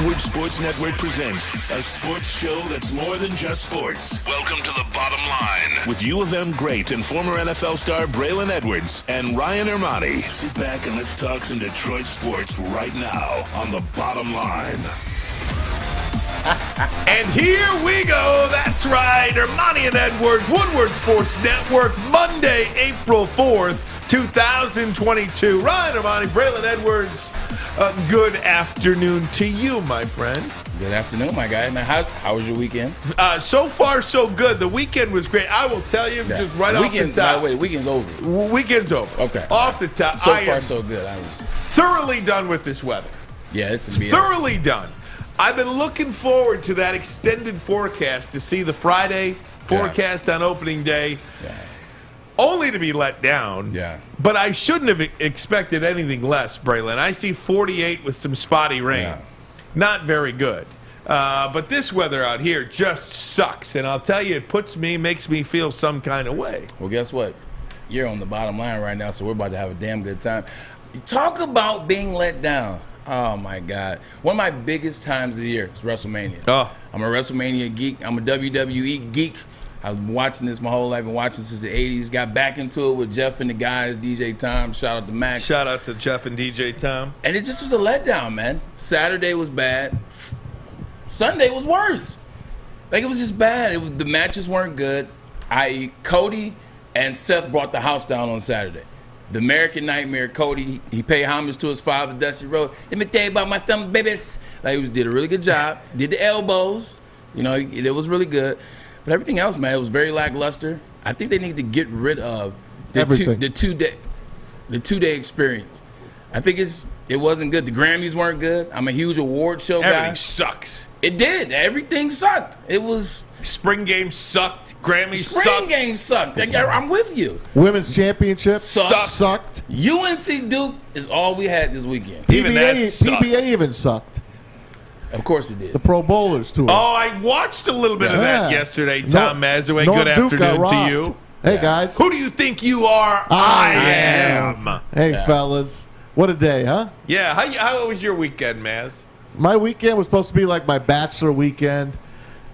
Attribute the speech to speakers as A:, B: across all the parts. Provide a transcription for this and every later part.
A: Woodward Sports Network presents a sports show that's more than just sports. Welcome to The Bottom Line with U of M great and former NFL star Braylon Edwards and Ryan Ermanni. Sit back and let's talk some Detroit sports right now on The Bottom Line.
B: And here we go. That's right. Ermanni and Edwards, Woodward Sports Network, Monday, April 4th, 2022. Ryan Ermanni, Braylon Edwards, good afternoon to you, my friend.
C: Good afternoon, my guy. Now, how was your weekend?
B: So far, so good. The weekend was great. I will tell you, just right off the top.
C: By the way, the weekend's over.
B: Weekend's over.
C: Okay.
B: Off the top.
C: So far, so good. I was
B: thoroughly done with this weather.
C: Yeah, it's BS.
B: Thoroughly done. I've been looking forward to that extended forecast to see the Friday forecast on opening day.
C: Yeah.
B: Only to be let down.
C: Yeah.
B: But I shouldn't have expected anything less, Braylon. I see 48 with some spotty rain.
C: Yeah.
B: Not very good. But this weather out here just sucks. And I'll tell you, it makes me feel some kind of way.
C: Well, guess what? You're on the bottom line right now, so we're about to have a damn good time. Talk about being let down. Oh, my God. One of my biggest times of the year is WrestleMania.
B: Oh.
C: I'm a WrestleMania geek. I'm a WWE geek. I've been watching this my whole life. Been watching since the 80s. Got back into it with Jeff and the guys, DJ Tom. Shout out to Max.
B: Shout out to Jeff and DJ Tom.
C: And it just was a letdown, man. Saturday was bad. Sunday was worse. Like, it was just bad. The matches weren't good. Cody and Seth brought the house down on Saturday. The American Nightmare, Cody, he paid homage to his father, Dusty Rhodes. Let me tell you about my thumb, babies. Like, he did a really good job. Did the elbows. You know, it was really good. But everything else, man, it was very lackluster. I think they need to get rid of the two-day experience. I think it wasn't good. The Grammys weren't good. I'm a huge award show guy.
B: Everything sucks.
C: It did. Everything sucked. It was...
B: Spring game sucked. Grammys sucked.
C: Spring game sucked. I'm with you.
D: Women's championship sucked.
C: UNC Duke is all we had this weekend.
D: PBA even sucked.
C: Of course it did.
D: The Pro Bowlers too.
B: Oh, I watched a little bit of that yesterday. Tom Mazawey, good afternoon to you.
D: Hey, guys.
B: Who do you think you are? I am.
D: Hey, fellas. What a day, huh?
B: Yeah. How was your weekend, Maz?
D: My weekend was supposed to be like my bachelor weekend.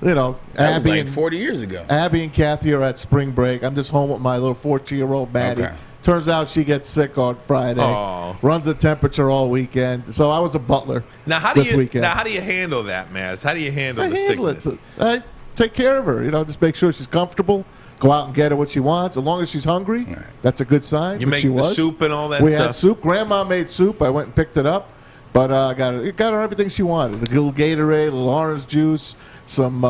D: You know,
C: that was like 40 years ago.
D: Abby and Kathy are at spring break. I'm just home with my little 14-year-old Maddie.
C: Okay.
D: Turns out she gets sick on Friday.
B: Oh.
D: Runs the temperature all weekend. So I was a butler this weekend.
B: Now, how do you handle that, Maz? How do you handle the sickness?
D: I take care of her. You know, just make sure she's comfortable. Go out and get her what she wants. As long as she's hungry, that's a good sign.
B: You make the soup and all that stuff?
D: We had soup. Grandma made soup. I went and picked it up. But I got her everything she wanted. A little Gatorade, a little orange juice, some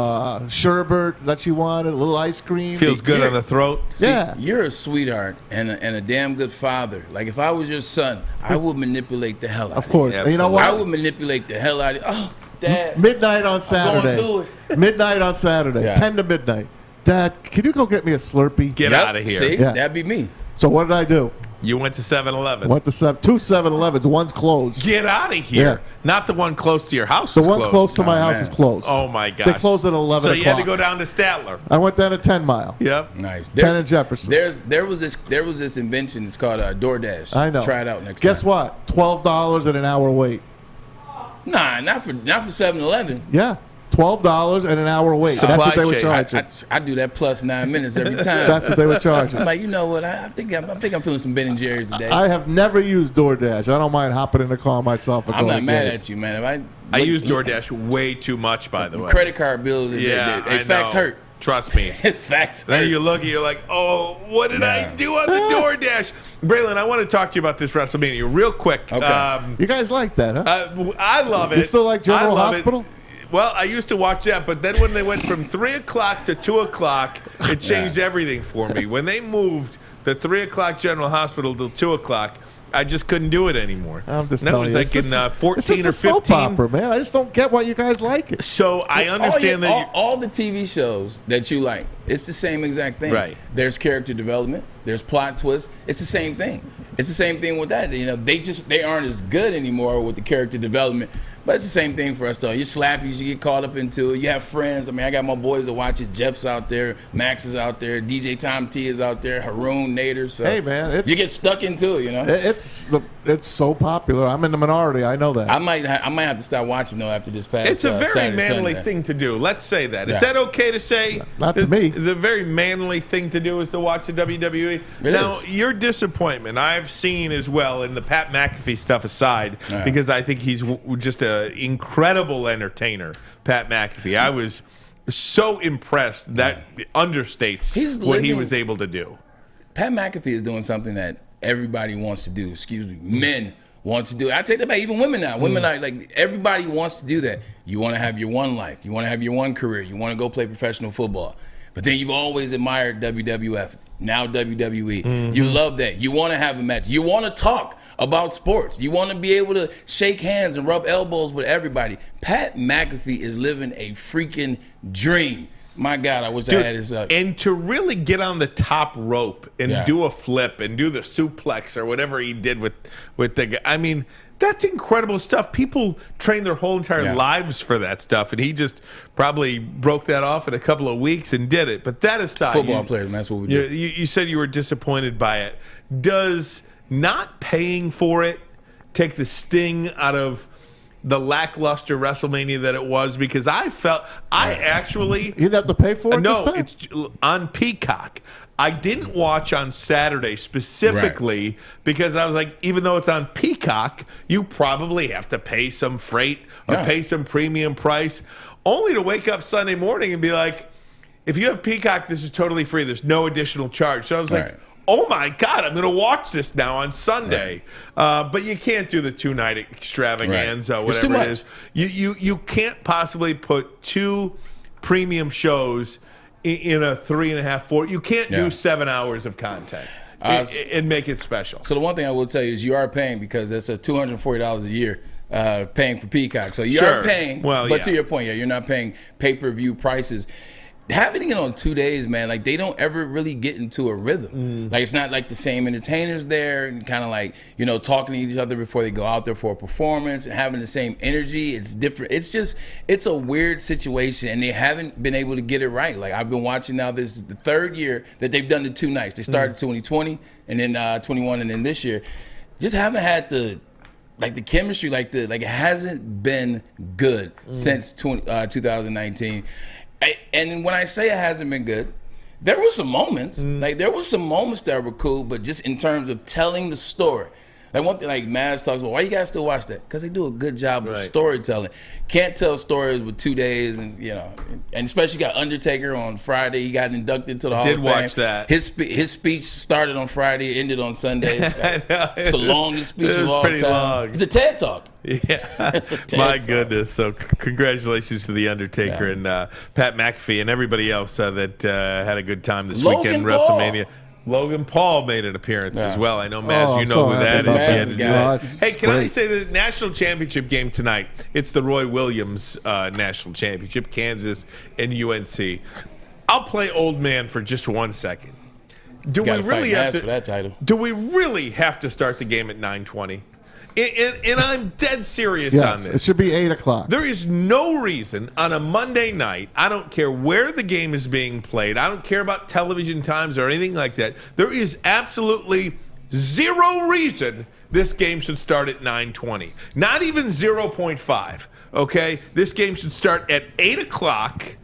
D: sherbet that she wanted, a little ice cream.
B: Feels good on the throat.
D: Yeah.
C: You're a sweetheart and a damn good father. Like, if I was your son, I would manipulate the hell out of you.
D: Of course. And you know what?
C: I would manipulate the hell out of you. Oh, Dad.
D: Midnight on Saturday.
C: I'm going through it.
D: Midnight on Saturday.
C: Yeah.
D: 10 to midnight. Dad, can you go get me a Slurpee?
B: Get out of here.
C: See? Yeah. That'd be me.
D: So what did I do?
B: You went to 7-Eleven.
D: Went to two 7-Elevens. One's closed.
B: Get out of here.
D: Yeah.
B: Not the one close to your house.
D: The one close to my house is closed.
B: Oh, my gosh.
D: They closed at 11 o'clock.
B: So you had to go down to Statler.
D: I went down to 10 Mile.
B: Yep.
C: Nice.
D: 10 in Jefferson.
C: There was this invention. It's called DoorDash.
D: I know.
C: Try it out next time.
D: Guess what? $12 and an hour wait.
C: Nah, not for 7-Eleven.
D: Yeah. $12 and an hour wait. That's what they would charge you.
C: I do that plus 9 minutes every time.
D: That's what they would charge you.
C: I'm like, you know what? I think I'm feeling some Ben and Jerry's today.
D: I have never used DoorDash. I don't mind hopping in the car myself. And
C: I'm
D: going
C: not
D: to
C: mad
D: get
C: at you, man.
B: I use DoorDash way too much, by the way.
C: Credit card bills, facts hurt.
B: Trust me.
C: Facts hurt.
B: Then you look and you're like, oh, what did I do on the DoorDash? Braylon, I want to talk to you about this WrestleMania real quick.
C: Okay.
D: You guys like that, huh?
B: I love it.
D: You still like General Hospital?
B: Well, I used to watch that, but then when they went from 3 o'clock to 2 o'clock, it changed everything for me. When they moved the 3 o'clock General Hospital to 2 o'clock, I just couldn't do it anymore.
D: I'm just
B: that
D: telling
B: was
D: you.
B: like in 14
D: this is
B: or
D: a
B: 15.
D: soap opera, man. I just don't get why you guys like it.
B: So I understand that
C: all the TV shows that you like, it's the same exact thing.
B: Right.
C: There's character development. There's plot twists. It's the same thing. It's the same thing with that. You know, they aren't as good anymore with the character development But it's the same thing for us, though. You're slappies, you get caught up into it. You have friends. I mean, I got my boys that watch it. Jeff's out there. Max is out there. DJ Tom T is out there. Haroon, Nader. So
D: hey, man.
C: you get stuck into it, you know?
D: It's so popular. I'm in the minority. I know that.
C: I might have to stop watching, though, after this past
B: It's a very
C: Saturday,
B: manly
C: Sunday.
B: thing to do. Let's say that. Is
C: Yeah.
B: that okay to say?
D: Not to me.
B: It's a very manly thing to do is to watch the WWE. Now, your disappointment, I've seen as well, in the Pat McAfee stuff aside, because I think he's just an incredible entertainer, Pat McAfee. I was so impressed. That understates what he was able to do.
C: Pat McAfee is doing something that everybody wants to do. Excuse me, men want to do. I take that back. Even women now. Women are like, everybody wants to do that. You want to have your one life. You want to have your one career. You want to go play professional football. But then you've always admired WWF, now WWE. You love that. You want to have a match. You want to talk about sports. You want to be able to shake hands and rub elbows with everybody. Pat McAfee is living a freaking dream. My God, I wish I had his.
B: And to really get on the top rope and do a flip and do the suplex or whatever he did with the guy. I mean, that's incredible stuff. People train their whole entire lives for that stuff, and he just probably broke that off in a couple of weeks and did it. But that aside,
C: football players, man, that's what we do.
B: You said you were disappointed by it. Does not paying for it take the sting out of the lackluster WrestleMania that it was? Because I felt I actually
D: you didn't have to pay for it.
B: No,
D: this time?
B: it's on Peacock. I didn't watch on Saturday specifically because I was like, even though it's on Peacock, you probably have to pay some freight or pay some premium price, only to wake up Sunday morning and be like, if you have Peacock, this is totally free. There's no additional charge. So I was like, oh my God, I'm going to watch this now on Sunday. But you can't do the 2-night extravaganza, whatever it is. You can't possibly put 2 premium shows in a 3.5, 4. You can't do 7 hours of content and make it special.
C: So the one thing I will tell you is you are paying, because that's a $240 a year paying for Peacock. So you are paying, but to your point, you're not paying pay-per-view prices. Having it on 2 days, man, like they don't ever really get into a rhythm. Like it's not like the same entertainers there and kind of like, you know, talking to each other before they go out there for a performance and having the same energy. It's different. It's a weird situation, and they haven't been able to get it right. Like I've been watching now, this is the 3rd year that they've done the 2 nights. They started 2020 and then 21 and then this year. Just haven't had the chemistry, it hasn't been good since 2019. And when I say it hasn't been good, there were some moments. Like there were some moments that were cool, but just in terms of telling the story. Like one thing, like Maz talks about, why you guys still watch that? Because they do a good job of storytelling. Can't tell stories with 2 days, and you know, and especially got Undertaker on Friday. He got inducted to the Hall of Fame.
B: Did watch that.
C: His speech started on Friday, ended on Sunday. It's the longest speech of all time.
B: Long.
C: It's a TED Talk.
B: Yeah, my goodness. So congratulations to The Undertaker and Pat McAfee and everybody else that had a good time this weekend, WrestleMania. Logan Paul made an appearance as well. I know, Maz, you know who that is. Hey, can I say the national championship game tonight? It's the Roy Williams national championship, Kansas and UNC. I'll play old man for just 1 second. Do we really have to? For that title. Do we really have to start the game at 9:20? And I'm dead serious on this.
D: It should be 8 o'clock.
B: There is no reason on a Monday night, I don't care where the game is being played, I don't care about television times or anything like that, there is absolutely zero reason this game should start at 9:20. Not even 0.5, okay? This game should start at 8 o'clock.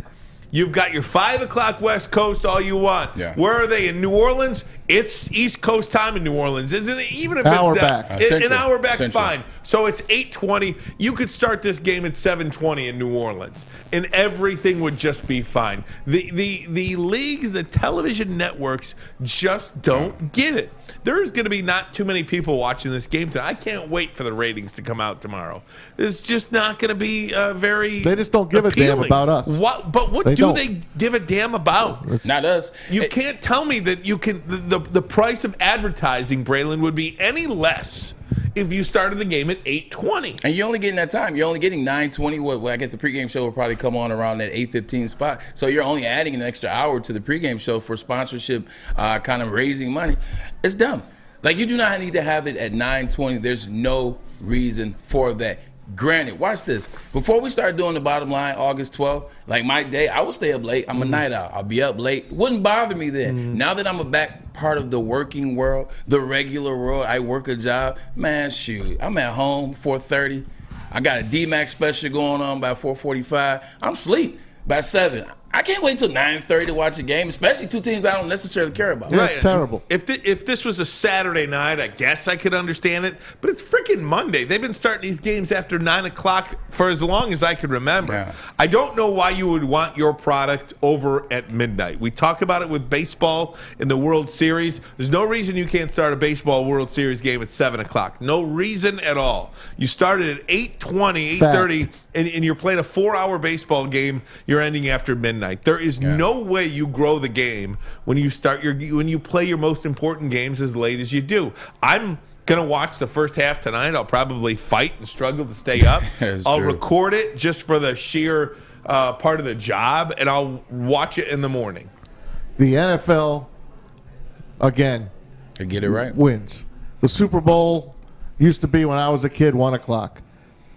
B: You've got your 5 o'clock West Coast all you want.
C: Yeah.
B: Where are they? In New Orleans? It's East Coast time in New Orleans, isn't it? Even if
D: an
B: it's
D: hour back.
B: An hour back, fine. So it's 8:20. You could start this game at 7:20 in New Orleans, and everything would just be fine. The leagues, the television networks just don't get it. There's going to be not too many people watching this game tonight. I can't wait for the ratings to come out tomorrow. It's just not going to be very
D: They just don't give
B: appealing.
D: a damn about us.
B: But what do they give a damn about?
C: Not us.
B: You can't tell me that you can. The price of advertising, Braylon, would be any less if you started the game at 8:20.
C: And you're only getting that time. You're only getting 9:20. Well, I guess the pregame show will probably come on around that 8:15 spot. So you're only adding an extra hour to the pregame show for sponsorship, kind of raising money. It's dumb. Like, you do not need to have it at 9:20. There's no reason for that. Granted, watch this. Before we start doing the bottom line, August 12th, like my day, I would stay up late. I'm a night owl. I'll be up late. Wouldn't bother me then. Now that I'm a back part of the working world, the regular world, I work a job, man, shoot. I'm at home, 4:30. I got a D-Max special going on by 4:45. I'm asleep by 7. I can't wait until 9:30 to watch a game, especially two teams I don't necessarily care about.
D: Yeah, it's terrible.
B: If this was a Saturday night, I guess I could understand it. But it's freaking Monday. They've been starting these games after 9 o'clock for as long as I can remember.
C: Yeah.
B: I don't know why you would want your product over at midnight. We talk about it with baseball in the World Series. There's no reason you can't start a baseball World Series game at 7 o'clock. No reason at all. You started at 8:20, 8:30, and you're playing a 4-hour baseball game. You're ending after midnight. There is no way you grow the game when you play your most important games as late as you do. I'm gonna watch the first half tonight. I'll probably fight and struggle to stay up. I'll record it just for the sheer part of the job, and I'll watch it in the morning.
D: The NFL, again,
C: I get it right.
D: Wins. The Super Bowl used to be, when I was a kid, 1 o'clock.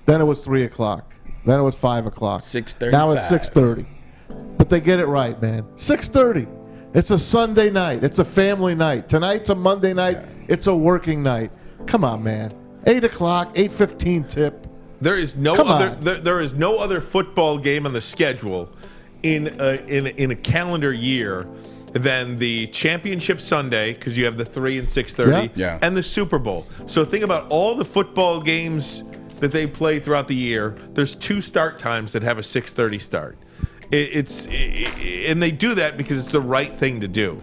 D: Then it was 3 o'clock. Then it was 5 o'clock.
C: 6:35.
D: Now it's 6:30. But they get it right, man. 6:30. It's a Sunday night. It's a family night. Tonight's a Monday night. It's a working night. Come on, man. 8 o'clock, 8:15 tip.
B: There is no other football game on the schedule in a calendar year than the championship Sunday, because you have the 3 and 6:30, and the Super Bowl. So think about all the football games that they play throughout the year. There's 2 start times that have a 6:30 start. And they do that because it's the right thing to do.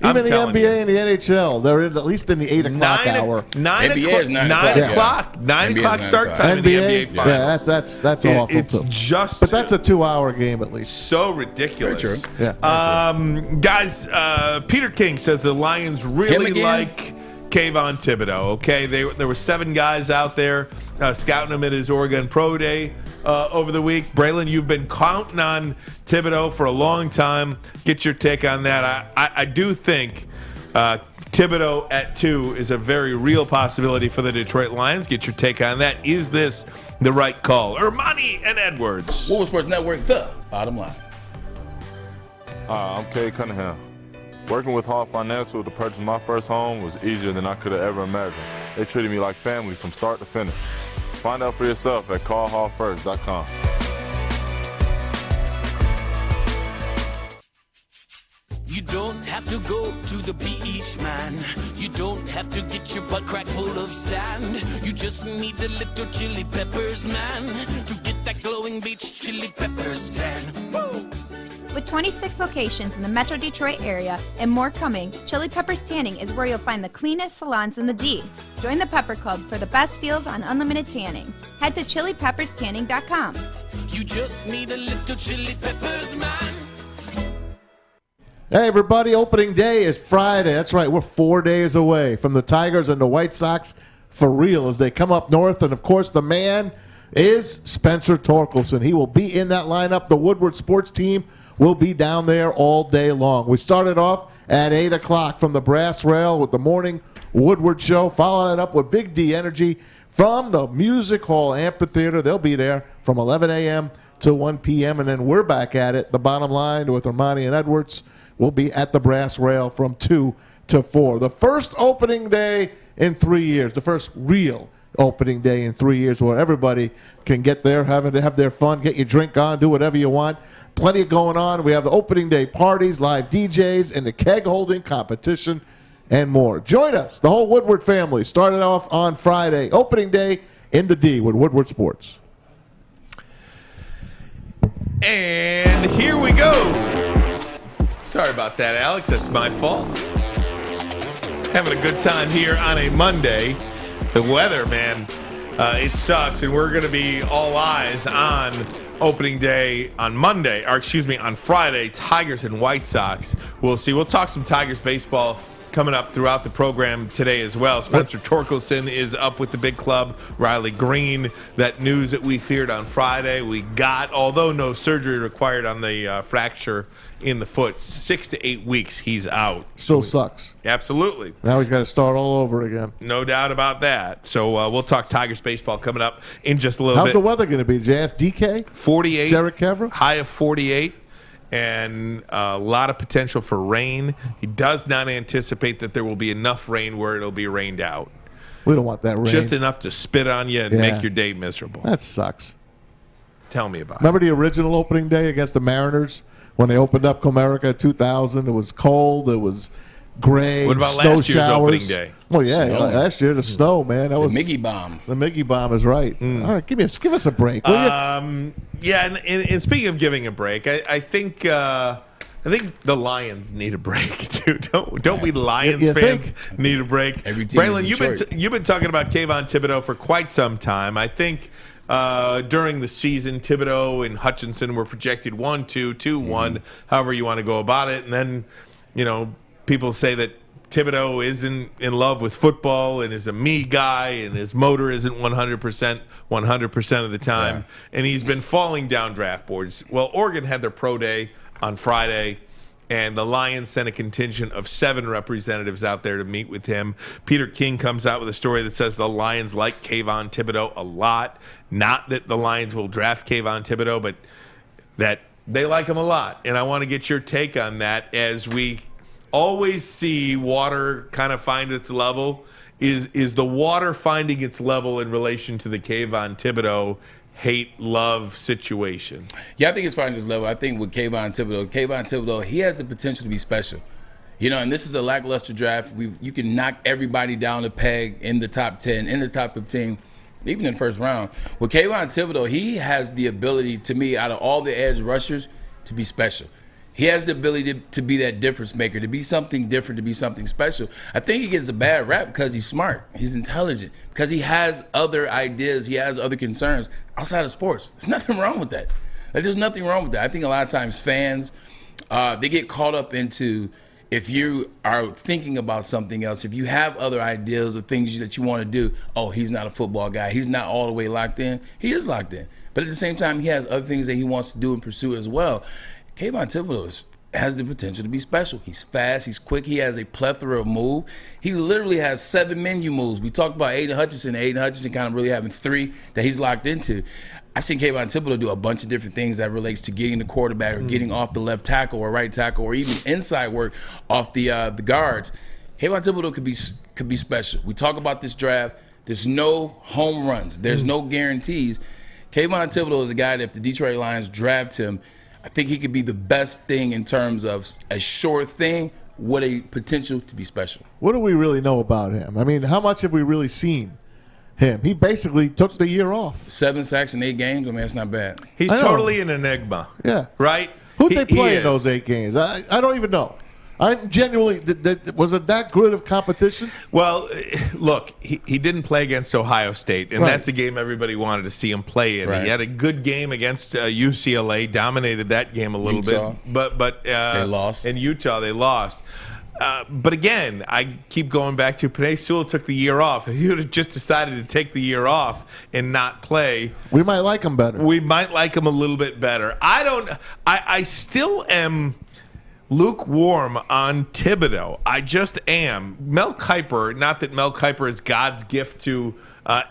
D: Even the NBA and the NHL, they're at least in the 8 o'clock hour.
B: 9
C: NBA is 9
B: o'clock. 9 o'clock start time in the NBA Finals.
D: Yeah, that's awful
B: it's
D: too. But that's a 2-hour game at least.
B: So ridiculous.
C: Very true.
D: Yeah.
B: Guys, Peter King says the Lions really like Kayvon Thibodeau. Okay, there were 7 guys out there scouting him at his Oregon Pro Day over the week. Braylon, you've been counting on Thibodeau for a long time. Get your take on that. I do think Thibodeau at 2 is a very real possibility for the Detroit Lions. Get your take on that. Is this the right call? Ermanni and Edwards.
C: Woodward Sports Network, the bottom line.
E: I'm Kay Cunningham. Working with Hall Financial to purchase my first home was easier than I could have ever imagined. They treated me like family from start to finish. Find out for yourself at callhallfirst.com.
F: You don't have to go to the beach, man. You don't have to get your butt crack full of sand. You just need a little chili peppers, man, to get that glowing beach chili peppers tan. Woo!
G: With 26 locations in the Metro Detroit area and more coming, Chili Peppers Tanning is where you'll find the cleanest salons in the D. Join the Pepper Club for the best deals on unlimited tanning. Head to chilipepperstanning.com.
F: You just need a little chili peppers, man.
D: Hey, everybody, opening day is Friday. That's right, we're 4 days away from the Tigers and the White Sox for real as they come up north. And, of course, the man is Spencer Torkelson. He will be in that lineup. The Woodward sports team will be down there all day long. We started off at 8 o'clock from the brass rail with the morning Woodward show. Follow that up with Big D Energy from the Music Hall Amphitheater. They'll be there from 11 a.m. to 1 p.m. And then we're back at it, the bottom line, with Ermanni and Edwards. We'll be at the brass rail from 2 to 4. The first opening day in 3 years, the first real opening day in 3 years where everybody can get there, have their fun, get your drink on, do whatever you want. Plenty going on. We have the opening day parties, live DJs, and the keg holding competition, and more. Join us, the whole Woodward family. Started off on Friday, opening day in the D with Woodward Sports.
B: And here we go. Sorry about that, Alex. That's my fault. Having a good time here on a Monday. The weather, man, it sucks, and we're going to be all eyes on opening day on on Friday, Tigers and White Sox. We'll see. We'll talk some Tigers baseball coming up throughout the program today as well. Spencer Torkelson is up with the big club. Riley Green, that news that we feared on Friday, we got, although no surgery required on the fracture in the foot, 6 to 8 weeks he's out.
D: Still sucks.
B: Absolutely.
D: Now he's got to start all over again.
B: No doubt about that. So we'll talk Tigers baseball coming up in just a little bit.
D: How's the weather going to be? Jazz DK?
B: 48.
D: Derek Kevra?
B: High of 48. And a lot of potential for rain. He does not anticipate that there will be enough rain where it'll be rained out.
D: We don't want that rain.
B: Just enough to spit on you and make your day miserable.
D: That sucks.
B: Tell me about
D: Remember the original opening day against the Mariners when they opened up Comerica 2000? It was cold. It was gray.
B: What about
D: snow
B: last year's
D: showers.
B: opening day?
D: Well, yeah, last year the snow, man. That was
C: Mickey Bomb.
D: The Mickey Bomb is right. All right, give us a break, will you?
B: Yeah, and speaking of giving a break, I think the Lions need a break too. Don't we Lions
D: You
B: fans
D: think?
B: need a break?
C: Every team
B: Braylon,
C: in
B: you've been talking about Kayvon Thibodeau for quite some time. I think during the season, Thibodeau and Hutchinson were projected 1-2, 2-1, however you want to go about it, and then people say that Thibodeau isn't in love with football and is a me guy and his motor isn't 100% of the time. And he's been falling down draft boards. Well, Oregon had their pro day on Friday, and the Lions sent a contingent of 7 representatives out there to meet with him. Peter King comes out with a story that says the Lions like Kayvon Thibodeau a lot. Not that the Lions will draft Kayvon Thibodeau, but that they like him a lot. And I want to get your take on that as we always see water kind of find its level. Is the water finding its level in relation to the Kayvon Thibodeau hate-love situation?
C: Yeah, I think it's finding its level. I think with Kayvon Thibodeau, he has the potential to be special. And this is a lackluster draft. You can knock everybody down the peg in the top 10, in the top 15, even in the first round. With Kayvon Thibodeau, he has the ability, to me, out of all the edge rushers, to be special. He has the ability to be that difference maker, to be something different, to be something special. I think he gets a bad rap because he's smart, he's intelligent, because he has other ideas, he has other concerns outside of sports. There's nothing wrong with that. There's nothing wrong with that. I think a lot of times fans, they get caught up into, if you are thinking about something else, if you have other ideas or things that you want to do, oh, he's not a football guy, he's not all the way locked in. He is locked in. But at the same time, he has other things that he wants to do and pursue as well. Kayvon Thibodeau has the potential to be special. He's fast, he's quick, he has a plethora of moves. He literally has 7 menu moves. We talked about Aiden Hutchinson kind of really having 3 that he's locked into. I've seen Kayvon Thibodeau do a bunch of different things that relates to getting the quarterback or getting off the left tackle or right tackle or even inside work off the guards. Kayvon Thibodeau could be special. We talk about this draft. There's no home runs. There's no guarantees. Kayvon Thibodeau is a guy that if the Detroit Lions draft him, I think he could be the best thing in terms of a sure thing with a potential to be special.
D: What do we really know about him? I mean, how much have we really seen him? He basically took the year off.
C: 7 sacks in 8 games. I mean, that's not bad.
B: He's totally an enigma.
D: Yeah.
B: Right?
D: Who'd they play in those 8 games? I don't even know. I genuinely, was it that good of competition?
B: Well, look, he didn't play against Ohio State, and that's a game everybody wanted to see him play in.
C: Right.
B: He had a good game against UCLA, dominated that game a little bit, but
C: they lost.
B: In Utah, they lost. But again, I keep going back to Penei Sewell took the year off. If he would have just decided to take the year off and not play,
D: we might like him better.
B: We might like him a little bit better. I still am lukewarm on Thibodeau. I just am. Mel Kiper, not that Mel Kiper is God's gift to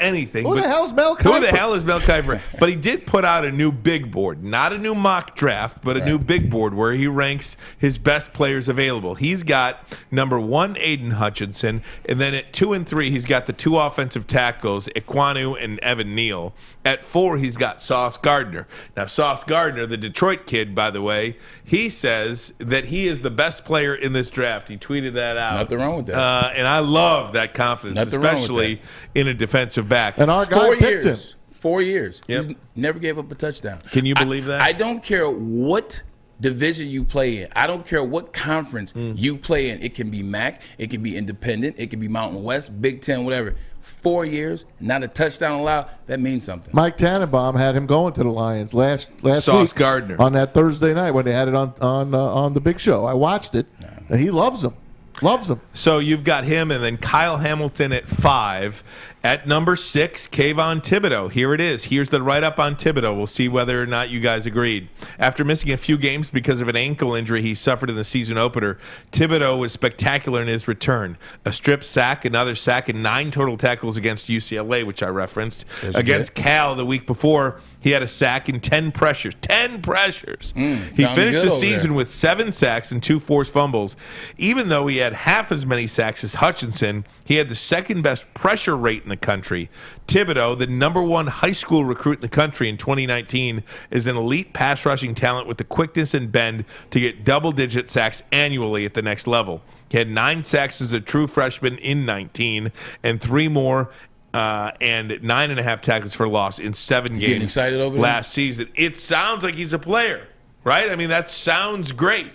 B: anything.
D: Who the hell is Mel Kiper?
B: Who the hell is Mel Kiper? But he did put out a new big board. Not a new mock draft, but a new big board where he ranks his best players available. He's got number 1, Aiden Hutchinson, and then at 2 and 3, he's got the 2 offensive tackles, Ekwonu and Evan Neal. At 4, he's got Sauce Gardner. Now, Sauce Gardner, the Detroit kid, by the way, he says that he is the best player in this draft. He tweeted that out.
C: Nothing wrong with that.
B: And I love that confidence,
C: Nothing wrong with
B: especially in a defensive back.
D: And our guy picked him.
C: 4 years.
B: Yep.
C: He's never gave up a touchdown.
B: Can you believe that?
C: I don't care what division you play in. I don't care what conference you play in. It can be MAC. It can be independent. It can be Mountain West, Big Ten, whatever. 4 years, not a touchdown allowed, that means something.
D: Mike Tannenbaum had him going to the Lions last
B: Sauce
D: week
B: Gardner
D: on that Thursday night when they had it on the Big Show. I watched it, and he loves him. Loves him.
B: So you've got him, and then Kyle Hamilton at 5. At number 6, Kayvon Thibodeau. Here it is. Here's the write-up on Thibodeau. We'll see whether or not you guys agreed. After missing a few games because of an ankle injury he suffered in the season opener, Thibodeau was spectacular in his return. A strip sack, another sack, and 9 total tackles against UCLA, which I referenced. Against Cal the week before, he had a sack and 10 pressures. 10 pressures. He finished the season with 7 sacks and 2 forced fumbles. Even though he had half as many sacks as Hutchinson, he had the second best pressure rate in the country. Thibodeau, the number 1 high school recruit in the country in 2019, is an elite pass rushing talent with the quickness and bend to get double-digit sacks annually at the next level. He had 9 sacks as a true freshman in 19 and 3 more and 9.5 tackles for loss in 7 games
C: excited over
B: last season. It sounds like he's a player, right? I mean, that sounds great.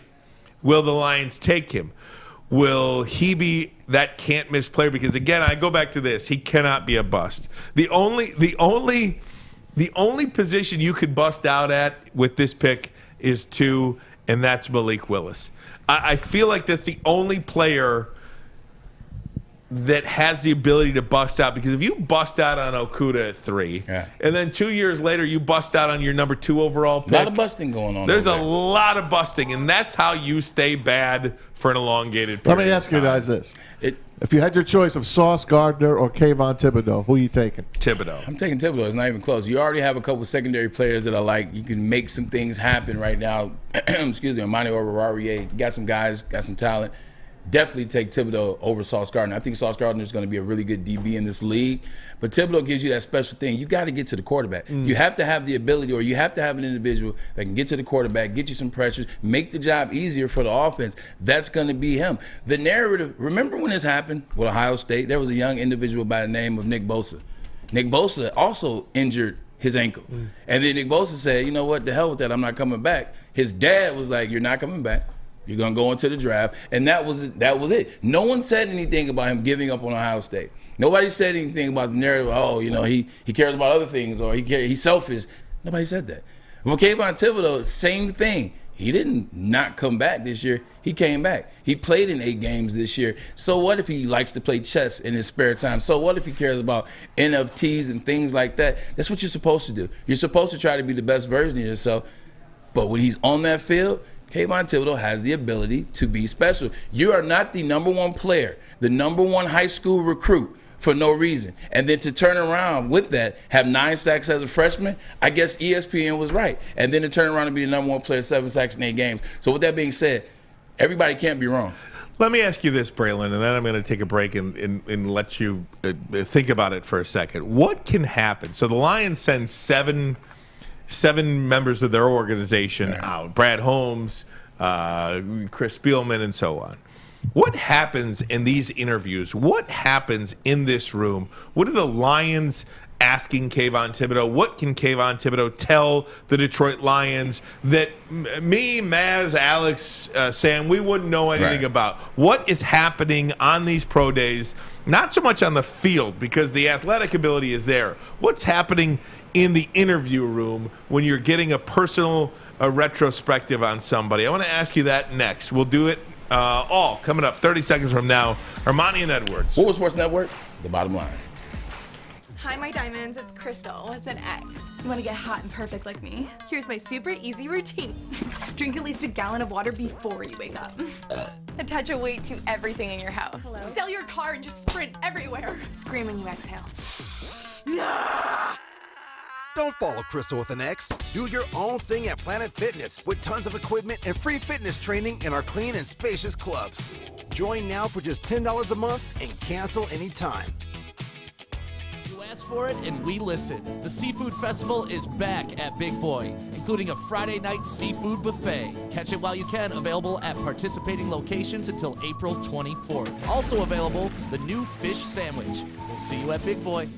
B: Will the Lions take him? Will he be that can't-miss player? Because, again, I go back to this. He cannot be a bust. The only position you could bust out at with this pick is 2, and that's Malik Willis. I feel like that's the only player that has the ability to bust out, because if you bust out on Okudah at 3, and then 2 years later you bust out on your number 2 overall pick,
C: a lot of busting going on.
B: There's a lot of busting, and that's how you stay bad for an elongated period.
D: Let me ask you guys this. If you had your choice of Sauce Gardner or Kayvon Thibodeau, who are you taking?
B: Thibodeau.
C: I'm taking Thibodeau. It's not even close. You already have a couple secondary players that are like, you can make some things happen right now. Excuse me, Amani Oruwariye. You got some guys, got some talent. Definitely take Thibodeau over Sauce Gardner. I think Sauce Gardner is going to be a really good DB in this league. But Thibodeau gives you that special thing. You got to get to the quarterback. You have to have the ability, or you have to have an individual that can get to the quarterback, get you some pressures, make the job easier for the offense. That's going to be him. The narrative, remember when this happened with Ohio State? There was a young individual by the name of Nick Bosa. Nick Bosa also injured his ankle. And then Nick Bosa said, you know what, the hell with that, I'm not coming back. His dad was like, you're not coming back. You're going to go into the draft. And that was it. No one said anything about him giving up on Ohio State. Nobody said anything about the narrative, he cares about other things, or he's selfish. Nobody said that. Well, Kayvon Thibodeau, same thing. He didn't not come back this year. He came back. He played in 8 games this year. So what if he likes to play chess in his spare time? So what if he cares about NFTs and things like that? That's what you're supposed to do. You're supposed to try to be the best version of yourself. But when he's on that field, Kayvon Thibodeau has the ability to be special. You are not the number 1 player, the number 1 high school recruit for no reason. And then to turn around with that, have 9 sacks as a freshman, I guess ESPN was right. And then to turn around and be the number 1 player, 7 sacks in 8 games. So with that being said, everybody can't be wrong.
B: Let me ask you this, Braylon, and then I'm going to take a break and let you think about it for a second. What can happen? So the Lions send 7 members of their organization out. Brad Holmes, Chris Spielman, and so on. What happens in these interviews? What happens in this room? What are the Lions asking Kayvon Thibodeau? What can Kayvon Thibodeau tell the Detroit Lions that me, Maz, Alex, Sam, we wouldn't know anything about? What is happening on these pro days? Not so much on the field, because the athletic ability is there. What's happening in the interview room when you're getting a personal retrospective on somebody? I want to ask you that next. We'll do it all coming up 30 seconds from now. Ermanni and Edwards.
C: Woodward Sports Network, The Bottom Line.
H: Hi, my diamonds. It's Crystal with an X. You want to get hot and perfect like me? Here's my super easy routine. Drink at least a gallon of water before you wake up. Attach a weight to everything in your house. Hello? Sell your car and just sprint everywhere. Scream when you exhale.
I: Don't follow Crystal with an X. Do your own thing at Planet Fitness with tons of equipment and free fitness training in our clean and spacious clubs. Join now for just $10 a month and cancel anytime.
J: You asked for it and we listen. The Seafood Festival is back at Big Boy, including a Friday night seafood buffet. Catch it while you can, available at participating locations until April 24th. Also available, the new fish sandwich. We'll see you at Big Boy.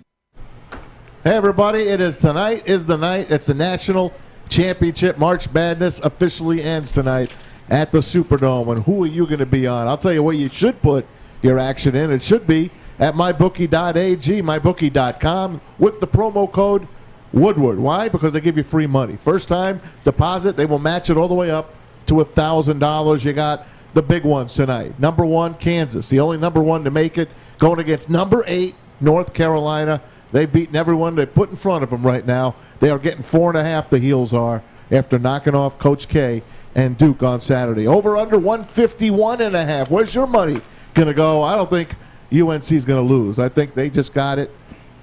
D: Hey everybody, tonight is the night. It's the National Championship. March Madness officially ends tonight at the Superdome. And who are you going to be on? I'll tell you where you should put your action in. It should be at mybookie.ag, mybookie.com, with the promo code Woodward. Why? Because they give you free money. First time deposit, they will match it all the way up to $1,000. You got the big ones tonight. Number 1, Kansas, the only number 1 to make it, going against number 8, North Carolina. They've beaten everyone they put in front of them right now. They are getting 4.5, the Heels are, after knocking off Coach K and Duke on Saturday. Over under 151.5. Where's your money going to go? I don't think UNC is going to lose. I think they just got it.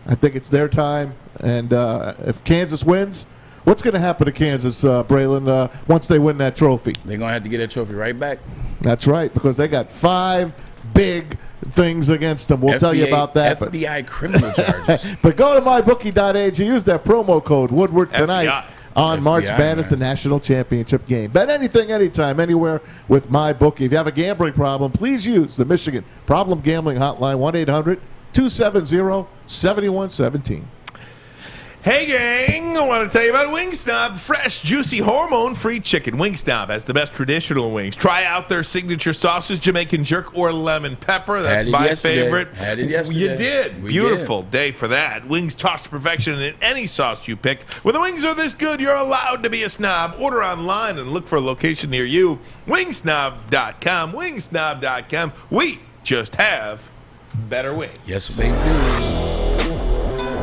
D: I think it's their time. And if Kansas wins, what's going to happen to Kansas, Braylon, once they win that trophy?
C: They're going to have to get that trophy right back.
D: That's right, because they got 5 big things against them. We'll tell you about that.
C: FBI criminal charges.
D: But go to mybookie.ag. Use that promo code Woodward tonight
B: FBI.
D: on March
C: FBI,
D: Madness, the national championship game. Bet anything, anytime, anywhere with MyBookie. If you have a gambling problem, please use the Michigan Problem Gambling Hotline, 1-800-270-7117.
B: Hey, gang, I want to tell you about Wingstop. Fresh, juicy, hormone-free chicken. Wingstop has the best traditional wings. Try out their signature sauces, Jamaican jerk or lemon pepper. That's my favorite.
C: Had it yesterday.
B: You did. Beautiful day for that. Wings tossed to perfection in any sauce you pick. When the wings are this good, you're allowed to be a snob. Order online and look for a location near you. Wingsnob.com. Wingsnob.com. We just have better wings.
C: Yes, they do.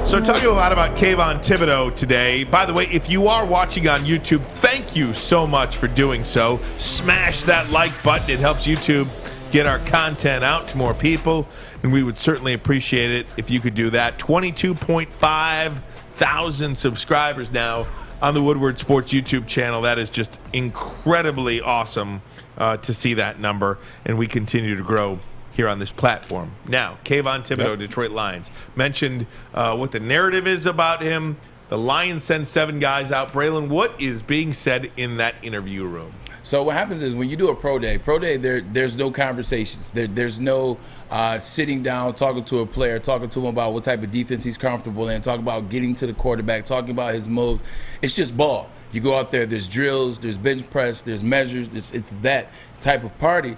B: So talking a lot about Kayvon Thibodeau today. By the way, if you are watching on YouTube, thank you so much for doing so. Smash that like button. It helps YouTube get our content out to more people, and we would certainly appreciate it if you could do that. 22.5 thousand subscribers now on the Woodward Sports YouTube channel. That is just incredibly awesome to see that number, and we continue to grow here on this platform. Now, Kayvon Thibodeau, Detroit Lions. Mentioned what the narrative is about him. The Lions send 7 guys out. Braylon, what is being said in that interview room?
C: So what happens is when you do a pro day, there's no conversations. There's no sitting down, talking to a player, talking to him about what type of defense he's comfortable in, talking about getting to the quarterback, talking about his moves. It's just ball. You go out there, there's drills, there's bench press, there's measures. It's that type of party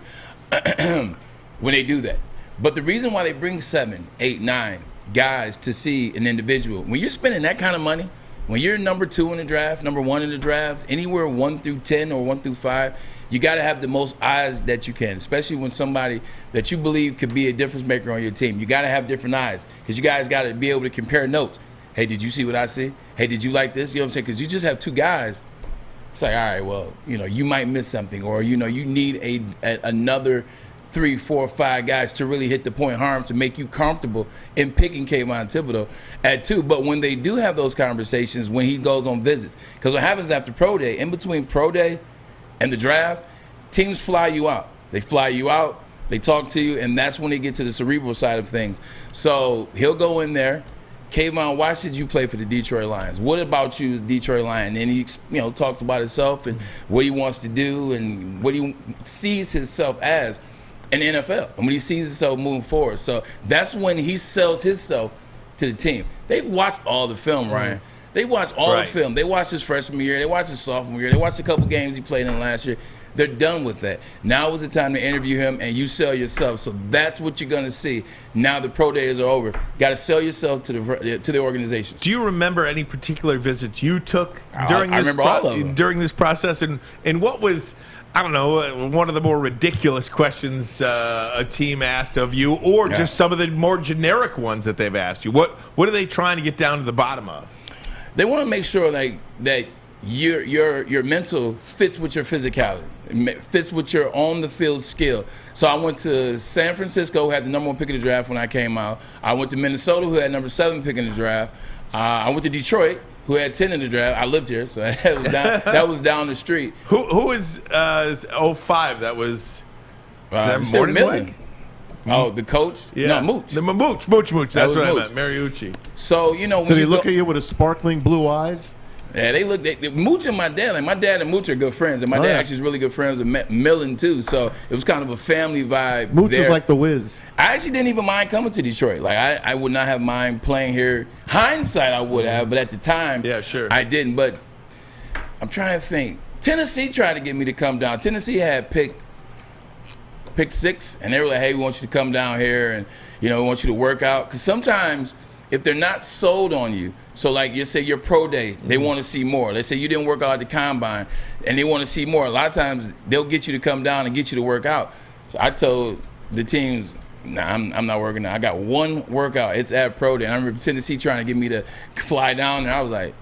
C: when they do that. But the reason why they bring 7, 8, 9 guys to see an individual, when you're spending that kind of money, when you're number 2 in the draft, number 1 in the draft, anywhere 1 through 10 or 1 through 5, you got to have the most eyes that you can, especially when somebody that you believe could be a difference maker on your team. You got to have different eyes because you guys got to be able to compare notes. Hey, did you see what I see? Hey, did you like this? You know what I'm saying? Because you just have 2 guys. It's like, all right, well, you might miss something, or, you need another 3, 4, 5 guys to really hit the point harm to make you comfortable in picking Kayvon Thibodeau at 2. But when they do have those conversations, when he goes on visits, because what happens after pro day, in between pro day and the draft, teams fly you out. They fly you out, they talk to you, and that's when they get to the cerebral side of things. So he'll go in there. Kayvon, why should you play for the Detroit Lions? What about you as Detroit Lion? And he talks about himself and what he wants to do and what he sees himself as in the NFL, and when he sees himself moving forward. So that's when he sells himself to the team. They've watched all the film, Ryan. They watched all the film. They watched his freshman year. They watched his sophomore year. They watched a couple games he played in last year. They're done with that. Now is the time to interview him, and you sell yourself. So that's what you're going to see. Now the pro days are over. Got to sell yourself to the organization.
B: Do you remember any particular visits you took during this process, and what was, I don't know, one of the more ridiculous questions a team asked of you, or just some of the more generic ones that they've asked you? What are they trying to get down to the bottom of?
C: They want to make sure that your mental fits with your physicality, fits with your on-the-field skill. So I went to San Francisco, who had the number 1 pick of the draft when I came out. I went to Minnesota, who had number 7 pick in the draft. I went to Detroit, who had 10 in the draft. I lived here, so that was down the street.
B: Who is 05? That was
C: Morning Blake? Oh, the coach?
B: Yeah.
C: No, Mooch.
B: Mooch. That's what I meant. Mariucci.
C: So, when
D: did he look at you with his sparkling blue eyes?
C: Yeah, they Mooch and my dad. My dad and Mooch are good friends, and my dad actually is really good friends with Millen too. So it was kind of a family vibe.
D: Mooch is like the Wiz.
C: I actually didn't even mind coming to Detroit. Like I would not have mind playing here. Hindsight, I would have, but at the time, I didn't. But I'm trying to think. Tennessee tried to get me to come down. Tennessee had picked 6, and they were like, "Hey, we want you to come down here, and we want you to work out." Because sometimes if they're not sold on you, so like you say your pro day, they want to see more. Let's say you didn't work out at the combine and they want to see more. A lot of times they'll get you to come down and get you to work out. So I told the teams, nah, I'm not working out. I got one workout. It's at pro day. And I remember Tennessee trying to get me to fly down there. I was like,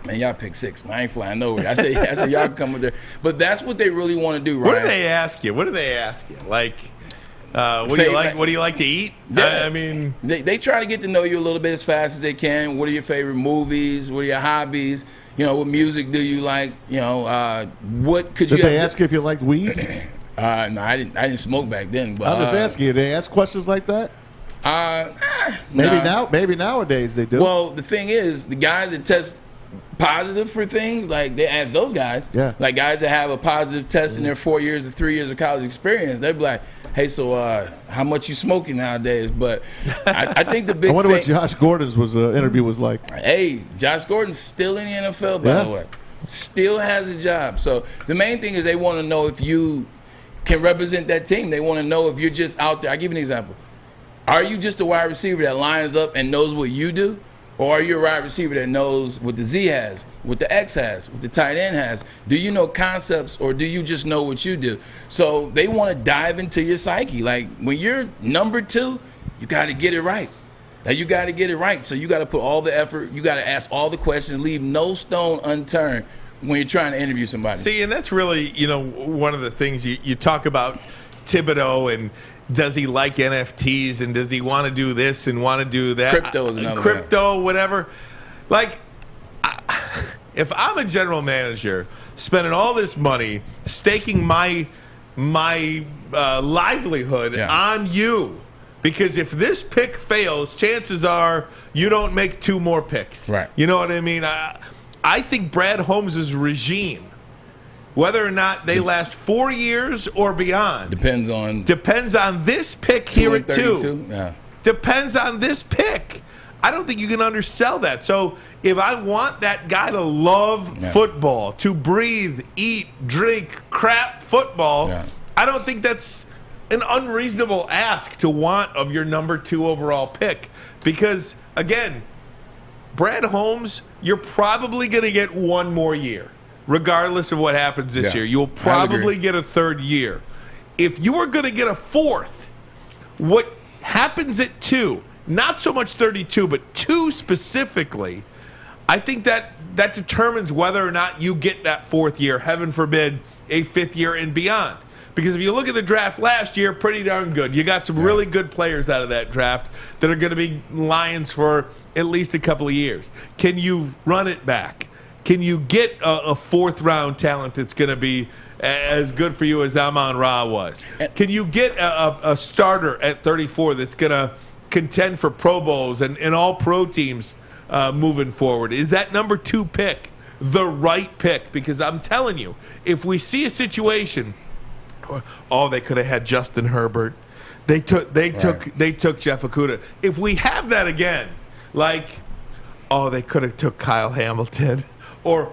C: man, y'all pick 6. I ain't flying nowhere. I said y'all can come with there. But that's what they really want to do, Ryan.
B: What do they ask you? Like, what do you like to eat?
C: Yeah.
B: I mean,
C: they try to get to know you a little bit as fast as they can. What are your favorite movies? What are your hobbies? You know, what music do you like? You know, what could you?
D: Did they ask you if you liked weed?
C: No, I didn't smoke back then. But
D: I'm just asking you. They ask questions like that. Maybe nowadays they do.
C: Well, the thing is, the guys that test positive for things, like they ask those guys.
D: Yeah.
C: Like guys that have a positive test in their 4 years or 3 years of college experience, they'd be like, hey, so how much you smoking nowadays? But I think the big
D: I wonder
C: thing,
D: what Josh Gordon's interview was like.
C: Hey, Josh Gordon's still in the NFL, by the way. Still has a job. So the main thing is they want to know if you can represent that team. They want to know if you're just out there. I'll give you an example. Are you just a wide receiver that lines up and knows what you do? Or are you a wide receiver that knows what the Z has, what the X has, what the tight end has? Do you know concepts or do you just know what you do? So they want to dive into your psyche. Like when you're number 2, you got to get it right. Now you got to get it right. So you got to put all the effort. You got to ask all the questions. Leave no stone unturned when you're trying to interview somebody.
B: See, and that's really, one of the things you talk about Thibodeau and does he like NFTs and does he want to do this and want to do that?
C: Crypto is another
B: whatever. Like, if I'm a general manager spending all this money, staking my livelihood on you, because if this pick fails, chances are you don't make 2 more picks.
C: Right.
B: You know what I mean? I think Brad Holmes' regime, whether or not they last 4 years or beyond,
C: depends on
B: this pick here at 2.
C: Yeah.
B: Depends on this pick. I don't think you can undersell that. So if I want that guy to love football, to breathe, eat, drink, crap football, I don't think that's an unreasonable ask to want of your number 2 overall pick. Because, again, Brad Holmes, you're probably going to get 1 more year. Regardless of what happens this year, you'll probably get a 3rd year. If you are going to get a 4th, what happens at 2, not so much 32, but 2 specifically, I think that determines whether or not you get that 4th year, heaven forbid, a 5th year and beyond. Because if you look at the draft last year, pretty darn good. You got some really good players out of that draft that are going to be Lions for at least a couple of years. Can you run it back? Can you get a 4th-round talent that's going to be as good for you as Amon-Ra was? Can you get a starter at 34 that's going to contend for Pro Bowls and all pro teams moving forward? Is that number 2 pick the right pick? Because I'm telling you, if we see a situation, they could have had Justin Herbert. They took Jeff Okudah. If we have that again, like, they could have took Kyle Hamilton. Or,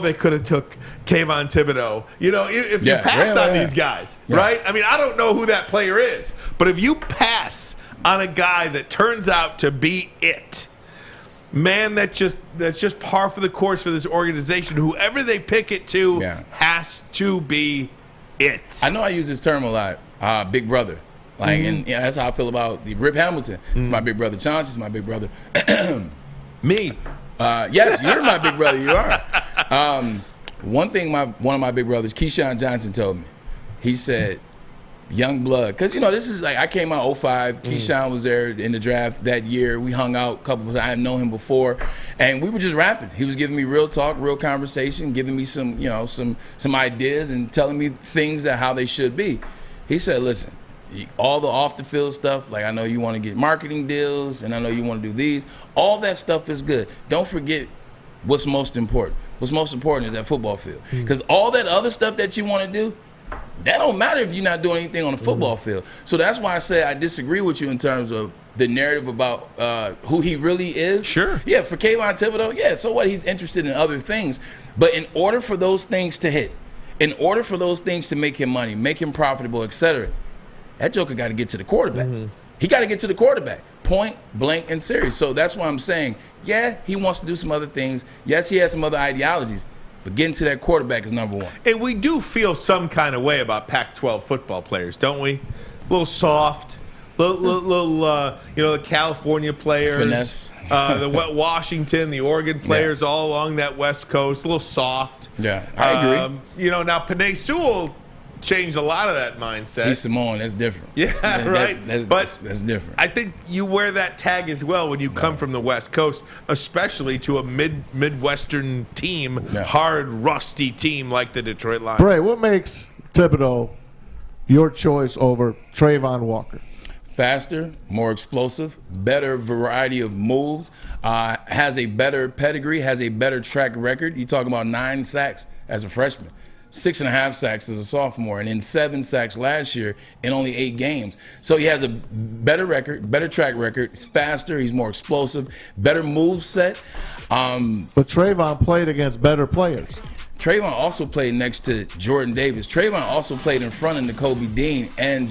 B: they could have took Kayvon Thibodeau. If you pass on these guys, right? I mean, I don't know who that player is. But if you pass on a guy that turns out to be it, man, that's just par for the course for this organization. Whoever they pick it to has to be it.
C: I know I use this term a lot, big brother. Like, and that's how I feel about Rip Hamilton. It's my big brother. Chauncey's my big brother.
B: Me.
C: Yes, you're my big brother. You are. One thing one of my big brothers, Keyshawn Johnson, told me. He said, young blood. Because, this is like, I came out 05. Keyshawn was there in the draft that year. We hung out a couple of times. I had known him before. And we were just rapping. He was giving me real talk, real conversation, giving me some ideas and telling me things that how they should be. He said, listen, all the off-the-field stuff, like I know you want to get marketing deals and I know you want to do these. All that stuff is good. Don't forget what's most important. What's most important is that football field. Because all that other stuff that you want to do, that don't matter if you're not doing anything on the football field. So that's why I say I disagree with you in terms of the narrative about who he really is.
B: Sure.
C: Yeah, for Kayvon Thibodeau, so what? He's interested in other things. But in order for those things to hit, in order for those things to make him money, make him profitable, etc., that joker got to get to the quarterback. He got to get to the quarterback, point blank and serious. So that's why I'm saying, yeah, he wants to do some other things. Yes, he has some other ideologies, but getting to that quarterback is number one.
B: And we do feel some kind of way about Pac-12 football players, don't we? A little soft, little the California players,
C: finesse.
B: the Washington, the Oregon players, all along that West Coast, a little soft.
C: Yeah, I agree.
B: Now Penei Sewell changed a lot of that mindset.
C: He's Samoan. That's different.
B: Yeah, right.
C: That's different.
B: I think you wear that tag as well when you come from the West Coast, especially to a Midwestern team, hard, rusty team like the Detroit Lions.
D: Bray, what makes Thibodeau your choice over Trayvon Walker?
C: Faster, more explosive, better variety of moves, has a better pedigree, has a better track record. You talk about 9 sacks as a freshman. 6.5 sacks as a sophomore, and then 7 sacks last year in only 8 games. So he has a better record, better track record. He's faster, he's more explosive, better move set.
D: But Trayvon played against better players.
C: Trayvon also played next to Jordan Davis. Trayvon also played in front of Nakobe Dean and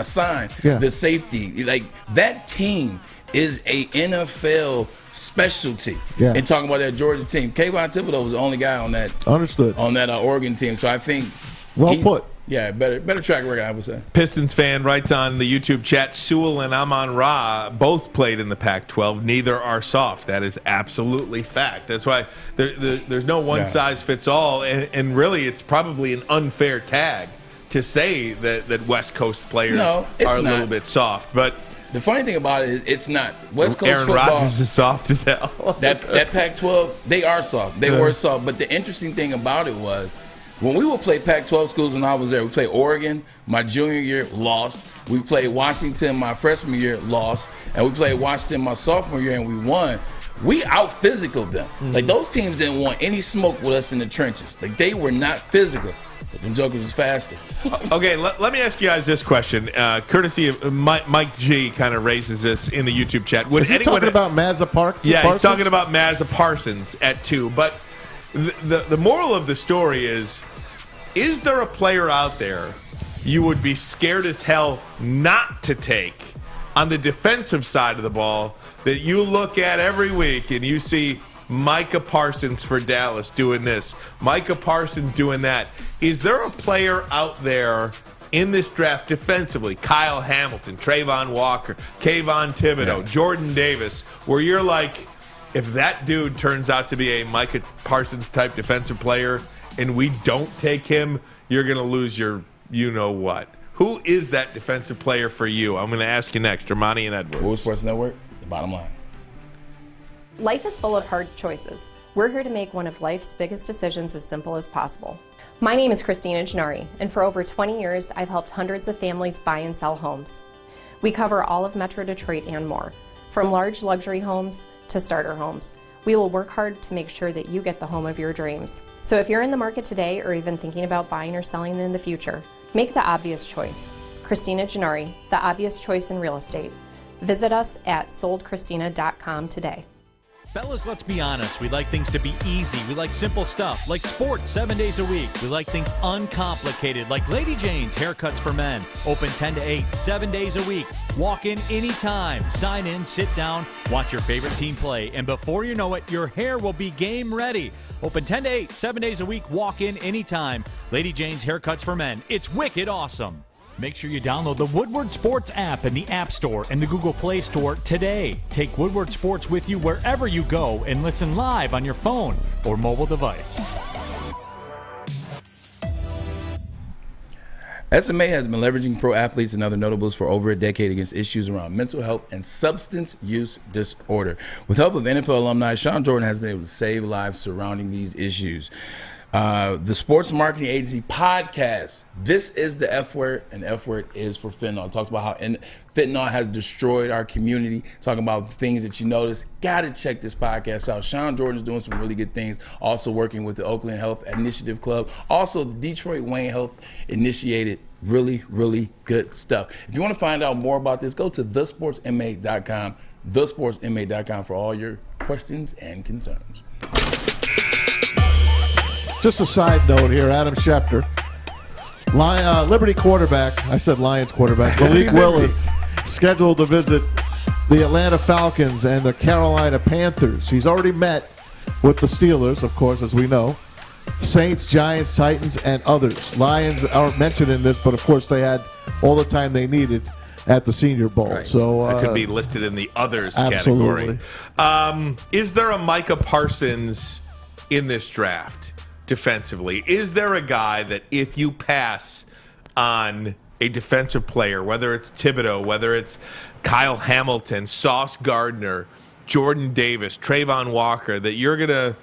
C: Sign, the safety. Like, that team is a NFL specialty. And talking about that Georgia team, Kayvon Thibodeau was the only guy on that Oregon team. So I think
D: put.
C: Yeah, better track record, I would say.
B: Pistons fan writes on the YouTube chat, Sewell and Amon-Ra both played in the Pac-12. Neither are soft. That is absolutely fact. That's why there's no one size fits all, and really it's probably an unfair tag to say that West Coast players are a little bit soft. But
C: the funny thing about it is it's not. West Coast
B: Aaron
C: football,
B: Rodgers is soft as hell.
C: that Pac-12, they are soft. They were soft. But the interesting thing about it was, when we would play Pac-12 schools when I was there, we played Oregon my junior year, lost. We played Washington my freshman year, lost. And we played Washington my sophomore year, and we won. We out-physicaled them. Like, those teams didn't want any smoke with us in the trenches. Like, they were not physical. But them jokers was faster.
B: Okay, let me ask you guys this question. Courtesy of Mike G kind of raises this in the YouTube chat.
D: Is he talking about Mazza Parsons?
B: Yeah, he's talking about Mazza Parsons at 2. But the moral of the story is there a player out there you would be scared as hell not to take on the defensive side of the ball that you look at every week and you see Micah Parsons for Dallas doing this, Micah Parsons doing that? Is there a player out there in this draft defensively, Kyle Hamilton, Trayvon Walker, Kayvon Thibodeau, Jordan Davis, where you're like, if that dude turns out to be a Micah Parsons type defensive player and we don't take him, you're going to lose your you-know-what? Who is that defensive player for you? I'm going to ask you next. Ermanni and Edwards.
C: Woodward Sports Network, the bottom line.
K: Life is full of hard choices. We're here to make one of life's biggest decisions as simple as possible. My name is Christina Gennari, and for over 20 years, I've helped hundreds of families buy and sell homes. We cover all of Metro Detroit and more, from large luxury homes to starter homes. We will work hard to make sure that you get the home of your dreams. So if you're in the market today or even thinking about buying or selling in the future, make the obvious choice. Christina Gennari, the obvious choice in real estate. Visit us at soldchristina.com today.
L: Fellas, let's be honest. We like things to be easy. We like simple stuff, like sports 7 days a week. We like things uncomplicated, like Lady Jane's Haircuts for Men. Open 10 to 8, 7 days a week. Walk in anytime. Sign in, sit down, watch your favorite team play. And before you know it, your hair will be game ready. Open 10 to 8, 7 days a week. Walk in anytime. Lady Jane's Haircuts for Men. It's wicked awesome. Make sure you download the Woodward Sports app in the App Store and the Google Play Store today. Take Woodward Sports with you wherever you go and listen live on your phone or mobile device.
C: SMA has been leveraging pro athletes and other notables for over a decade against issues around mental health and substance use disorder. With help of NFL alumni, Sean Jordan has been able to save lives surrounding these issues. The Sports Marketing Agency podcast, This is the F word, and F word is for fentanyl. It talks about how fentanyl has destroyed our community, talking about things that you notice. Gotta check this podcast out. Sean Jordan's doing some really good things, also working with the Oakland Health Initiative Club. Also, the Detroit Wayne Health initiated really, really good stuff. If you want to find out more about this, go to thesportsma.com, thesportsma.com for all your questions and concerns.
D: Just a side note here, Adam Schefter, Liberty quarterback, I said Lions quarterback, Malik Willis scheduled to visit the Atlanta Falcons and the Carolina Panthers. He's already met with the Steelers, of course, as we know. Saints, Giants, Titans, and others. Lions aren't mentioned in this, but of course they had all the time they needed at the Senior Bowl.
B: Right.
D: So
B: that could be listed in the others
D: absolutely.
B: category. Is there a Micah Parsons in this draft defensively? Is there a guy that if you pass on a defensive player, whether it's Thibodeau, whether it's Kyle Hamilton, Sauce Gardner, Jordan Davis, Trayvon Walker, that you're going to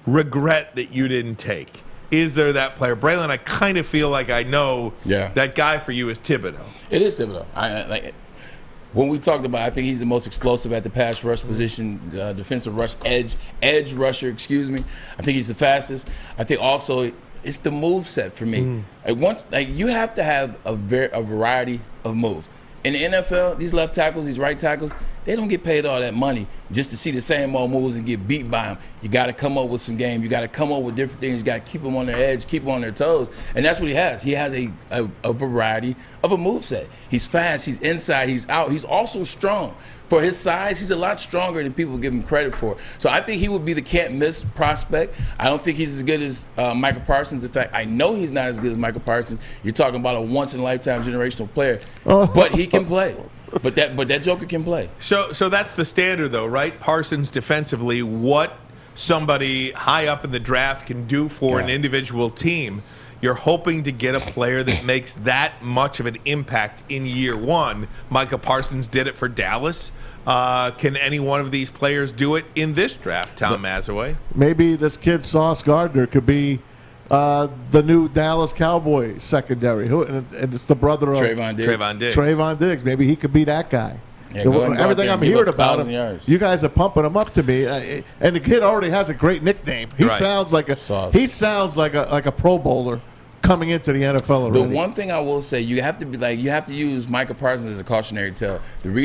B: regret that you didn't take? Is there that player? Braylon, I kind of feel like I know that guy for you is Thibodeau.
C: It is Thibodeau. I like it. When we talked about, I think he's the most explosive at the pass rush position, defensive rush, edge rusher, excuse me. I think he's the fastest. I think also it's the move set for me. You have to have a variety of moves. In the NFL, these left tackles, these right tackles, they don't get paid all that money just to see the same old moves and get beat by them. You got to come up with some game. You got to come up with different things. You got to keep them on their edge, keep them on their toes. And that's what he has. He has a variety of a moveset. He's fast. He's inside. He's out. He's also strong. For his size, he's a lot stronger than people give him credit for. So I think he would be the can't-miss prospect. I don't think he's as good as Micah Parsons. In fact, I know he's not as good as Micah Parsons. You're talking about a once-in-a-lifetime generational player. But he can play. But that joker can play.
B: So that's the standard, though, right? Parsons defensively, what somebody high up in the draft can do for an individual team. You're hoping to get a player that makes that much of an impact in year one. Micah Parsons did it for Dallas. Can any one of these players do it in this draft, Tom Mazawey?
D: Maybe this kid, Sauce Gardner, could be the new Dallas Cowboy secondary. And it's the brother of
C: Trayvon Diggs.
D: Maybe he could be that guy.
C: Yeah,
D: everything I'm hearing about him, you guys are pumping him up to me, and the kid already has a great nickname. He sounds like a Pro Bowler coming into the NFL already.
C: The one thing I will say, you have to use Micah Parsons as a cautionary tale. One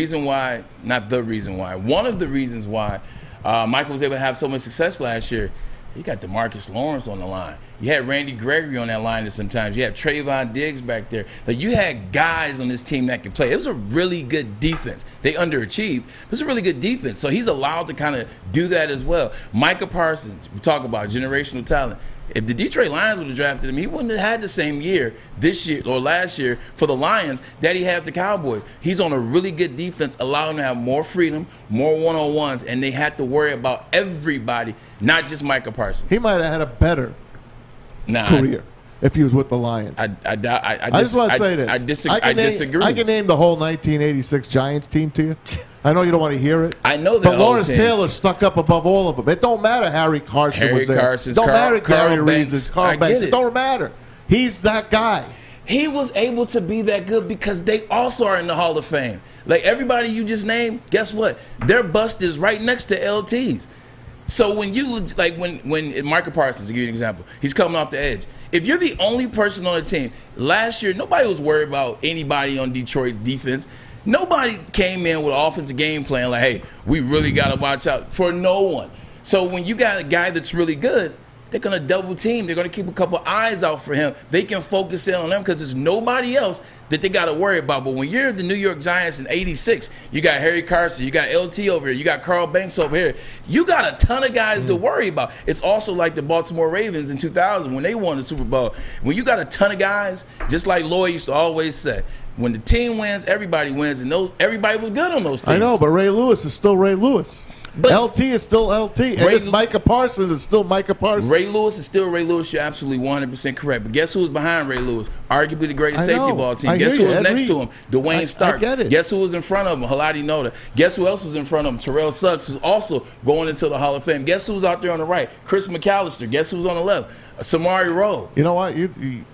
C: of the reasons why Micah was able to have so much success last year, you got DeMarcus Lawrence on the line. You had Randy Gregory on that line sometimes. You had Trayvon Diggs back there. You had guys on this team that could play. It was a really good defense. They underachieved, but it's a really good defense. So he's allowed to kind of do that as well. Micah Parsons, we talk about generational talent. If the Detroit Lions would have drafted him, he wouldn't have had the same year this year or last year for the Lions that he had the Cowboys. He's on a really good defense, allowing him to have more freedom, more one-on-ones, and they had to worry about everybody, not just Micah Parsons.
D: He might have had a better career if he was with the Lions.
C: I
D: just want to say this.
C: I disagree.
D: I can name the whole 1986 Giants team to you. I know you don't want to hear it.
C: I know that.
D: But Lawrence Taylor stuck up above all of them. It don't matter Harry Carson was there. Don't matter Gary Reeves, Carl Banks. It don't matter. He's that guy.
C: He was able to be that good because they also are in the Hall of Fame. Like everybody you just named, guess what? Their bust is right next to LT's. So when you when Micah Parsons, to give you an example, he's coming off the edge. If you're the only person on the team, last year nobody was worried about anybody on Detroit's defense. Nobody came in with an offensive game plan like, hey, we really got to watch out for no one. So when you got a guy that's really good, they're going to double team. They're going to keep a couple eyes out for him. They can focus in on them because there's nobody else that they got to worry about. But when you're the New York Giants in '86, you got Harry Carson, you got LT over here, you got Carl Banks over here. You got a ton of guys to worry about. It's also like the Baltimore Ravens in 2000 when they won the Super Bowl. When you got a ton of guys, just like Lloyd used to always say, when the team wins, everybody wins, and everybody was good on those teams.
D: I know, but Ray Lewis is still Ray Lewis. But LT is still LT, and Micah Parsons is still Micah Parsons.
C: Ray Lewis is still Ray Lewis. You're absolutely 100% correct. But guess who was behind Ray Lewis? Arguably the greatest safety ball team. Guess who was next to him? Dwayne Stark. Guess who was in front of him? Halati Noda. Guess who else was in front of him? Terrell Suggs, who's also going into the Hall of Fame. Guess who's out there on the right? Chris McAllister. Guess who's on the left? Samari Rowe.
D: You know what?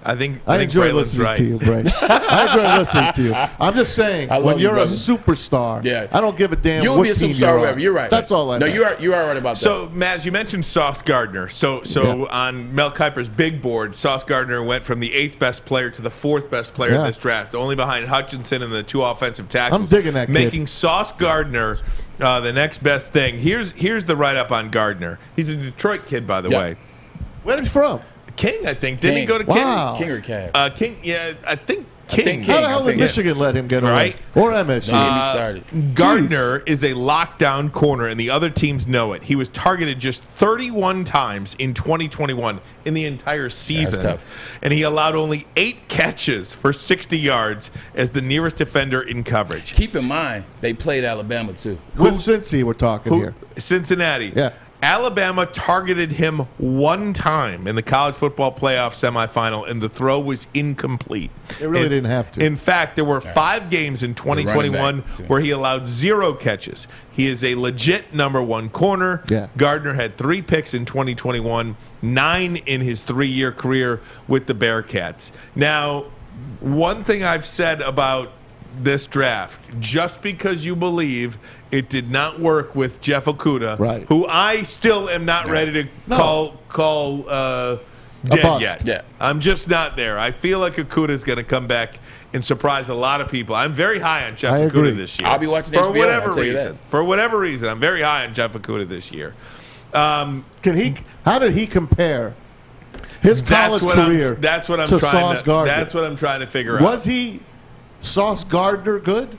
B: I think
D: enjoy listening to you, Bray. I enjoy listening to you. I'm just saying, when you're a superstar, I don't give a damn
C: You'll
D: what
C: be a
D: team
C: superstar wherever. You're right.
D: That's all I know.
C: You are right about that.
B: So, Maz, you mentioned Sauce Gardner. So on Mel Kiper's big board, Sauce Gardner went from the 8th best player to the 4th best player in this draft, only behind Hutchinson and the 2 offensive tackles.
D: I'm digging that kid.
B: Making Sauce Gardner the next best thing. Here's the write-up on Gardner. He's a Detroit kid, by the way.
D: Where's he from?
B: King, I think. Didn't he go to King?
C: King or Cavs?
B: King, yeah, I think King.
D: How the hell did Michigan let him get away?
B: Right?
D: Or MSU?
B: Gardner is a lockdown corner, and the other teams know it. He was targeted just 31 times in 2021 in the entire season.
C: That's tough.
B: And he allowed only 8 catches for 60 yards as the nearest defender in coverage.
C: Keep in mind, they played Alabama, too.
D: With Cincy, we're talking here.
B: Cincinnati.
D: Yeah.
B: Alabama targeted him 1 time in the college football playoff semifinal, and the throw was incomplete.
D: They really didn't have to.
B: In fact, there were 5 games in 2021 where he allowed 0 catches. He is a legit number 1 corner.
D: Yeah.
B: Gardner had 3 picks in 2021, 9 in his 3-year career with the Bearcats. Now, one thing I've said about this draft, just because you believe it did not work with Jeff Okudah,
D: right,
B: who I still am not ready to call dead yet.
C: Yeah.
B: I'm just not there. I feel like Okudah is going to come back and surprise a lot of people. I'm very high on Jeff Okudah this year.
C: I'll be watching
B: for
C: HBO,
B: whatever
C: I'll tell you
B: reason.
C: that.
B: For whatever reason, I'm very high on Jeff Okudah this year.
D: How did he compare his college career?
B: That's what I'm
D: to
B: trying
D: Sauce
B: to.
D: Gardner?
B: That's what I'm trying to figure out.
D: Was he Sauce Gardner good?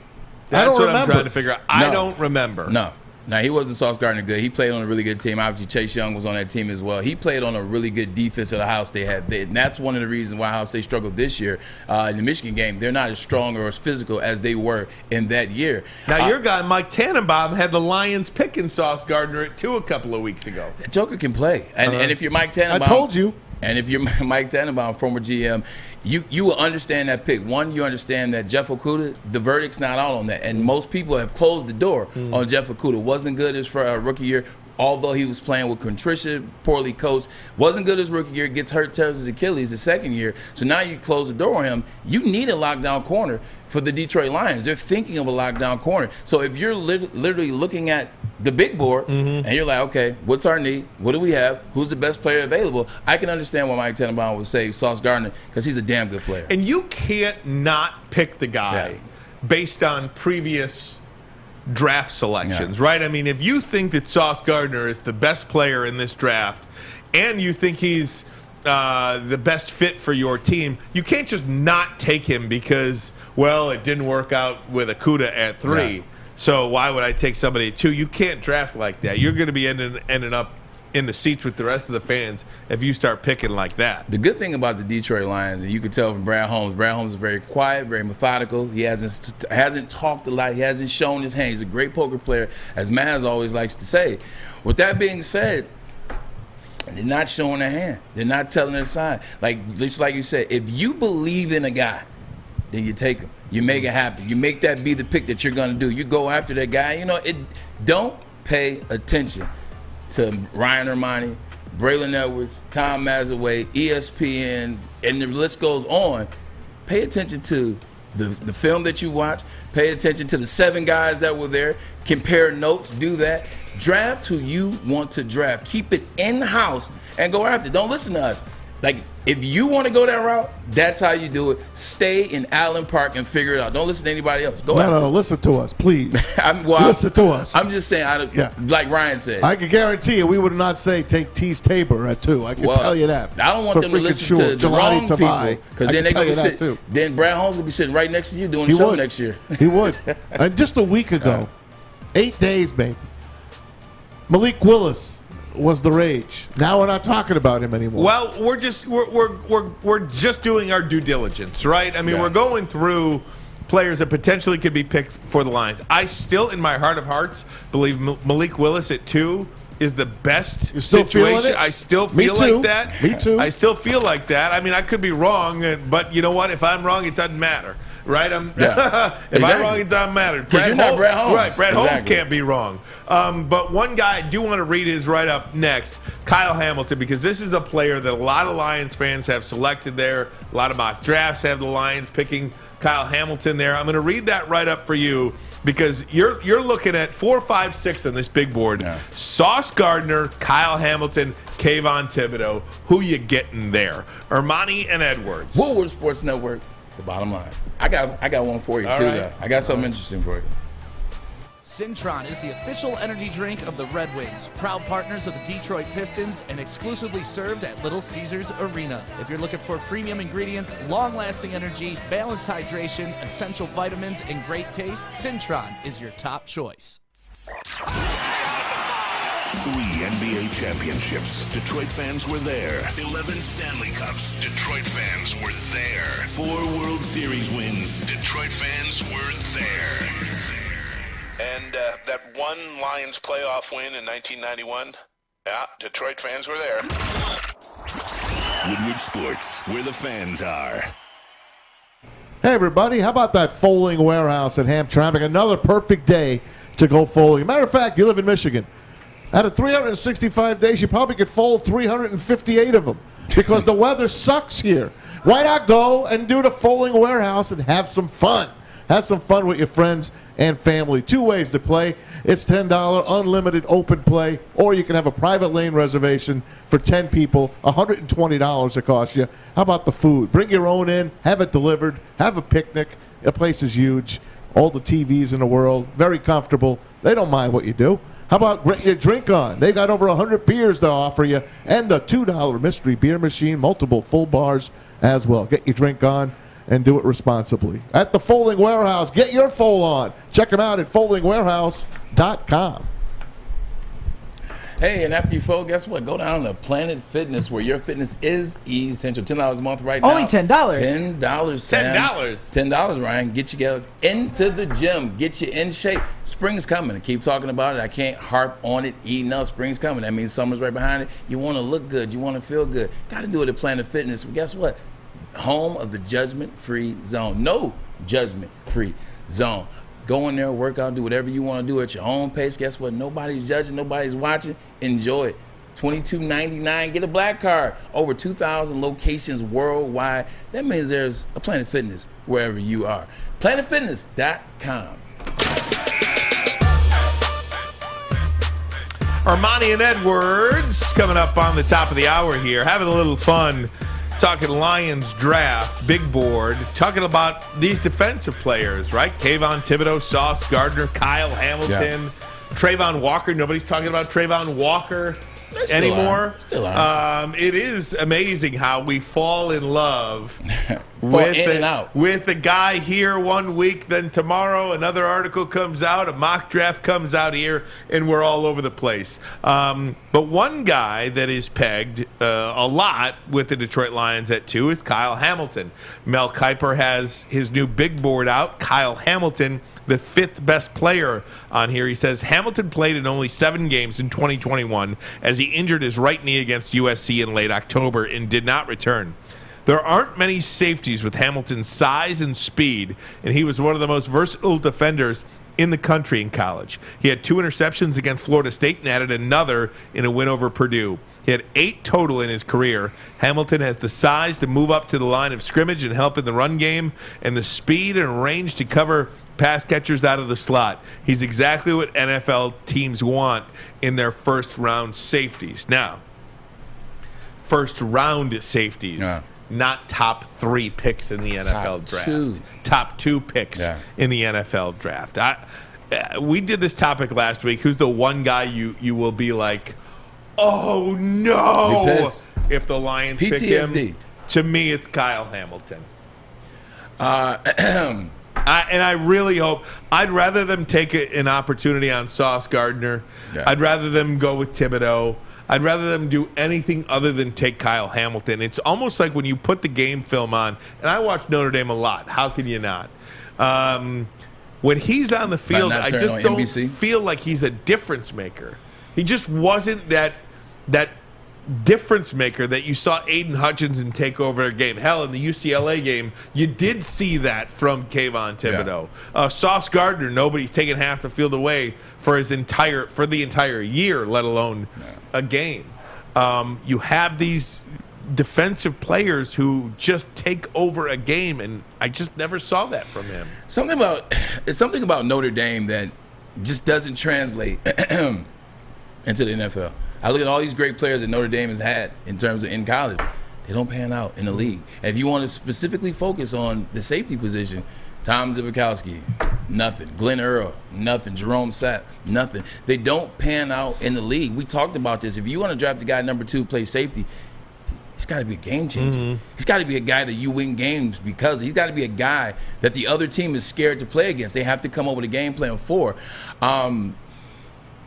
B: That's what
D: remember.
B: I'm trying to figure out. I don't remember.
C: No, he wasn't Sauce Gardner good. He played on a really good team. Obviously, Chase Young was on that team as well. He played on a really good defense that Ohio State had. And that's one of the reasons why Ohio State struggled this year in the Michigan game. They're not as strong or as physical as they were in that year.
B: Now, your guy, Mike Tannenbaum, had the Lions picking Sauce Gardner at 2 a couple of weeks ago.
C: That Joker can play. And if you're Mike Tannenbaum.
D: I told you.
C: And if you're Mike Tannenbaum, former GM, you will understand that pick. One, you understand that Jeff Okudah, the verdict's not out on that. And most people have closed the door on Jeff Okudah. Wasn't good his rookie year, although he was playing with contrition, poorly coached. Wasn't good his rookie year, gets hurt, tears his Achilles the second year. So now you close the door on him. You need a lockdown corner for the Detroit Lions. They're thinking of a lockdown corner. So if you're literally looking at the big board and you're like, okay, what's our need? What do we have? Who's the best player available? I can understand why Mike Tannenbaum would say Sauce Gardner because he's a damn good player.
B: And you can't not pick the guy based on previous draft selections, right? I mean, if you think that Sauce Gardner is the best player in this draft and you think he's the best fit for your team, you can't just not take him because, well, it didn't work out with Okudah at 3. Yeah. So why would I take somebody at 2? You can't draft like that. You're going to be ending up in the seats with the rest of the fans if you start picking like that.
C: The good thing about the Detroit Lions, and you can tell from Brad Holmes is very quiet, very methodical. He hasn't talked a lot. He hasn't shown his hand. He's a great poker player, as Maz always likes to say. With that being said, they're not showing their hand. They're not telling their side. Just like you said, if you believe in a guy, then you take him. You make it happen. You make that be the pick that you're going to do. You go after that guy. Don't pay attention to Ryan Ermanni, Braylon Edwards, Tom Mazawey, ESPN, and the list goes on. Pay attention to the film that you watch. Pay attention to the 7 guys that were there. Compare notes. Do that. Draft who you want to draft. Keep it in-house and go after it. Don't listen to us. If you want to go that route, that's how you do it. Stay in Allen Park and figure it out. Don't listen to anybody else.
D: No, listen to us, please. Listen to us.
C: I'm just saying, like Ryan said.
D: I can guarantee you we would not say take Tease Tabor at 2. I can tell you that.
C: I don't want them to listen to the wrong people because then they're going to sit.
D: Too.
C: Then Brad Holmes will be sitting right next to you doing the show next year.
D: He would. And just a week ago, 8 days, baby, Malik Willis was the rage. Now we're not talking about him anymore.
B: Well, we're just doing our due diligence, right? I mean, we're going through players that potentially could be picked for the Lions. I still, in my heart of hearts, believe Malik Willis at 2 is the best situation. I still feel like that.
D: Me too.
B: I still feel like that. I mean, I could be wrong, but you know what? If I'm wrong, it doesn't matter. Right? If I'm wrong, it doesn't matter.
C: Because you're not Brad Holmes.
B: Right, Brad Holmes can't be wrong. But one guy I do want to read his write-up next, Kyle Hamilton, because this is a player that a lot of Lions fans have selected there. A lot of mock drafts have the Lions picking Kyle Hamilton there. I'm going to read that write-up for you because you're looking at 4, 5, 6 on this big board. Yeah. Sauce Gardner, Kyle Hamilton, Kayvon Thibodeau. Who you getting there? Ermanni and Edwards.
C: Woodward Sports Network. The bottom line. I got one for you too, though. I got something interesting for you.
J: Cintron is the official energy drink of the Red Wings, proud partners of the Detroit Pistons, and exclusively served at Little Caesars Arena. If you're looking for premium ingredients, long-lasting energy, balanced hydration, essential vitamins, and great taste, Cintron is your top choice.
A: 3 NBA championships. Detroit fans were there. 11 Stanley Cups. Detroit fans were there. 4 World Series wins. Detroit fans were there. And that one Lions playoff win in 1991. Yeah, Detroit fans were there. Woodward Sports, where the fans are.
D: Hey, everybody. How about that Foaling Warehouse at Hamtramck? Another perfect day to go foaling. Matter of fact, you live in Michigan. Out of 365 days, you probably could fold 358 of them because the weather sucks here. Why not go and do the Foaling Warehouse and have some fun? Have some fun with your friends and family. 2 ways to play. It's $10 unlimited open play, or you can have a private lane reservation for 10 people, $120 it costs you. How about the food? Bring your own in, have it delivered, have a picnic. The place is huge. All the TVs in the world, very comfortable. They don't mind what you do. How about get your drink on? They've got over 100 beers to offer you, and the $2 mystery beer machine, multiple full bars as well. Get your drink on and do it responsibly. At the Foaling Warehouse, get your foal on. Check them out at foalingwarehouse.com.
C: Hey, and after you fold, guess what? Go down to Planet Fitness, where your fitness is essential. $10 a month right now.
M: Only $10.
C: $10, Sam.
B: $10.
C: $10, Ryan. Get you guys into the gym. Get you in shape. Spring's coming. I keep talking about it. I can't harp on it enough. Spring's coming. That means summer's right behind it. You want to look good. You want to feel good. Got to do it at Planet Fitness. But guess what? Home of the judgment-free zone. No judgment-free zone. Go in there, work out, do whatever you want to do at your own pace. Guess what? Nobody's judging. Nobody's watching. Enjoy it. $22.99. Get a black card. Over 2,000 locations worldwide. That means there's a Planet Fitness wherever you are. PlanetFitness.com.
B: Ermanni and Edwards coming up on the top of the hour here. Having a little fun. Talking Lions draft, big board, talking about these defensive players, right? Kayvon Thibodeau, Sauce Gardner, Kyle Hamilton, Trayvon Walker. Nobody's talking about Trayvon Walker anymore.
C: Still are.
B: It is amazing how we fall in love
C: with
B: the guy here one week, then tomorrow another article comes out, a mock draft comes out here, and we're all over the place. But one guy that is pegged a lot with the Detroit Lions at 2 is Kyle Hamilton. Mel Kiper has his new big board out. Kyle Hamilton, the 5th best player on here. He says Hamilton played in only 7 games in 2021 as he injured his right knee against USC in late October and did not return. There aren't many safeties with Hamilton's size and speed, and he was one of the most versatile defenders in the country in college. He had 2 interceptions against Florida State and added another in a win over Purdue. He had 8 total in his career. Hamilton has the size to move up to the line of scrimmage and help in the run game, and the speed and range to cover pass catchers out of the slot. He's exactly what NFL teams want in their first-round safeties. Now, first-round safeties. Yeah. Not top 3 picks in the NFL draft. Top 2 picks in the NFL draft. We did this topic last week. Who's the one guy you will be like, oh no, if the Lions pick him? To me, it's Kyle Hamilton. And I really hope, I'd rather them take an opportunity on Sauce Gardner. Yeah. I'd rather them go with Thibodeau. I'd rather them do anything other than take Kyle Hamilton. It's almost like when you put the game film on, and I watch Notre Dame a lot. How can you not? When he's on the field, I just don't feel like he's a difference maker. He just wasn't that difference maker that you saw Aiden Hutchinson take over a game. Hell, in the UCLA game, you did see that from Kayvon Thibodeau. Yeah. Sauce Gardner, nobody's taken half the field away for the entire year, let alone a game. You have these defensive players who just take over a game, and I just never saw that from him.
C: Something about Notre Dame that just doesn't translate into the NFL. I look at all these great players that Notre Dame has had in terms of in college. They don't pan out in the league. And if you want to specifically focus on the safety position, Tom Zibikowski, nothing. Glenn Earl, nothing. Jerome Sapp, nothing. They don't pan out in the league. We talked about this. If you want to draft a guy number 2, play safety, he's got to be a game changer. He's got to be a guy that you win games because he's got to be a guy that the other team is scared to play against. They have to come up with a game plan for.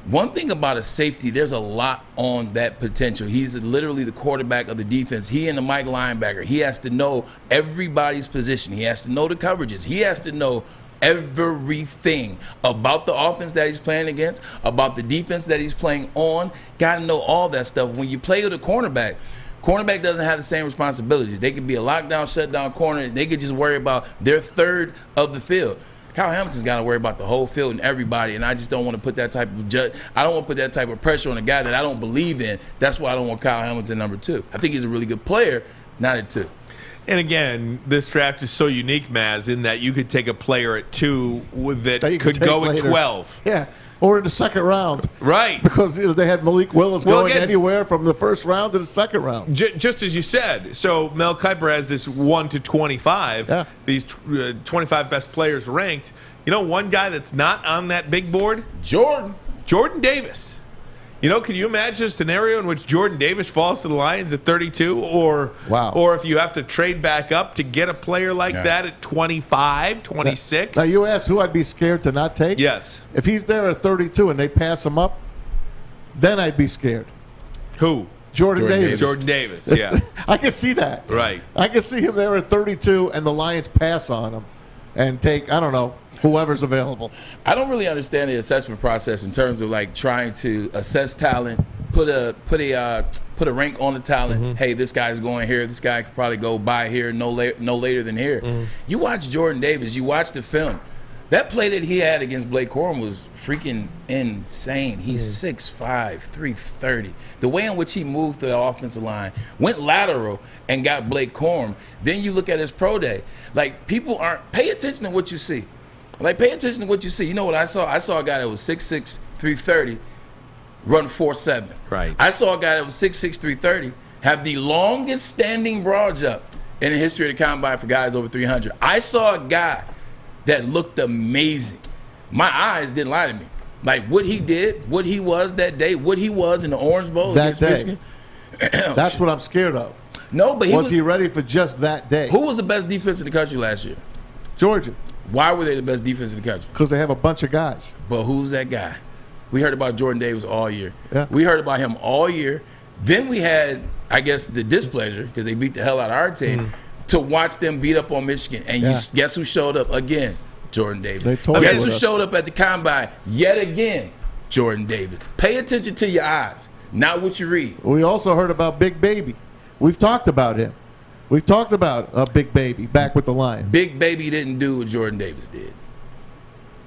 C: One thing about a safety, there's a lot on that potential. He's literally the quarterback of the defense. He and the Mike linebacker. He has to know everybody's position. He has to know the coverages. He has to know everything about the offense that he's playing against, about the defense that he's playing on. Got to know all that stuff. When you play with a cornerback doesn't have the same responsibilities. They could be a lockdown, shutdown corner. They could just worry about their third of the field. Kyle Hamilton's got to worry about the whole field and everybody, and I just don't want to put that type of I don't want to put that type of pressure on a guy that I don't believe in. That's why I don't want Kyle Hamilton number 2. I think he's a really good player, not at 2.
B: And again, this draft is so unique, Maz, in that you could take a player at 2 that could go at 12.
D: Yeah. Or in the second round.
B: Right.
D: Because they had Malik Willis going anywhere from the first round to the second round.
B: Just as you said. So Mel Kiper has this 1 to 25. Yeah. These 25 best players ranked. You know one guy that's not on that big board? Jordan Davis. You know, can you imagine a scenario in which Jordan Davis falls to the Lions at 32? Or if you have to trade back up to get a player like that at 25, 26?
D: Now, you asked who I'd be scared to not take?
B: Yes.
D: If he's there at 32 and they pass him up, then I'd be scared.
B: Who?
D: Jordan Davis.
B: Jordan Davis, yeah.
D: I can see that.
B: Right.
D: I can see him there at 32 and the Lions pass on him and take, I don't know, whoever's available.
C: I don't really understand the assessment process in terms of like trying to assess talent, put a rank on the talent. Hey, this guy's going here. This guy could probably go by here no later than here. You watch Jordan Davis. You watch the film. That play that he had against Blake Corum was freaking insane. He's 6'5", 330. The way in which he moved to the offensive line, went lateral and got Blake Corum. Then you look at his pro day. Like, people aren't – pay attention to what you see. Like, pay attention to what you see. You know what I saw? I saw a guy that was 6'6", 330, run 4.7.
B: Right.
C: I saw a guy that was 6'6", 330, have the longest standing broad jump in the history of the combine for guys over 300. I saw a guy that looked amazing. My eyes didn't lie to me. Like, what he did, what he was that day, what he was in the Orange Bowl
D: that
C: against
D: day.
C: Michigan.
D: That's what I'm scared of.
C: No, but
D: was he ready for just that day?
C: Who was the best defense in the country last year?
D: Georgia.
C: Why were they the best defense in the country?
D: Because they have a bunch of guys.
C: But who's that guy? We heard about Jordan Davis all year.
D: Yeah.
C: We heard about him all year. Then we had, I guess, the displeasure, because they beat the hell out of our team, to watch them beat up on Michigan. And you guess who showed up again? Jordan Davis. Guess who showed up at the combine yet again? Jordan Davis. Pay attention to your eyes, not what you read.
D: We also heard about Big Baby. We've talked about him. We've talked about Big Baby back with the Lions.
C: Big Baby didn't do what Jordan Davis did.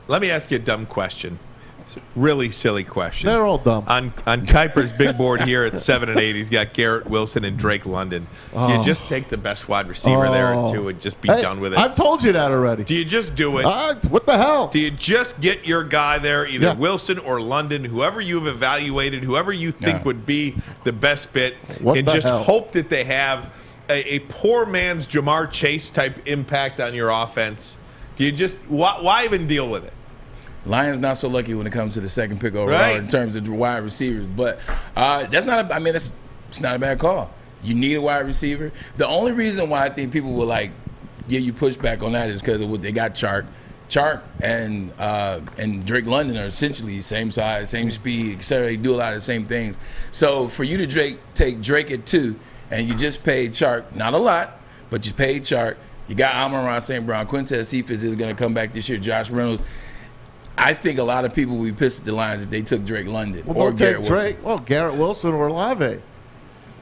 B: Let me ask you a dumb question. It's a really silly question.
D: They're all dumb.
B: On Kiper's big board here at 7 and 8, he's got Garrett Wilson and Drake London. Do you just take the best wide receiver there at 2 and just be done with it?
D: I've told you that already.
B: Do you just do it?
D: What the hell?
B: Do you just get your guy there, either Wilson or London, whoever you've evaluated, whoever you think would be the best fit, and just hope that they have a poor man's Jamar Chase type impact on your offense? Do you just why even deal with it?
C: Lions not so lucky when it comes to the second pick overall in terms of wide receivers, but it's not a bad call. You need a wide receiver. The only reason why I think people will like give you pushback on that is because of what they got. Chark and Drake London are essentially same size, same speed, etc. They do a lot of the same things. So for you to take Drake at 2 and you just paid Chark, not a lot, but you paid Chark. You got Amon-Ra St. Brown. Quintez Cephas is going to come back this year. Josh Reynolds. I think a lot of people would be pissed at the Lions if they took Drake London or Garrett Wilson.
D: Well, Garrett Wilson or Olave.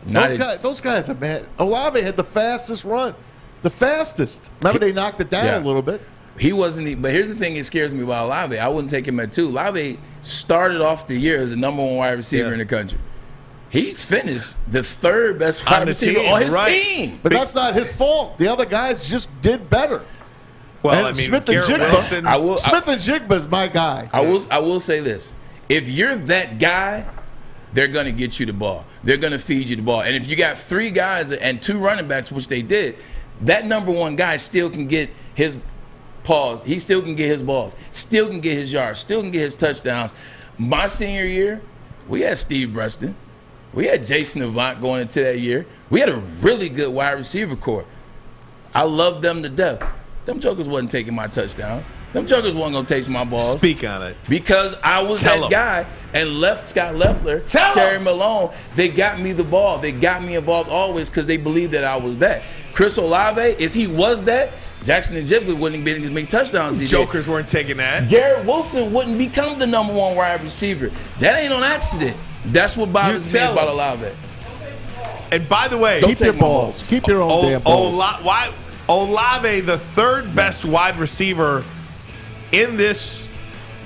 D: Those guys are bad. Olave had the fastest run. The fastest. Remember, they knocked it down a little bit.
C: He wasn't. But here's the thing that scares me about Olave. I wouldn't take him at 2. Olave started off the year as the number 1 wide receiver in the country. He finished the 3rd best wide receiver on his team.
D: But that's not his fault. The other guys just did better.
B: Well,
D: and Smith and Jigba is my guy.
C: I will say this. If you're that guy, they're going to get you the ball. They're going to feed you the ball. And if you got 3 guys and 2 running backs, which they did, that number 1 guy still can get his pause. He still can get his balls, still can get his yards, still can get his touchdowns. My senior year, we had Steve Breston. We had Jason Avant going into that year. We had a really good wide receiver core. I loved them to death. Them jokers wasn't taking my touchdowns. Them jokers wasn't going to take my balls.
B: Speak on it.
C: Because I was that guy and left Scott Loeffler, Terry Malone. They got me the ball. They got me involved always because they believed that I was that. Chris Olave, if he was that, Jackson and Jibbley wouldn't be able to make touchdowns.
B: Jokers weren't taking that.
C: Garrett Wilson wouldn't become the number 1 wide receiver. That ain't on accident. That's what bothers me about Olave.
B: And by the way,
D: keep your balls. Keep your own damn balls.
B: Olave, the third best wide receiver in this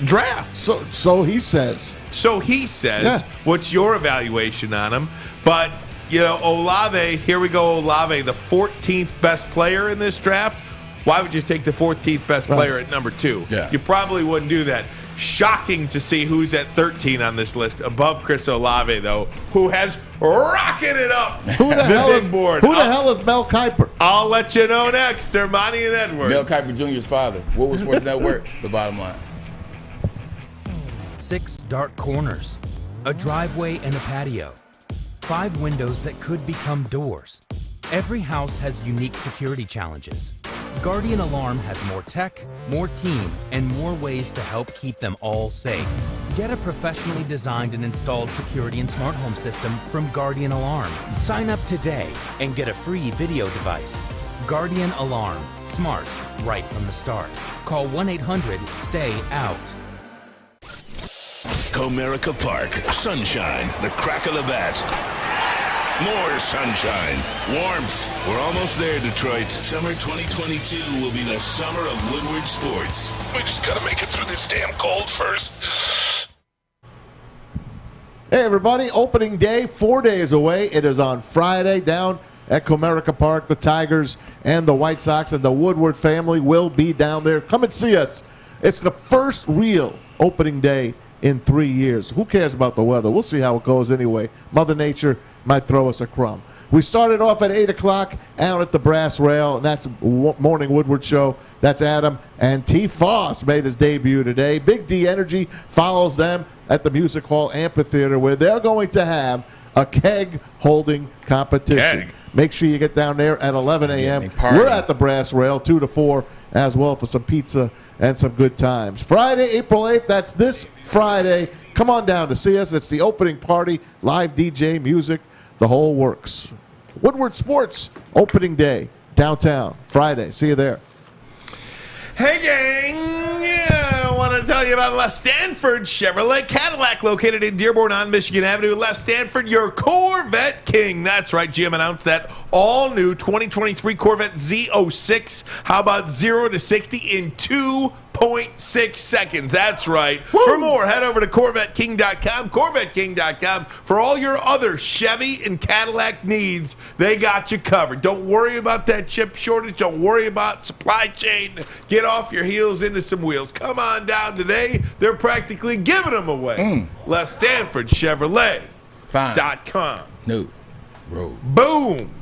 B: draft.
D: So he says.
B: So he says. Yeah. What's your evaluation on him? But, Olave, here we go, Olave, the 14th best player in this draft. Why would you take the 14th best player at number 2?
C: Yeah.
B: You probably wouldn't do that. Shocking to see who's at 13 on this list above Chris Olave, though, who has rocketed up
D: Who the hell is Mel Kiper?
B: I'll let you know next. Ermanni and Edwards.
C: Mel Kiper Jr.'s father. Woodward Sports Network, the bottom line.
M: 6 dark corners, a driveway and a patio, 5 windows that could become doors. Every house has unique security challenges. Guardian Alarm has more tech, more team, and more ways to help keep them all safe. Get a professionally designed and installed security and smart home system from Guardian Alarm. Sign up today and get a free video device. Guardian Alarm. Smart, right from the start. Call 1-800-STAY-OUT.
A: Comerica Park, sunshine, the crack of the bat. More sunshine, warmth. We're almost there, Detroit. Summer 2022 will be the summer of Woodward sports. We just gotta make it through this damn cold first.
D: Hey, everybody. Opening day, 4 days away. It is on Friday down at Comerica Park. The Tigers and the White Sox and the Woodward family will be down there. Come and see us. It's the first real opening day in 3 years. Who cares about the weather? We'll see how it goes anyway. Mother Nature might throw us a crumb. We started off at 8 o'clock out at the Brass Rail, and that's Morning Woodward Show. That's Adam and T. Foss made his debut today. Big D Energy follows them at the Music Hall Amphitheater, where they're going to have a keg holding competition. Make sure you get down there at 11 a.m. We're at the Brass Rail 2 to 4 as well for some pizza and some good times. Friday, April 8th, that's this Friday. Come on down to see us. It's the opening party, live DJ, music, the whole works. Woodward Sports, opening day, downtown, Friday. See you there.
B: Hey, gang. I want to tell you about Les Stanford Chevrolet Cadillac, located in Dearborn on Michigan Avenue. Les Stanford, your Corvette king. That's right, GM announced that all-new 2023 Corvette Z06. How about 0 to 60 in 2.6 seconds? That's right. Woo! For more, head over to CorvetteKing.com. CorvetteKing.com. For all your other Chevy and Cadillac needs, they got you covered. Don't worry about that chip shortage. Don't worry about supply chain. Get off your heels into some wheels. Come on down today. They're practically giving them away. Les Stanford Chevrolet.com.
C: No road.
B: Boom.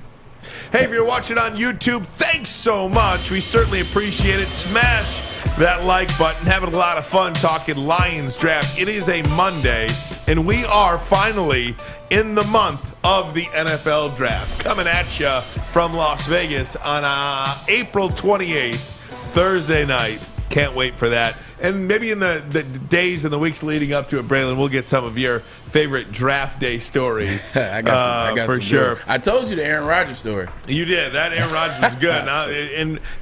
B: Hey, if you're watching on YouTube, thanks so much. We certainly appreciate it. Smash that like button. Having a lot of fun talking Lions draft. It is a Monday, and we are finally in the month of the NFL draft. Coming at you from Las Vegas on April 28th, Thursday night. Can't wait for that. And maybe in the days and the weeks leading up to it, Braylon, we'll get some of your favorite draft day stories.
C: I got some
B: for sure.
C: I told you the Aaron Rodgers story.
B: You did. That Aaron Rodgers was good.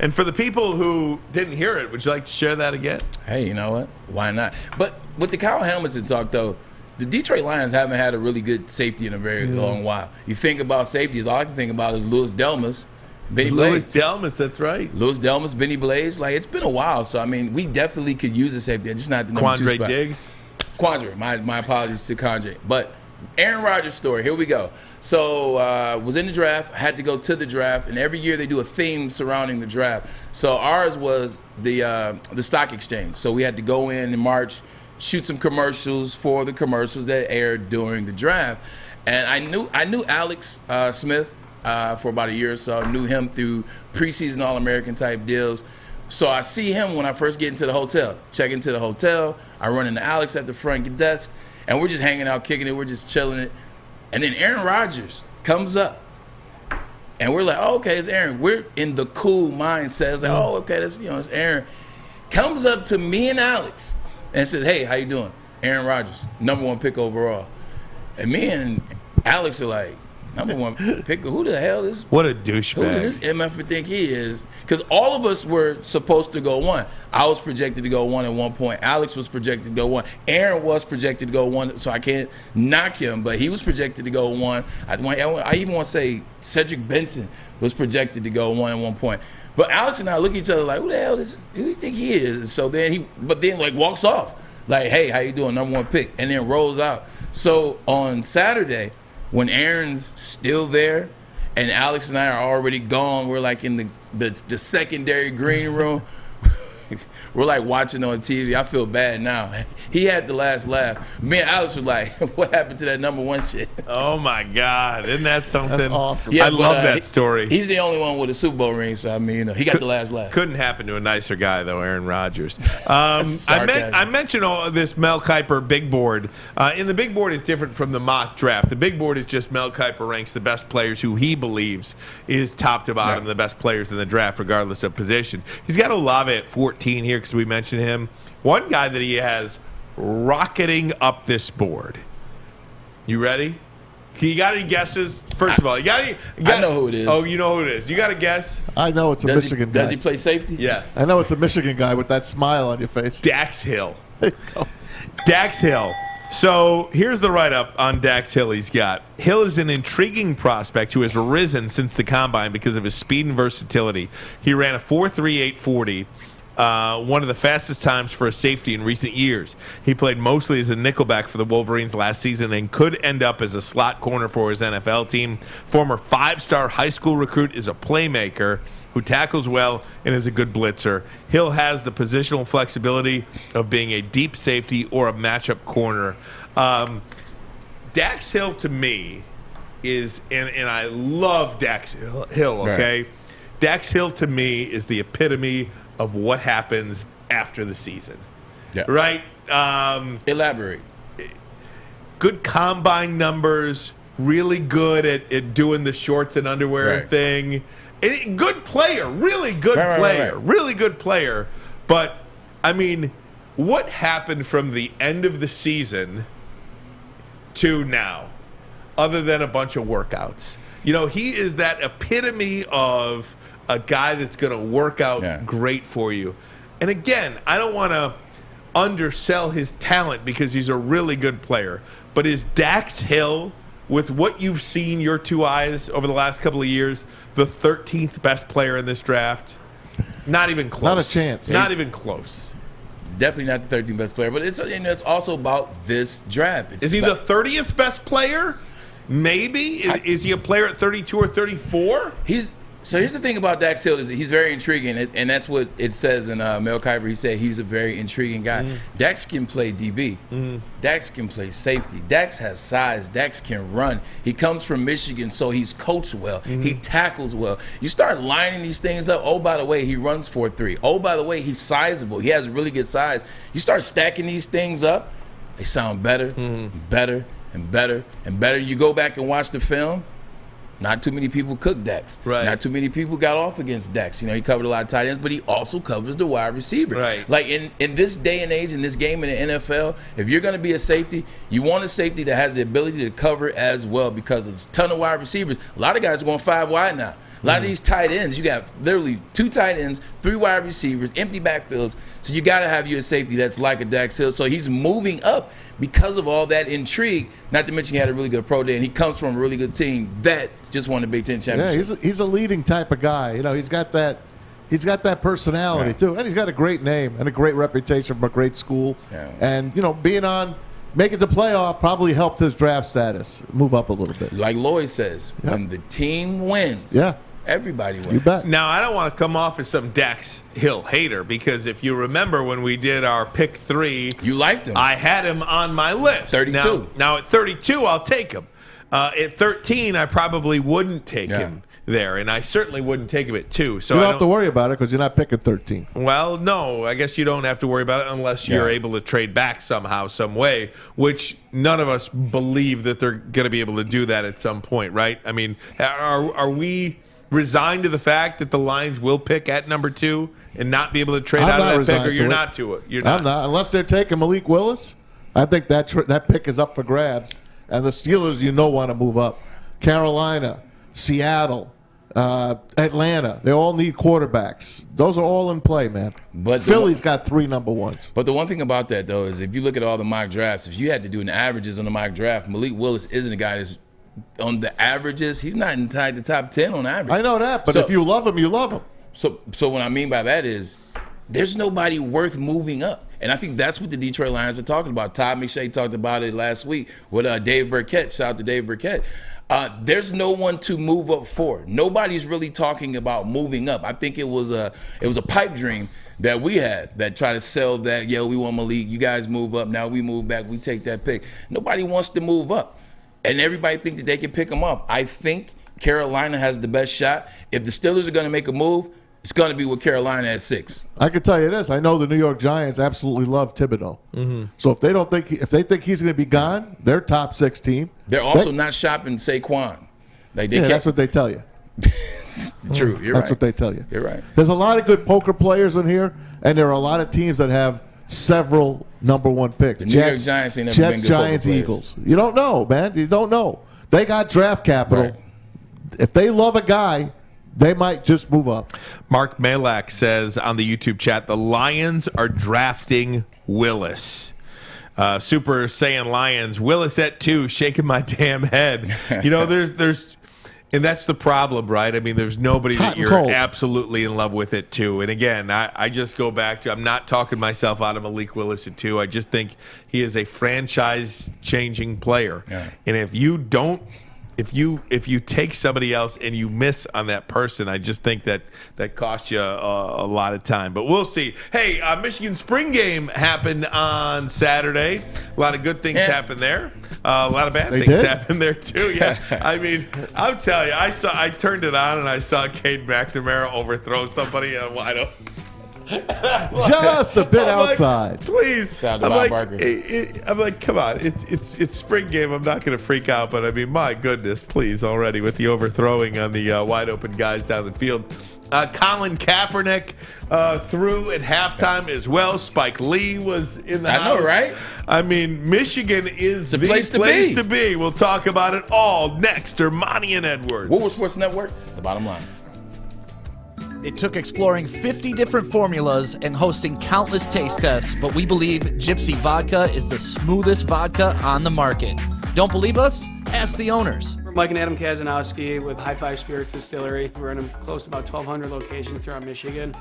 B: And for the people who didn't hear it, would you like to share that again?
C: Hey, you know what? Why not? But with the Kyle Hamilton talk, though, the Detroit Lions haven't had a really good safety in a very long while. You think about safeties, all I can think about is Louis Delmas. Benny Blaze.
B: Louis Delmas, that's right.
C: Louis Delmas, Benny Blaze. Like, it's been a while. So, I mean, we definitely could use a safety. Just not the number 2 spot.
B: Quandre Diggs.
C: Quandre. My apologies to Quandre. But Aaron Rodgers' story. Here we go. So, was in the draft. Had to go to the draft. And every year they do a theme surrounding the draft. So, ours was the stock exchange. So, we had to go in March, shoot some commercials for the commercials that aired during the draft. And I knew Alex Smith for about a year or so. Knew him through preseason All-American type deals. So I see him when I first get into the hotel. Check into the hotel. I run into Alex at the front desk, and we're just hanging out, kicking it. We're just chilling it. And then Aaron Rodgers comes up, and we're like, oh, okay, it's Aaron. We're in the cool mindset. It's like, oh, okay, that's, it's Aaron. Comes up to me and Alex and says, hey, how you doing? Aaron Rodgers, #1 pick overall. And me and Alex are like, #1 pick. Who the hell is?
B: What a douchebag.
C: Who does this MF think he is? Because all of us were supposed to go 1. I was projected to go 1 at one point. Alex was projected to go 1. Aaron was projected to go 1, so I can't knock him, but he was projected to go 1. I even want to say Cedric Benson was projected to go 1 at one point. But Alex and I look at each other like, who the hell who do you think he is? So then walks off. Like, hey, how you doing? #1 pick. And then rolls out. So on Saturday, when Aaron's still there and Alex and I are already gone, we're like in the secondary green room. We're like watching on TV. I feel bad now. He had the last laugh. Me and Alex were like, what happened to that #1 shit?
B: Oh, my God. Isn't that something?
D: That's awesome.
C: Yeah,
B: I love that story.
C: He's the only one with a Super Bowl ring, so, I mean, he got the last laugh.
B: Couldn't happen to a nicer guy, though, Aaron Rodgers. I mentioned all of this Mel Kiper big board. And the big board is different from the mock draft. The big board is just Mel Kiper ranks the best players who he believes is top to bottom, the best players in the draft, regardless of position. He's got Olave at 14 here because we mentioned him. One guy that he has rocketing up this board. You ready? You got any guesses? First of all, you got any?
C: I know who it is.
B: Oh, you know who it is. You got a guess?
D: I know it's a Michigan guy.
C: Does he play safety?
B: Yes.
D: I know it's a Michigan guy with that smile on your face.
B: Dax Hill. Dax Hill. So here's the write-up on Dax Hill he's got. Hill is an intriguing prospect who has risen since the combine because of his speed and versatility. He ran a 4.38 40. One of the fastest times for a safety in recent years. He played mostly as a nickelback for the Wolverines last season and could end up as a slot corner for his NFL team. Former 5-star high school recruit, is a playmaker who tackles well and is a good blitzer. Hill has the positional flexibility of being a deep safety or a matchup corner. Dax Hill to me is, and I love Dax Hill, okay? Right. Dax Hill to me is the epitome of what happens after the season. Yeah. Right?
C: Elaborate.
B: Good combine numbers, really good at doing the shorts and underwear thing. And good player, really good player, really good player. But, I mean, what happened from the end of the season to now, other than a bunch of workouts? You know, he is that epitome of a guy that's going to work out great for you. And again, I don't want to undersell his talent because he's a really good player. But is Dax Hill, with what you've seen your two eyes over the last couple of years, the 13th best player in this draft? Not even close.
D: Not a chance.
B: Not even close.
C: Definitely not the 13th best player. But it's also about this draft.
B: Is he the 30th best player? Maybe. Is he a player at 32 or 34?
C: So here's the thing about Dax Hill is he's very intriguing, and that's what it says in Mel Kiper. He said he's a very intriguing guy. Dax can play DB. Dax can play safety. Dax has size. Dax can run. He comes from Michigan, so he's coached well. He tackles well. You start lining these things up. Oh, by the way, he runs 4.3. Oh, by the way, he's sizable. He has really good size. You start stacking these things up, they sound better, better, and better, and better. You go back and watch the film. Not too many people cook Dax. Right. Not too many people got off against Dax. You know, he covered a lot of tight ends, but he also covers the wide receiver. Right. Like in this day and age, in this game in the NFL, if you're going to be a safety, you want a safety that has the ability to cover as well because there's a ton of wide receivers. A lot of guys are going 5 wide now. A lot of these tight ends, you got literally 2 tight ends, 3 wide receivers, empty backfields. So you got to have you a safety that's like a Dax Hill. So he's moving up because of all that intrigue. Not to mention he had a really good pro day, and he comes from a really good team that just won the Big Ten championship.
D: Yeah, he's a leading type of guy. You know, he's got that personality too, and he's got a great name and a great reputation from a great school. Yeah. And you know, making the playoff probably helped his draft status move up a little bit.
C: Like Lloyd says, when the team wins, everybody wins.
D: You bet.
B: Now, I don't want to come off as some Dax Hill hater because if you remember when we did our pick 3,
C: you liked him.
B: I had him on my list.
C: 32.
B: Now at 32, I'll take him. At 13, I probably wouldn't take him. there, and I certainly wouldn't take him at 2. So
D: you don't have to worry about it because you're not picking 13.
B: Well, no, I guess you don't have to worry about it unless you're able to trade back somehow, some way, which none of us believe that they're going to be able to do that at some point, right? I mean, are we resigned to the fact that the Lions will pick at number 2 and not be able to trade out of that pick, or you're not to it? You're not.
D: I'm not. Unless they're taking Malik Willis, I think that pick is up for grabs. And the Steelers, want to move up. Carolina, Seattle, Atlanta, they all need quarterbacks. Those are all in play, man. But Philly's got 3 number 1s.
C: But the one thing about that, though, is if you look at all the mock drafts, if you had to do an averages on the mock draft, Malik Willis isn't a guy that's on the averages. He's not inside the top 10 on average.
D: I know that, but if you love him, you love him.
C: So what I mean by that is there's nobody worth moving up. And I think that's what the Detroit Lions are talking about. Todd McShay talked about it last week with Dave Burkett. Shout out to Dave Burkett. There's no one to move up for. Nobody's really talking about moving up. I think it was a pipe dream that we had that tried to sell that, we want Malik, you guys move up, now we move back, we take that pick. Nobody wants to move up. And everybody thinks that they can pick them up. I think Carolina has the best shot. If the Steelers are going to make a move, it's going to be with Carolina at 6.
D: I can tell you this. I know the New York Giants absolutely love Thibodeau.
B: Mm-hmm.
D: So if they think he's going to be gone, they're top 6 team.
C: They're also not shopping Saquon.
D: That's what they tell you.
C: True.
D: That's what they tell you.
C: You're right.
D: There's a lot of good poker players in here, and there are a lot of teams that have several number 1 picks.
C: The New York Giants ain't never been good
D: Giants,
C: poker
D: Eagles. You don't know, man. You don't know. They got draft capital.
C: Right.
D: If they love a guy, they might just move up.
B: Mark Malak says on the YouTube chat, the Lions are drafting Willis. Super Saiyan Lions, Willis at 2, shaking my damn head. There's and that's the problem, right? I mean, there's nobody that you're absolutely in love with at 2. And again, I just go back to, I'm not talking myself out of Malik Willis at 2. I just think he is a franchise-changing player.
C: Yeah.
B: And if you don't, if you take somebody else and you miss on that person, I just think that costs you a lot of time. But we'll see. Hey, Michigan spring game happened on Saturday. A lot of good things happened there. A lot of bad things happened there too. Yeah, I mean, I'm telling you, I turned it on and I saw Cade McNamara overthrow somebody on wide open.
D: Just a bit outside.
B: Please.
C: I'm
B: like, come on. It's spring game. I'm not going to freak out, but I mean, my goodness, please already with the overthrowing on the wide open guys down the field. Colin Kaepernick threw at halftime as well. Spike Lee was in the house.
C: I know, right?
B: I mean, Michigan is the place to be. We'll talk about it all next. Ermanni and Edwards.
C: Woodward Sports Network, the bottom line.
J: It took exploring 50 different formulas and hosting countless taste tests, but we believe Gypsy Vodka is the smoothest vodka on the market. Don't believe us? Ask the owners.
N: We're Mike and Adam Kazanowski with High Five Spirits Distillery. We're in close to about 1,200 locations throughout Michigan. We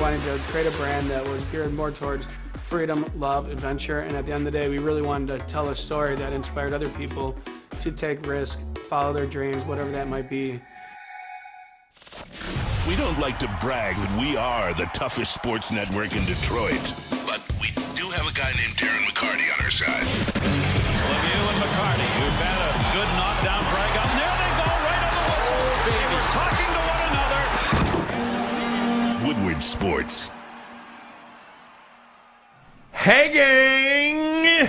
N: wanted to create a brand that was geared more towards freedom, love, adventure, and at the end of the day, we really wanted to tell a story that inspired other people to take risks, follow their dreams, whatever that might be.
A: We don't like to brag that we are the toughest sports network in Detroit, but we do have a guy named Darren McCarty on our side.
L: Lemieux and McCarty, who've had a good knockdown drag up. There they go, right on the whistle. They were talking to one another.
A: Woodward Sports.
B: Hey, gang!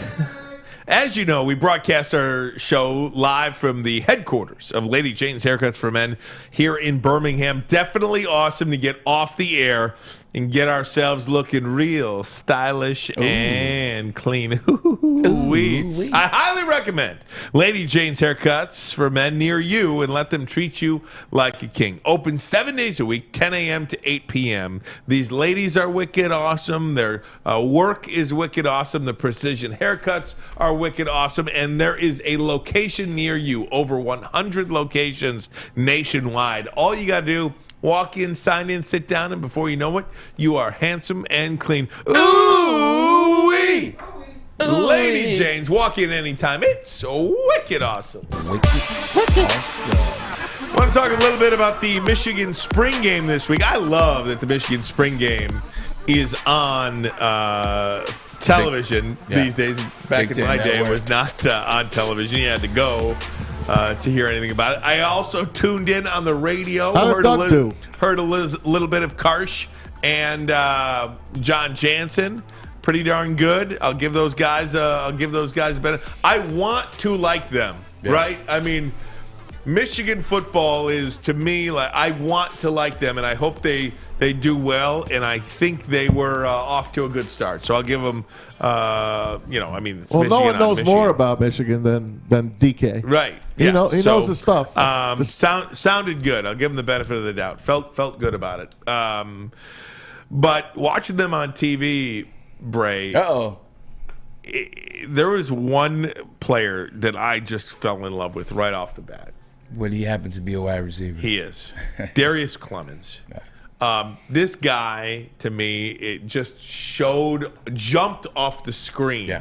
B: As you know, we broadcast our show live from the headquarters of Lady Jane's Haircuts for Men here in Birmingham. Definitely awesome to get off the air and get ourselves looking real stylish and clean. I highly recommend Lady Jane's Haircuts for Men near you and let them treat you like a king. Open 7 days a week, 10 a.m. to 8 p.m. These ladies are wicked awesome. Their work is wicked awesome. The precision haircuts are wicked awesome. And there is a location near you, over 100 locations nationwide. All you got to do, walk in, sign in, sit down, and before you know it, you are handsome and clean. Ooh-wee! Lady Jane's, walk in anytime. It's wicked awesome.
C: Wicked awesome.
B: I want to talk a little bit about the Michigan spring game this week. I love that the Michigan spring game is on television these days. Back in my day, it was not on television. You had to go to hear anything about it. I also tuned in on the radio.
D: How did Doug do?
B: Heard a little bit of Karsh and John Jansen. Pretty darn good. I'll give those guys a benefit. I want to like them, right? I mean, Michigan football is, to me, like, I want to like them, and I hope they do well, and I think they were off to a good start. So I'll give them, I mean, it's
D: well,
B: Michigan
D: no one knows
B: Michigan.
D: more about Michigan than DK.
B: Right.
D: He knows his stuff.
B: Sounded good. I'll give him the benefit of the doubt. Felt good about it. But watching them on TV, Bray. There was one player that I just fell in love with right off the bat.
C: Would he happen to be a wide receiver?
B: He is. Darius Clemens. This guy, to me, it just jumped off the screen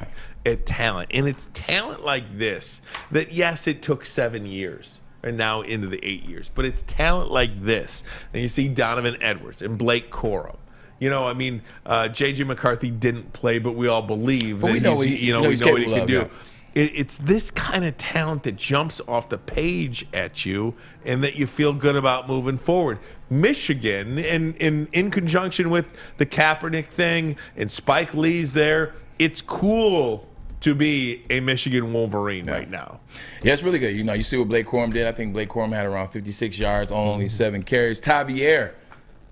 B: at talent. And it's talent like this that, yes, it took 7 years and now into the 8 years. But it's talent like this. And you see Donovan Edwards and Blake Corum. I mean, J.J. McCarthy didn't play, but we all believe that what he can do. It's this kind of talent that jumps off the page at you and that you feel good about moving forward. Michigan, in conjunction with the Kaepernick thing and Spike Lee's there, it's cool to be a Michigan Wolverine right now.
C: Yeah, it's really good. You see what Blake Corum did. I think Blake Corum had around 56 yards on only 7 carries. Tavier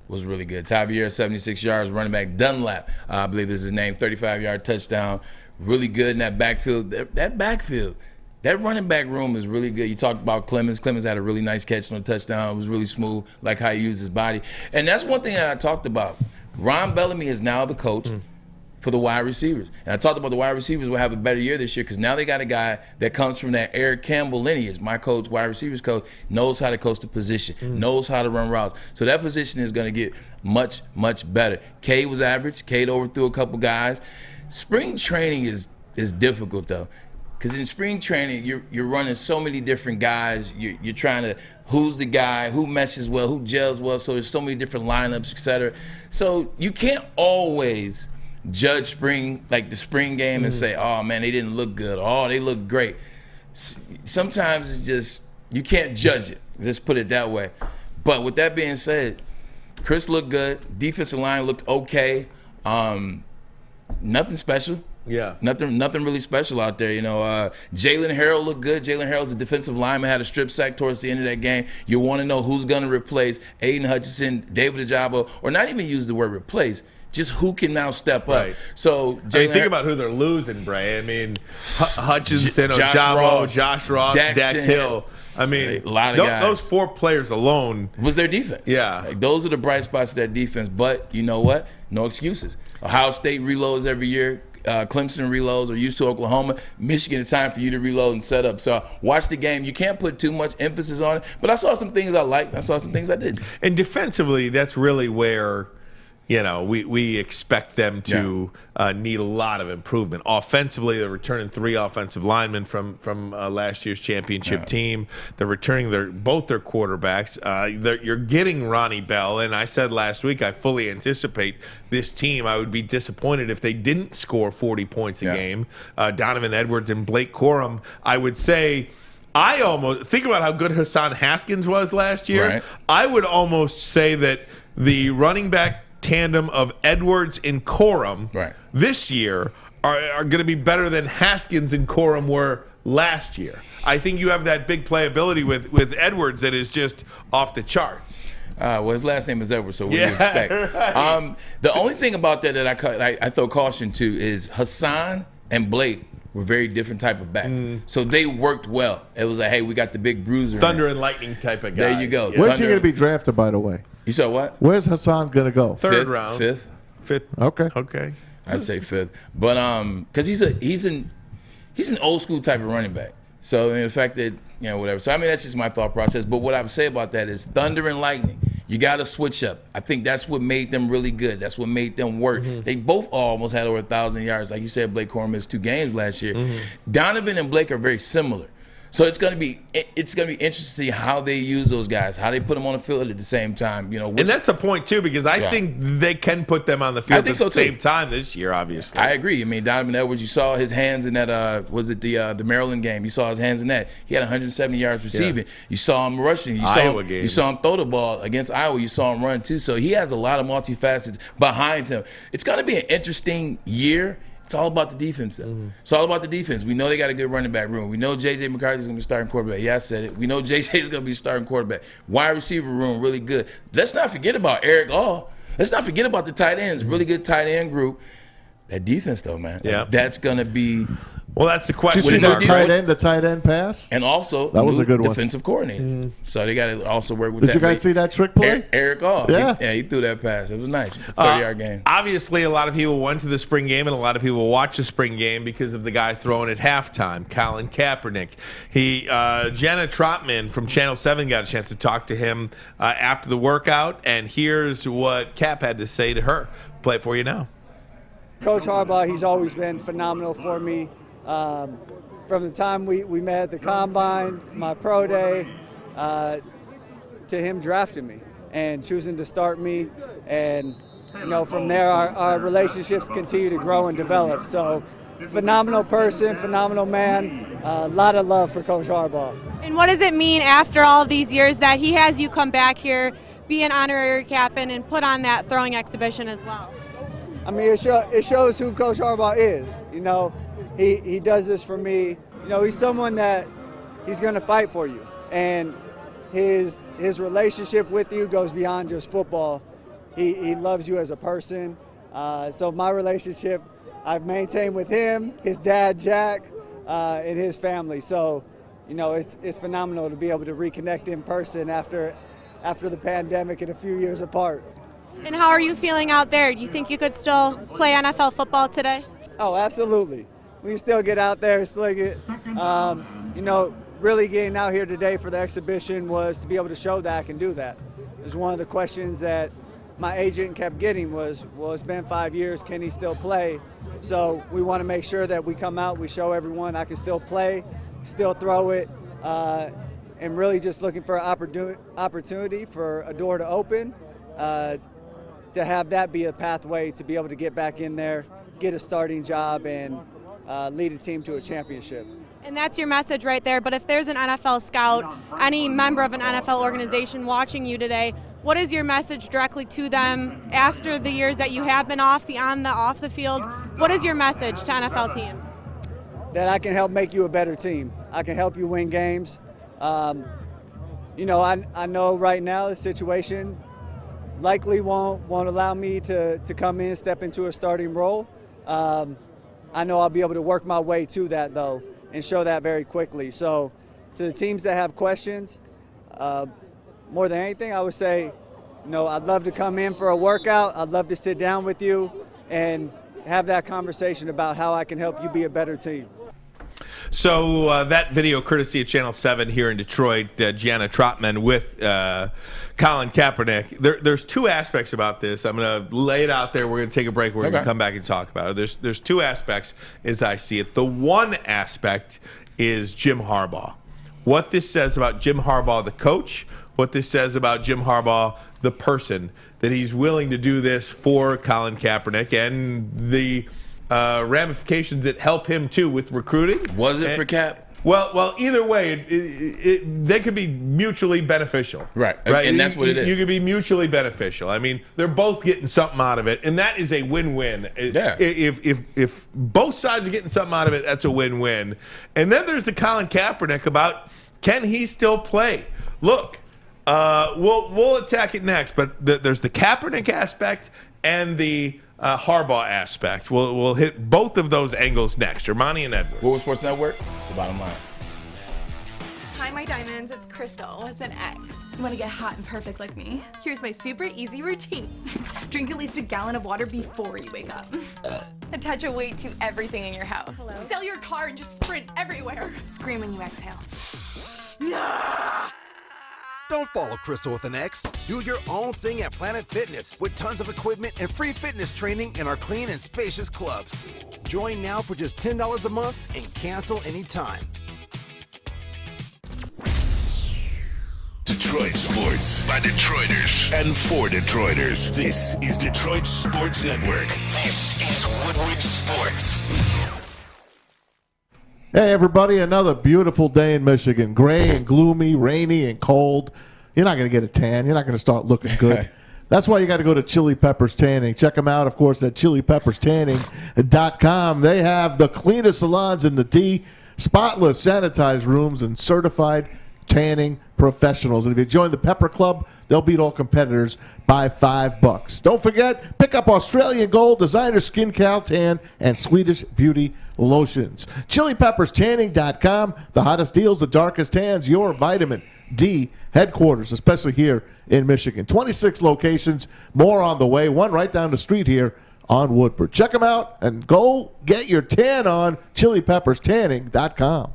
C: was really good. Tavier, 76 yards, running back. Dunlap, I believe is his name, 35-yard touchdown. Really good in that backfield. That running back room is really good. You talked about Clemens. Clemens had a really nice catch on a touchdown. It was really smooth, like how he used his body. And that's one thing that I talked about. Ron Bellamy is now the coach for the wide receivers. And I talked about the wide receivers will have a better year this year because now they got a guy that comes from that Eric Campbell lineage. My coach, wide receivers coach, knows how to coach the position, knows how to run routes. So that position is going to get much, much better. Cade was average. Cade overthrew a couple guys. Spring training is difficult, though. Because in spring training, you're running so many different guys. You're trying to, who's the guy, who meshes well, who gels well. So there's so many different lineups, et cetera. So you can't always judge spring, like the spring game, and say, oh, man, they didn't look good. Oh, they look great. Sometimes it's just, you can't judge it. Just put it that way. But with that being said, Chris looked good. Defensive line looked okay. Nothing special.
B: Yeah.
C: Nothing really special out there. Jalen Harrell looked good. Jalen Harrell's a defensive lineman, had a strip sack towards the end of that game. You want to know who's going to replace Aiden Hutchinson, David Ajabo, or not even use the word replace, just who can now step up. So
B: think about who they're losing, Bray. I mean, Hutchinson, Ajabo, Josh Ross, Dax Hill. I mean,
C: a lot of guys.
B: Those 4 players alone
C: was their defense.
B: Yeah.
C: Like, those are the bright spots of that defense. But you know what? No excuses. Ohio State reloads every year. Clemson reloads, or used to Oklahoma. Michigan, it's time for you to reload and set up. So watch the game. You can't put too much emphasis on it. But I saw some things I liked. I saw some things I didn't.
B: And defensively, that's really where we expect them to need a lot of improvement. Offensively, they're returning 3 offensive linemen from last year's championship team. They're returning both their quarterbacks. You're getting Ronnie Bell, and I said last week I fully anticipate this team. I would be disappointed if they didn't score 40 points a game. Donovan Edwards and Blake Corum, I would say. I almost think about how good Hassan Haskins was last year.
C: Right.
B: I would almost say that the running back tandem of Edwards and Corum this year are going to be better than Haskins and Corum were last year. I think you have that big playability with Edwards that is just off the charts.
C: Well, his last name is Edwards, so what do you expect? Right. The only thing about that I throw caution to is Hassan and Blake were very different type of backs. So they worked well. It was like, hey, we got the big bruiser.
B: Thunder and lightning type of guy.
C: There you go.
D: Where's he going to be drafted, by the way?
C: You saw what?
D: Where's Hassan going to go?
B: Third round.
C: Fifth.
D: Okay.
C: I'd say 5th. But because he's an old school type of running back. So the fact that, whatever. So I mean, that's just my thought process. But what I would say about that is thunder and lightning. You got to switch up. I think that's what made them really good. That's what made them work. They both almost had over 1,000 yards. Like you said, Blake Corum missed 2 games last year. Donovan and Blake are very similar. So it's gonna be interesting to see how they use those guys, how they put them on the field at the same time. And
B: that's the point too, because I think they can put them on the field at the same time this year. Obviously,
C: I agree. I mean, Donovan Edwards, you saw his hands in that. Was it the Maryland game? You saw his hands in that. He had 170 yards receiving. Yeah. You saw him rushing. You saw him throw the ball against Iowa. You saw him run too. So he has a lot of multifacets behind him. It's going to be an interesting year. It's all about the defense, though. Mm-hmm. It's all about the defense. We know they got a good running back room. We know J.J. McCarthy's going to be starting quarterback. Yeah, I said it. We know J.J. is going to be starting quarterback. Wide receiver room, really good. Let's not forget about Eric All. Let's not forget about the tight ends. Really good tight end group. That defense, though, man. Yeah. That's going to be –
B: well, that's the question.
D: Did you see the tight end pass?
C: And also,
D: that was a good
C: defensive coordinator. So they got to also work with
D: that. Did you guys see that trick play?
C: Eric All.
D: Yeah.
C: He threw that pass. It was nice. 30-yard game.
B: Obviously, a lot of people went to the spring game, and a lot of people watched the spring game because of the guy throwing at halftime, Colin Kaepernick. Jana Trotman from Channel 7 got a chance to talk to him after the workout, and here's what Cap had to say to her. Play it for you now.
O: Coach Harbaugh, he's always been phenomenal for me. From the time we met at the Combine, my pro day, to him drafting me and choosing to start me. And, from there, our relationships continue to grow and develop. So, phenomenal person, phenomenal man, a lot of love for Coach Harbaugh.
P: And what does it mean after all these years that he has you come back here, be an honorary captain, and put on that throwing exhibition as well?
O: I mean, it shows who Coach Harbaugh is, He does this for me. He's someone that he's going to fight for you. And his relationship with you goes beyond just football. He loves you as a person. So my relationship I've maintained with him, his dad, Jack, and his family. So, it's phenomenal to be able to reconnect in person after the pandemic and a few years apart.
P: And how are you feeling out there? Do you think you could still play NFL football today?
O: Oh, absolutely. We can still get out there, sling it. Really getting out here today for the exhibition was to be able to show that I can do that. It was one of the questions that my agent kept getting was, well, it's been 5 years, can he still play? So we want to make sure that we come out, we show everyone I can still play, still throw it, and really just looking for an opportunity for a door to open, to have that be a pathway to be able to get back in there, get a starting job, and lead a team to a championship.
P: And that's your message right there. But if there's an NFL scout, any member of an NFL organization watching you today, what is your message directly to them after the years that you have been off the field? What is your message to NFL teams?
O: That I can help make you a better team. I can help you win games. I know right now the situation likely won't allow me to come in, step into a starting role. I know I'll be able to work my way to that, though, and show that very quickly. So to the teams that have questions, more than anything, I would say, I'd love to come in for a workout. I'd love to sit down with you and have that conversation about how I can help you be a better team.
B: So that video, courtesy of Channel 7 here in Detroit, Gianna Trotman with Colin Kaepernick. There's two aspects about this. I'm going to lay it out there. We're going to take a break. We're going to come back and talk about it. There's two aspects as I see it. The one aspect is Jim Harbaugh. What this says about Jim Harbaugh, the coach, what this says about Jim Harbaugh, the person, that he's willing to do this for Colin Kaepernick, and the ramifications that help him too with recruiting.
C: Was it for Cap?
B: Well, either way, they could be mutually beneficial.
C: Right. And that's what it is.
B: You could be mutually beneficial. I mean, they're both getting something out of it, and that is a win-win.
C: Yeah.
B: If both sides are getting something out of it, that's a win-win. And then there's the Colin Kaepernick about, can he still play? Look, we'll attack it next, but there's the Kaepernick aspect and the Harbaugh aspect. We'll hit both of those angles next. Ermanni and Edwards.
C: Woodward Sports Network, the bottom line.
H: Hi, my diamonds. It's Crystal with an X. You want to get hot and perfect like me? Here's my super easy routine. Drink at least a gallon of water before you wake up. Attach a weight to everything in your house. Hello? Sell your car and just sprint everywhere. Scream when you exhale.
I: Don't follow Crystal with an X. Do your own thing at Planet Fitness with tons of equipment and free fitness training in our clean and spacious clubs. Join now for just $10 a month and cancel anytime.
A: Detroit sports by Detroiters and for Detroiters. This is Detroit Sports Network. This is Woodward Sports.
D: Hey, everybody, another beautiful day in Michigan. Gray and gloomy, rainy and cold. You're not going to get a tan. You're not going to start looking good. That's why you got to go to Chili Peppers Tanning. Check them out, of course, at chilipepperstanning.com. They have the cleanest salons in the D, spotless, sanitized rooms, and certified tanning professionals. And if you join the Pepper Club, they'll beat all competitors by $5. Don't forget, pick up Australian Gold, designer Skin Cal Tan, and Swedish Beauty lotions. ChiliPeppersTanning.com. The hottest deals, the darkest tans, your vitamin D headquarters, especially here in Michigan. 26 locations, more on the way. One right down the street here on Woodward. Check them out and go get your tan on. ChiliPeppersTanning.com.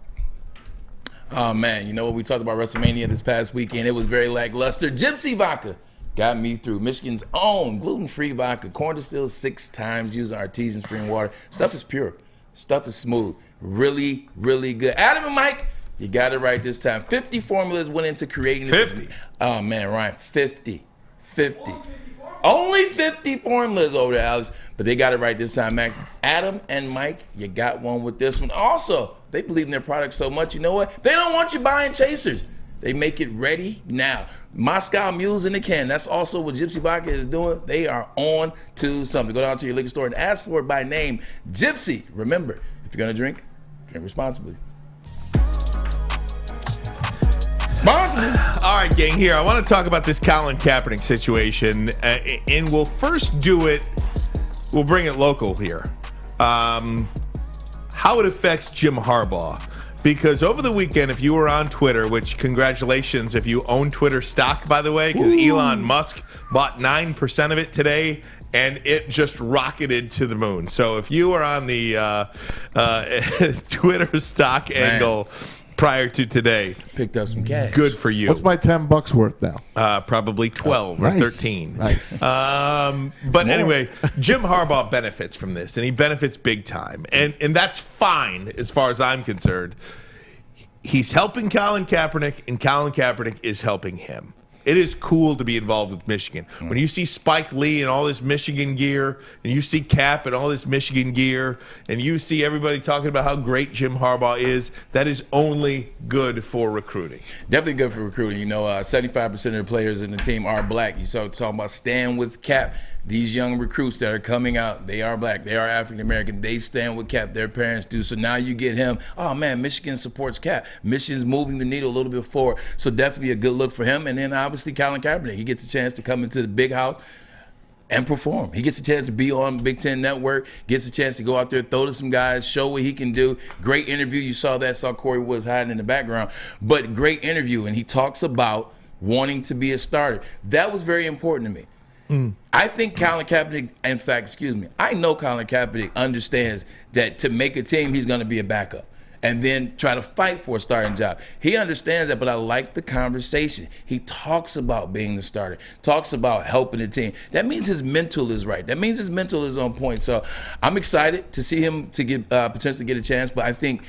C: Oh, man, you know what? We talked about WrestleMania this past weekend. It was very lackluster. Gypsy Vodka got me through. Michigan's own gluten-free vodka, corn distilled 6 times using artesian spring water. Stuff is pure. Stuff is smooth. Really, really good. Adam and Mike, you got it right this time. 50 formulas went into creating this.
B: 50?
C: Oh, man, Ryan, 50. Only 50 formulas over there, Alex. But they got it right this time, Mac. Adam and Mike, you got one with this one. Also, they believe in their product so much, you know what? They don't want you buying chasers. They make it ready now. Moscow Mules in the can. That's also what Gypsy Vodka is doing. They are on to something. Go down to your liquor store and ask for it by name. Gypsy. Remember, if you're going to drink responsibly.
B: All right, gang, here. I want to talk about this Colin Kaepernick situation, and we'll first do it, we'll bring it local here. How it affects Jim Harbaugh. Because over the weekend, if you were on Twitter, which congratulations if you own Twitter stock, by the way, because Elon Musk bought 9% of it today, and it just rocketed to the moon. So if you are on the Twitter stock angle prior to today,
C: picked up some cash.
B: Good for you.
D: What's my $10 worth now?
B: Probably 12 or 13.
D: Nice.
B: But anyway, Jim Harbaugh benefits from this, and he benefits big time. And that's fine as far as I'm concerned. He's helping Colin Kaepernick, and Colin Kaepernick is helping him. It is cool to be involved with Michigan. When you see Spike Lee and all this Michigan gear, and you see Cap and all this Michigan gear, and you see everybody talking about how great Jim Harbaugh is, that is only good for recruiting.
C: Definitely good for recruiting. You know, 75% of the players in the team are black. You start talking about stand with Cap. These young recruits that are coming out, they are black. They are African-American. They stand with Cap. Their parents do. So now you get him. Oh, man, Michigan supports Cap. Michigan's moving the needle a little bit forward. So definitely a good look for him. And then obviously Colin Kaepernick. He gets a chance to come into the big house and perform. He gets a chance to be on Big Ten Network, gets a chance to go out there, throw to some guys, show what he can do. Great interview. You saw Corey Woods hiding in the background. But great interview. And he talks about wanting to be a starter. That was very important to me. I think Colin Kaepernick, in fact, I know Colin Kaepernick understands that to make a team, he's going to be a backup and then try to fight for a starting job. He understands that, but I like the conversation. He talks about being the starter, talks about helping the team. That means his mental is right. That means his mental is on point. So I'm excited to see him to get potentially get a chance, but I think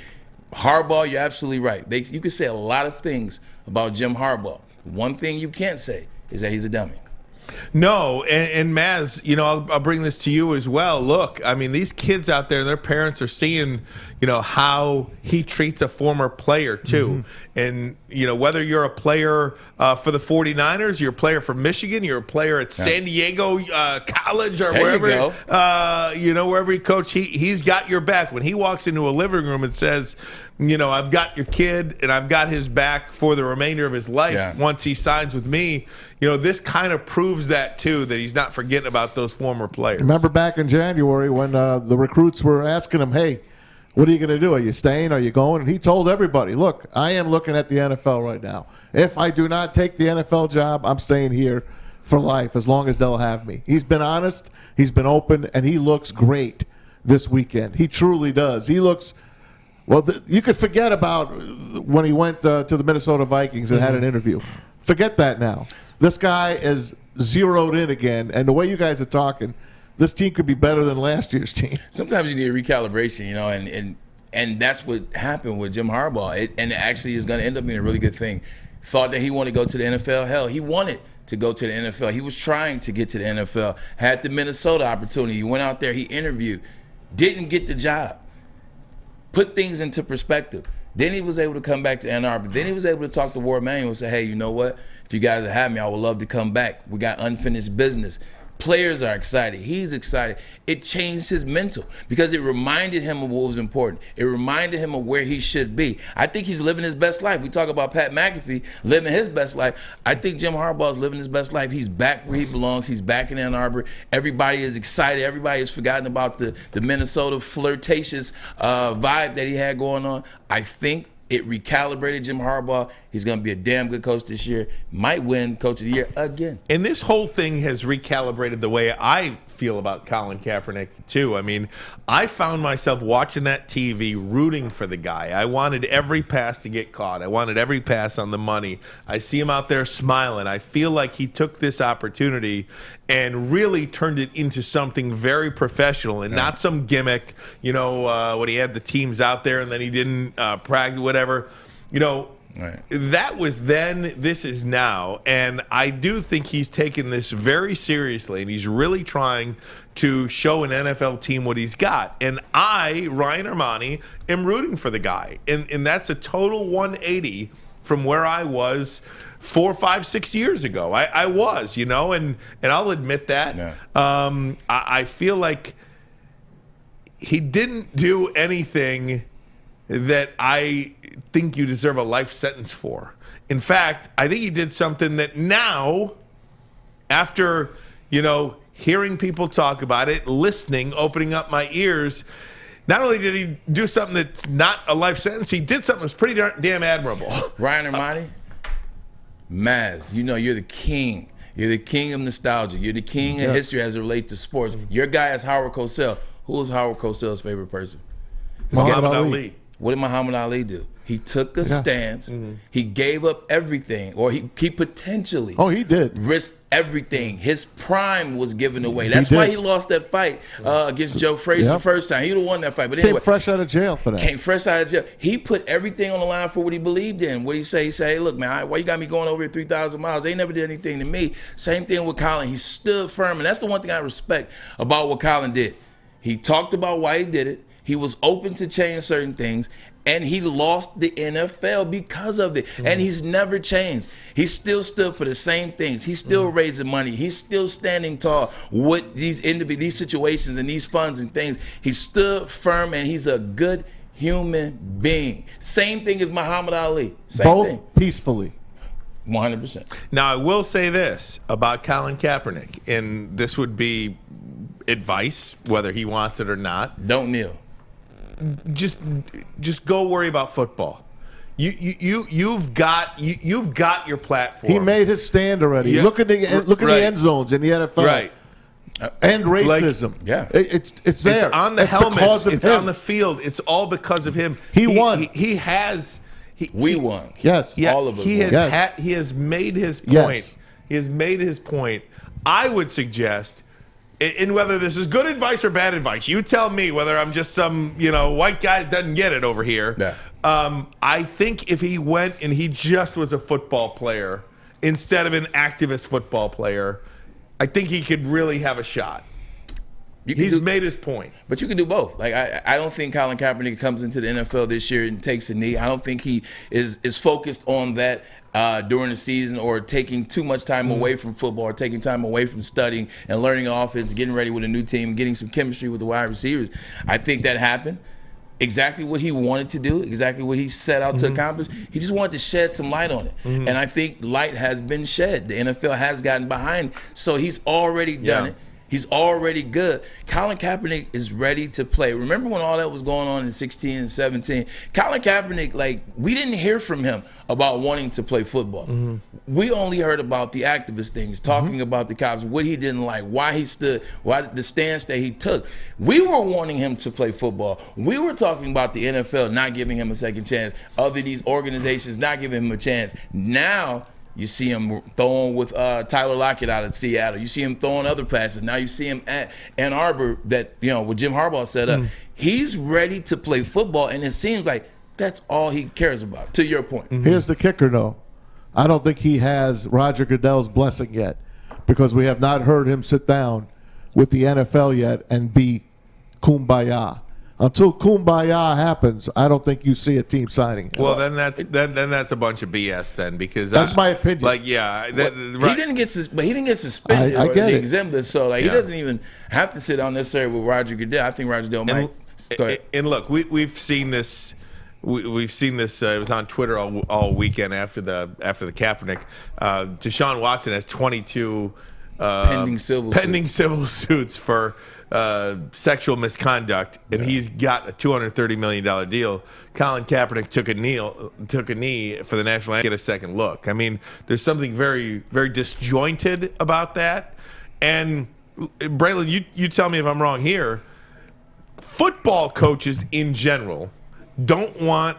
C: Harbaugh, you're absolutely right. You can say a lot of things about Jim Harbaugh. One thing you can't say is that he's a dummy.
B: No, and Maz, you know, I'll bring this to you as well. Look, I mean, these kids out there, their parents are seeing, you know, how he treats a former player too. And, you know, whether you're a player for the 49ers, you're a player for Michigan, you're a player at San Diego College or wherever, you know, wherever he coached, he's got your back. When he walks into a living room and says, you know, I've got your kid and I've got his back for the remainder of his life once he signs with me, you know, this kind of proves that too, that he's not forgetting about those former players.
D: Remember back in January when the recruits were asking him, hey, what are you going to do? Are you staying? Are you going? And he told everybody, look, I am looking at the NFL right now. If I do not take the NFL job, I'm staying here for life as long as they'll have me. He's been honest, he's been open, and he looks great this weekend. He truly does. He looks, well, you could forget about when he went to the Minnesota Vikings and had an interview. Forget that now. This guy is zeroed in again, and the way you guys are talking, this team could be better than last year's team.
C: Sometimes you need a recalibration, you know, and that's what happened with Jim Harbaugh. And it actually is going to end up being a really good thing. thought that he wanted to go to the NFL. Hell, he wanted to go to the NFL. He was trying to get to the NFL. Had the Minnesota opportunity. He went out there, he interviewed, didn't get the job. Put things into perspective. Then he was able to come back to Ann Arbor. Then he was able to talk to Ward Manuel and say, hey, you know what? If you guys have me, I would love to come back. We got unfinished business. Players are excited. He's excited. It changed his mental because it reminded him of what was important. It reminded him of where he should be. I think he's living his best life. We talk about Pat McAfee living his best life. I think Jim Harbaugh is living his best life. He's back where he belongs. He's back in Ann Arbor. Everybody is excited. Everybody has forgotten about the Minnesota flirtatious vibe that he had going on. I think it recalibrated Jim Harbaugh. He's going to be a damn good coach this year. Might win Coach of the Year again.
B: And this whole thing has recalibrated the way I feel about Colin Kaepernick, too. I mean, I found myself watching that TV rooting for the guy. I wanted every pass to get caught. I wanted every pass on the money. I see him out there smiling. I feel like he took this opportunity and really turned it into something very professional and not some gimmick, you know, when he had the teams out there and then he didn't practice, whatever. You know, that was then, this is now. And I do think he's taken this very seriously, and he's really trying to show an NFL team what he's got. And I, Ryan Ermanni, am rooting for the guy. And that's a total 180 from where I was 4, 5, 6 years ago. I was, you know, and I'll admit that. I feel like he didn't do anything that I think you deserve a life sentence for. In fact, I think he did something that now, after, you know, hearing people talk about it, listening, opening up my ears, not only did he do something that's not a life sentence, he did something that's pretty damn admirable.
C: Ryan Ermanni, Maz, you know you're the king. You're the king of nostalgia. You're the king of history as it relates to sports. Your guy is Howard Cosell. Who was Howard Cosell's favorite person?
B: Muhammad Ali.
C: What did Muhammad Ali do? He took a stance. He gave up everything, or he potentially
D: he did
C: risked everything. His prime was given away. That's why he lost that fight against Joe Frazier the first time. He would have won that fight. But anyway,
D: came fresh out of jail for that.
C: Came fresh out of jail. He put everything on the line for what he believed in. What did he say? He said, hey, look, man, why you got me going over here 3,000 miles? They never did anything to me. Same thing with Colin. He stood firm, and that's the one thing I respect about what Colin did. He talked about why he did it. He was open to change certain things, and he lost the NFL because of it. And he's never changed. He still stood for the same things. He's still raising money. He's still standing tall with these situations and these funds and things. He stood firm, and he's a good human being. Same thing as Muhammad Ali. Same thing.
D: Peacefully.
C: 100%.
B: Now, I will say this about Colin Kaepernick, and this would be advice, whether he wants it or not.
C: Don't kneel.
B: Just go worry about football. You've got your platform.
D: He made his stand already.
B: Yeah.
D: Look at the end zones in the NFL.
B: Right.
D: And racism. It's there.
B: It's on the helmets. It's on the field. It's all because of him.
D: He won.
C: We won.
D: Yes.
B: Yeah,
C: all of us.
B: He has made his point.
D: Yes.
B: He has made his point. I would suggest, and whether this is good advice or bad advice, you tell me whether I'm just some, you know, white guy that doesn't get it over here.
C: Yeah.
B: I think if he went and he just was a football player instead of an activist football player, I think he could really have a shot. He's made his point.
C: But you can do both. Like I don't think Colin Kaepernick comes into the NFL this year and takes a knee. I don't think he is focused on that during the season, or taking too much time away from football, or taking time away from studying and learning offense, getting ready with a new team, getting some chemistry with the wide receivers. I think that happened. Exactly what he wanted to do, exactly what he set out to accomplish. He just wanted to shed some light on it. And I think light has been shed. The NFL has gotten behind, so he's already done it. He's already good. Colin Kaepernick is ready to play. Remember when all that was going on in 16 and 17? Colin Kaepernick, like, we didn't hear from him about wanting to play football. We only heard about the activist things, talking about the cops, what he didn't like, why he stood, why the stance that he took. We were wanting him to play football. We were talking about the NFL not giving him a second chance, other these organizations not giving him a chance. Now, you see him throwing with Tyler Lockett out of Seattle. You see him throwing other passes. Now you see him at Ann Arbor, that, you know, with Jim Harbaugh set up. He's ready to play football, and it seems like that's all he cares about, to your point.
D: Here's the kicker, though. I don't think he has Roger Goodell's blessing yet, because we have not heard him sit down with the NFL yet and be kumbaya. Until kumbaya happens, I don't think you see a team signing him.
B: Well, then that's a bunch of BS then, because
D: that's my opinion.
B: Like, yeah,
C: he didn't get suspended
D: I
C: or
D: get it.
C: exempted, so he doesn't even have to sit down necessarily with Roger Goodell. I think Roger Goodell might. Go ahead.
B: And look, we've seen this. We've seen this. It was on Twitter all weekend after the Kaepernick. Deshaun Watson has 22 pending civil suits for sexual misconduct, and he's got a $230 million deal. Colin Kaepernick took a knee for the national anthem, get a second look. I mean, there's something very, very disjointed about that. And Braylon, you tell me if I'm wrong here. Football coaches in general don't want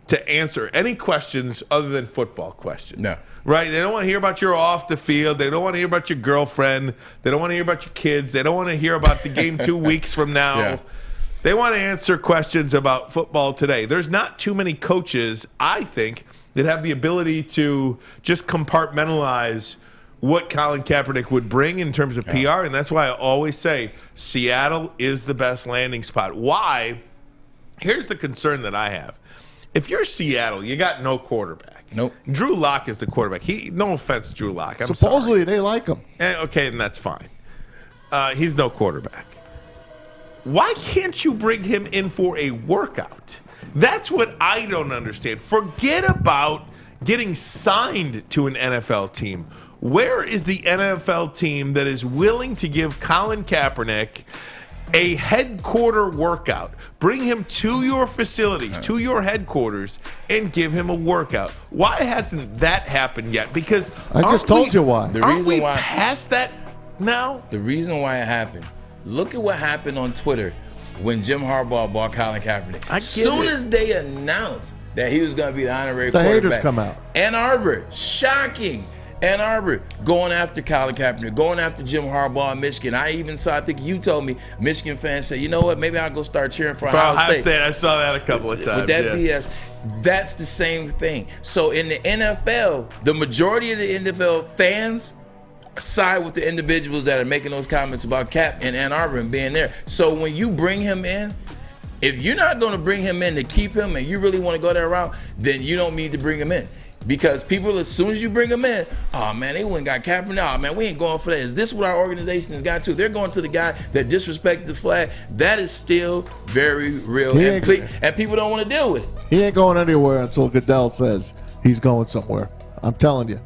B: to answer any questions other than football questions.
C: No.
B: Right? They don't want to hear about your off the field. They don't want to hear about your girlfriend. They don't want to hear about your kids. They don't want to hear about the game 2 weeks from now.
C: Yeah.
B: They want to answer questions about football today. There's not too many coaches, I think, that have the ability to just compartmentalize what Colin Kaepernick would bring in terms of PR, and that's why I always say Seattle is the best landing spot. Why? Here's the concern that I have. If you're Seattle, you got no quarterback.
C: Nope.
B: Drew Lock is the quarterback. No offense to Drew Lock.
D: Supposedly they like him.
B: Okay, then that's fine. He's no quarterback. Why can't you bring him in for a workout? That's what I don't understand. Forget about getting signed to an NFL team. Where is the NFL team that is willing to give Colin Kaepernick a headquarter workout? Bring him to your facilities, to your headquarters, and give him a workout. Why hasn't that happened yet? Because
D: I just told you why.
B: Aren't we past that now?
C: The reason why it happened. Look at what happened on Twitter when Jim Harbaugh bought Colin Kaepernick. As soon as they announced that he was going to be the honorary quarterback,
D: haters come out.
C: Ann Arbor, shocking. Ann Arbor going after Colin Kaepernick, going after Jim Harbaugh in Michigan. I even saw, I think you told me, Michigan fans say, you know what, maybe I'll go start cheering for Ohio State.
B: I saw that a couple of times.
C: With that BS, that's the same thing. So in the NFL, the majority of the NFL fans side with the individuals that are making those comments about Cap in Ann Arbor and being there. So when you bring him in, if you're not going to bring him in to keep him and you really want to go that route, then you don't need to bring him in. Because people, as soon as you bring them in, oh man, they went and got Kaepernick. Oh man, we ain't going for that. Is this what our organization has got to? They're going to the guy that disrespected the flag. That is still very real, and people don't want to deal with it.
D: He ain't going anywhere until Goodell says he's going somewhere. I'm telling you.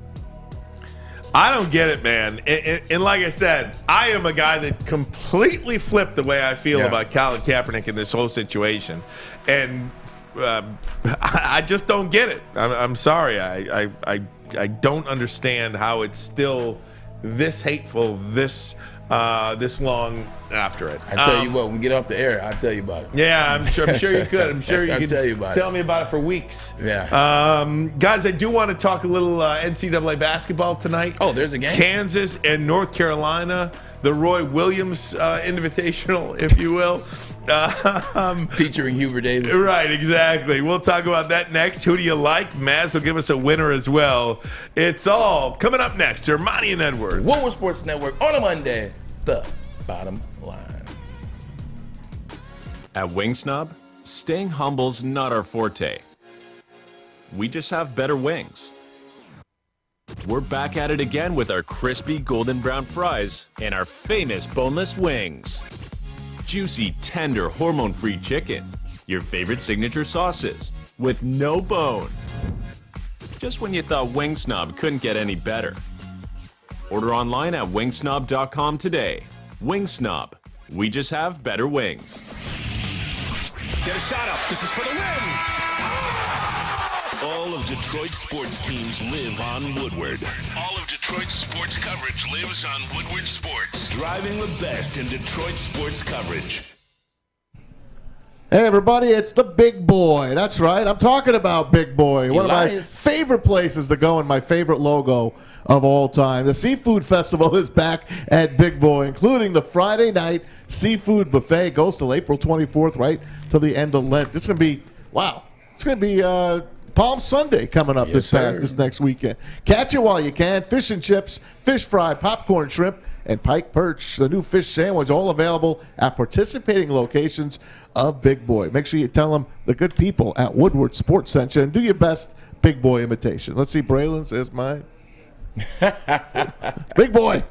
B: I don't get it, man. And like I said, I am a guy that completely flipped the way I feel about Colin Kaepernick in this whole situation. And I just don't get it. I'm sorry. I don't understand how it's still this hateful, this long after it.
C: I tell you what, when we get off the air, I'll tell you about it.
B: Yeah, I'm sure you could. I'm sure you
C: I'll
B: could
C: tell you about
B: tell me about it for weeks.
C: Yeah.
B: Guys, I do want to talk a little NCAA basketball tonight.
C: Oh, there's a game.
B: Kansas and North Carolina, the Roy Williams Invitational, if you will.
C: Featuring Hubert Davis.
B: Right, exactly. We'll talk about that next. Who do you like? Maz will give us a winner as well. It's all coming up next. Ermanni and Edwards.
C: Woodward Sports Network on a Monday. The bottom line.
Q: At Wingsnob, staying humble's not our forte. We just have better wings. We're back at it again with our crispy golden brown fries and our famous boneless wings. Juicy, tender, hormone-free chicken. Your favorite signature sauces with no bone. Just when you thought Wingsnob couldn't get any better. Order online at wingsnob.com today. Wingsnob. We just have better wings.
A: Get a shot up. This is for the win. All of Detroit's sports teams live on Woodward. All of Detroit's sports coverage lives on Woodward Sports. Driving the best in Detroit sports coverage.
D: Hey, everybody, it's the Big Boy. That's right. I'm talking about Big Boy. One of my favorite places to go and my favorite logo of all time. The Seafood Festival is back at Big Boy, including the Friday night seafood buffet. Goes till April 24th, right till the end of Lent. It's going to be, wow. It's going to be Palm Sunday coming up this next weekend. Catch it while you can. Fish and chips, fish fry, popcorn shrimp, and pike perch. The new fish sandwich, all available at participating locations of Big Boy. Make sure you tell them the good people at Woodward Sports Center and do your best Big Boy imitation. Let's see, Braylon says mine. Big Boy.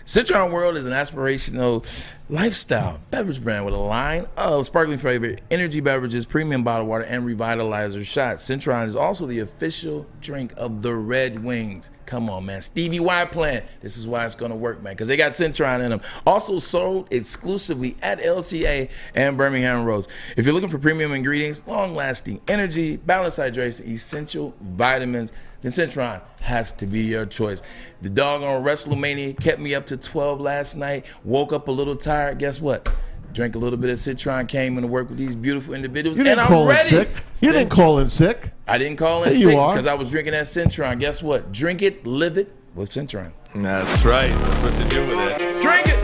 C: Citron World is an aspirational lifestyle beverage brand with a line of sparkling flavored energy beverages, premium bottled water, and revitalizer shots. Citron is also the official drink of the Red Wings. Come on, man. Stevie Y plan. This is why it's going to work, man, because they got Citron in them. Also sold exclusively at LCA and Birmingham Roads. If you're looking for premium ingredients, long-lasting energy, balanced hydration, essential vitamins, then Citron has to be your choice. The dog on WrestleMania kept me up to 12 last night, woke up a little tired. Guess what? Drank a little bit of Citron, came in to work with these beautiful individuals,
D: and I'm ready. Sick. You didn't call in sick.
C: I didn't call in sick because I was drinking that Citron. Guess what? Drink it, live it with Citron.
B: That's right. That's what to do with it. Drink it!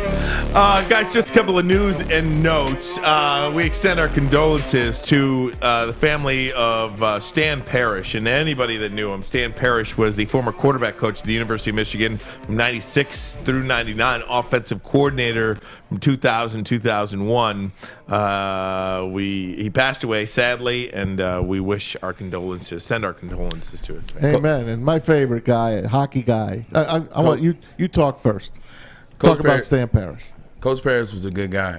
B: Guys, just a couple of news and notes. We extend our condolences to the family of Stan Parrish and anybody that knew him. Stan Parrish was the former quarterback coach at the University of Michigan from 96 through 99, offensive coordinator from 2000 2001. He passed away, sadly, and we wish our condolences, send our condolences to his family.
D: Amen. And my favorite guy, hockey guy. I want you talk first. Talk about Stan Parrish.
C: Coach Parrish was a good guy.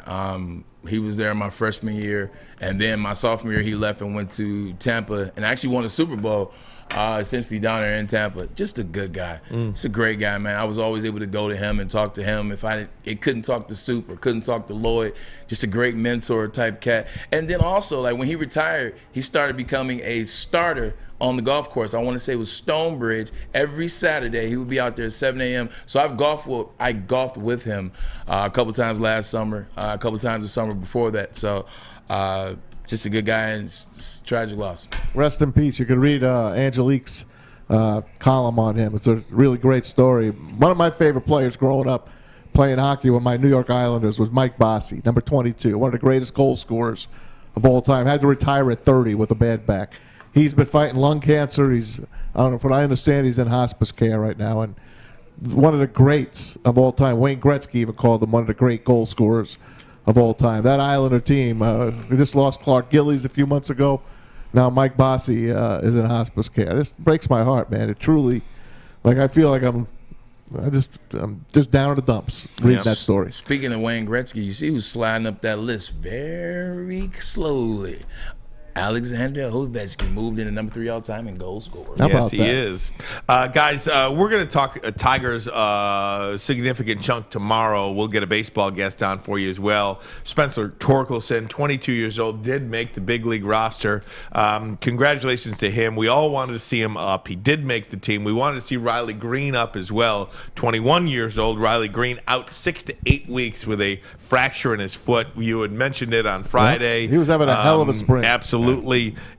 C: He was there my freshman year, and then my sophomore year he left and went to Tampa and actually won a Super Bowl essentially down there in Tampa. Just a good guy. He's a great guy, man. I was always able to go to him and talk to him if it couldn't talk to Soup or couldn't talk to Lloyd. Just a great mentor type cat. And then also, like when he retired, he started becoming a starter on the golf course. I want to say it was Stonebridge. Every Saturday he would be out there at 7 a.m. So I golfed with him a couple times last summer, a couple times the summer before that. So just a good guy, and it's tragic loss.
D: Rest in peace. You could read Angelique's column on him. It's a really great story. One of my favorite players growing up playing hockey with my New York Islanders was Mike Bossy, number 22, one of the greatest goal scorers of all time. Had to retire at 30 with a bad back. He's been fighting lung cancer. I don't know, from what I understand, he's in hospice care right now. And one of the greats of all time. Wayne Gretzky even called him one of the great goal scorers of all time. That Islander team, we just lost Clark Gillies a few months ago. Now Mike Bossy is in hospice care. This breaks my heart, man. It truly, I feel like I'm just down in the dumps reading that story.
C: Speaking of Wayne Gretzky, you see who's sliding up that list very slowly. Alexander Ovechkin moved into number 3 all time in goal scorer.
B: Yes, he is. Guys, we're going to talk Tigers significant chunk tomorrow. We'll get a baseball guest on for you as well. Spencer Torkelson, 22 years old, did make the big league roster. Congratulations to him. We all wanted to see him up. He did make the team. We wanted to see Riley Green up as well. 21 years old, Riley Green out 6 to 8 weeks with a fracture in his foot. You had mentioned it on Friday.
D: He was having a hell of a spring.
B: Absolutely.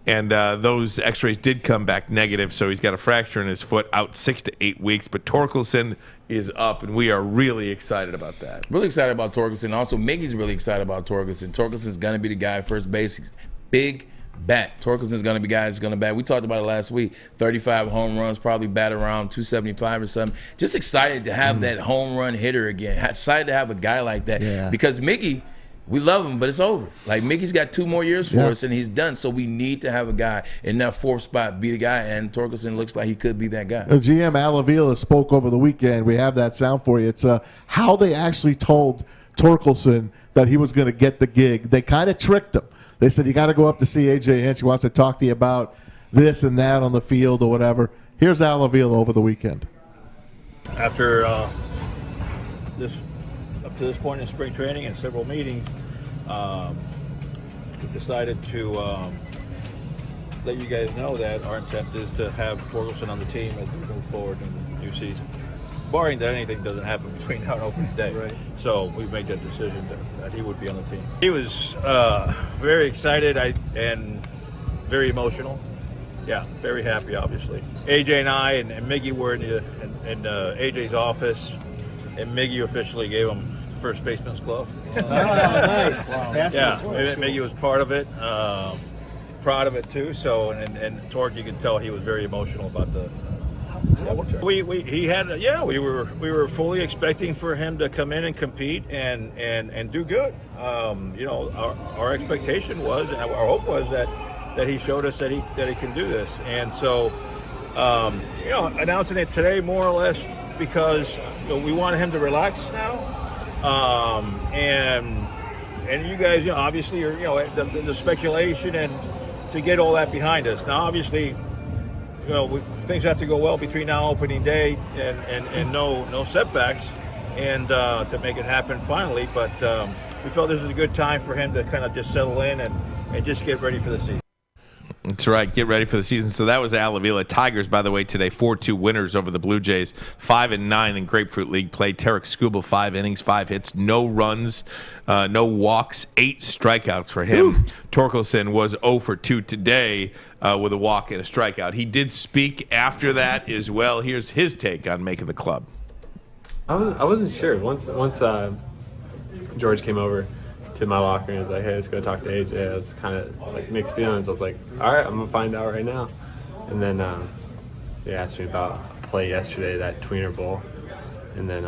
B: And those x-rays did come back negative, so he's got a fracture in his foot, out 6 to 8 weeks. But Torkelson is up, and we are really excited about that.
C: Really excited about Torkelson. Also, Miggy's really excited about Torkelson. Torkelson's going to be the guy at first base. He's big bat. Torkelson's going to be the guy that's going to bat. We talked about it last week. 35 home runs, probably bat around 275 or something. Just excited to have that home run hitter again. Excited to have a guy like that. Because Miggy, we love him, but it's over. Like, Mickey's got 2 more years for us, and he's done. So we need to have a guy in that 4th spot be the guy, and Torkelson looks like he could be that guy.
D: GM Al Avila spoke over the weekend. We have that sound for you. It's how they actually told Torkelson that he was going to get the gig. They kind of tricked him. They said, you got to go up to see A.J. Hinch. He wants to talk to you about this and that on the field or whatever. Here's Al Avila over the weekend.
R: After up to this point in spring training and several meetings, we decided to let you guys know that our intent is to have Torkelson on the team as we move forward in the new season, barring that anything doesn't happen between now and opening day. Right. So we've made that decision that he would be on the team. He was very excited and very emotional. Yeah, very happy, obviously. AJ and I and Miggy were in AJ's office, and Miggy officially gave him first baseman's glove.
S: Oh, nice.
R: Wow. Yeah, Miggy was part of it. proud of it too. So and Torque, you can tell he was very emotional about the. We were fully expecting for him to come in and compete and do good. Our expectation was, and our hope was that he showed us that he can do this. And so, announcing it today more or less because we wanted him to relax now. And you guys, obviously, the speculation and to get all that behind us. Now, obviously, things have to go well between now and opening day and no setbacks and to make it happen finally. But we felt this is a good time for him to kind of just settle in and just get ready for the season.
B: That's right. Get ready for the season. So that was Al Avila. Tigers, by the way, today 4-2 winners over the Blue Jays. 5-9 in Grapefruit League play. Tarek Skubal, 5 innings, 5 hits, no runs, no walks, 8 strikeouts for him. Ooh. Torkelson was 0 for 2 today with a walk and a strikeout. He did speak after that as well. Here's his take on making the club.
S: I wasn't sure. Once George came over to my locker and was like, hey, let's go talk to AJ. It's like mixed feelings. I was like, all right, I'm going to find out right now. And then they asked me about a play yesterday, that Tweener Bowl. And then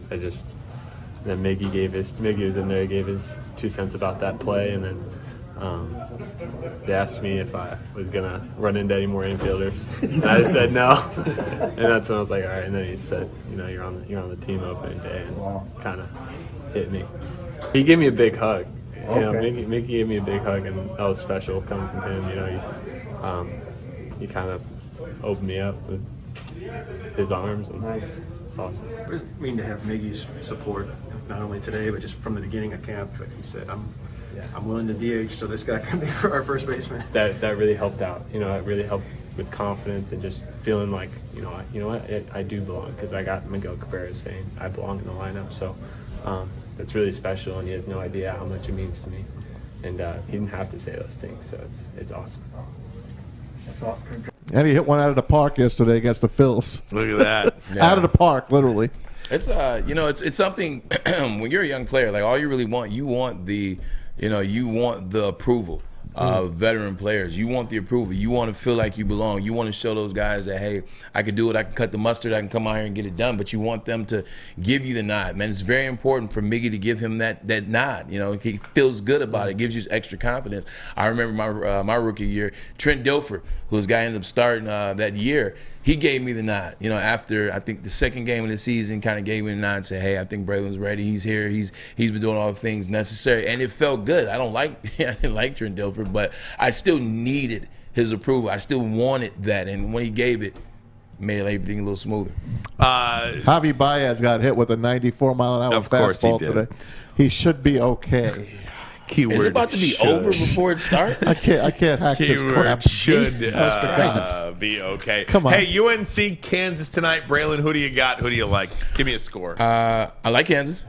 S: then Miggy was in there, he gave his 2 cents about that play. And then they asked me if I was going to run into any more infielders. And I said no. And that's when I was like, all right. And then he said, you're on the team opening day, and kind of hit me. He gave me a big hug. Mickey gave me a big hug, and that was special coming from him. He kind of opened me up with his arms. And nice. It's awesome.
T: What does it mean to have Miggy's support, not only today, but just from the beginning of camp? Like he said, I'm willing to DH, so this guy can be our first baseman. That
S: really helped out. It really helped with confidence and just feeling like, I do belong, because I got Miguel Cabrera saying I belong in the lineup. So. It's really special, and he has no idea how much it means to me. And he didn't have to say those things, so it's awesome.
T: That's awesome.
D: And he hit one out of the park yesterday against the Phils.
B: Look at that.
D: Yeah. Out of the park, literally.
C: It's it's something when you're a young player, like all you really want, you want the approval of veteran players. You want the approval. You want to feel like you belong. You want to show those guys that, hey, I can do it. I can cut the mustard. I can come out here and get it done. But you want them to give you the nod, man. It's very important for Miggy to give him that nod. He feels good about it. Gives you extra confidence. I remember my rookie year, Trent Dilfer, who was the guy ended up starting that year. He gave me the nod, after I think the second game of the season, kind of gave me the nod and said, hey, I think Braylon's ready. He's here. He's been doing all the things necessary. And it felt good. I didn't like Trent Dilfer, but I still needed his approval. I still wanted that. And when he gave it, made everything a little smoother.
D: Javi Baez got hit with a 94-mile-an-hour fastball today. He should be okay.
B: Keyword
C: is it about to be over before it starts?
D: I can't hack this crap.
B: Should be okay.
D: Come on.
B: Hey, UNC Kansas tonight. Braylon, who do you got? Who do you like? Give me a score.
C: I like Kansas.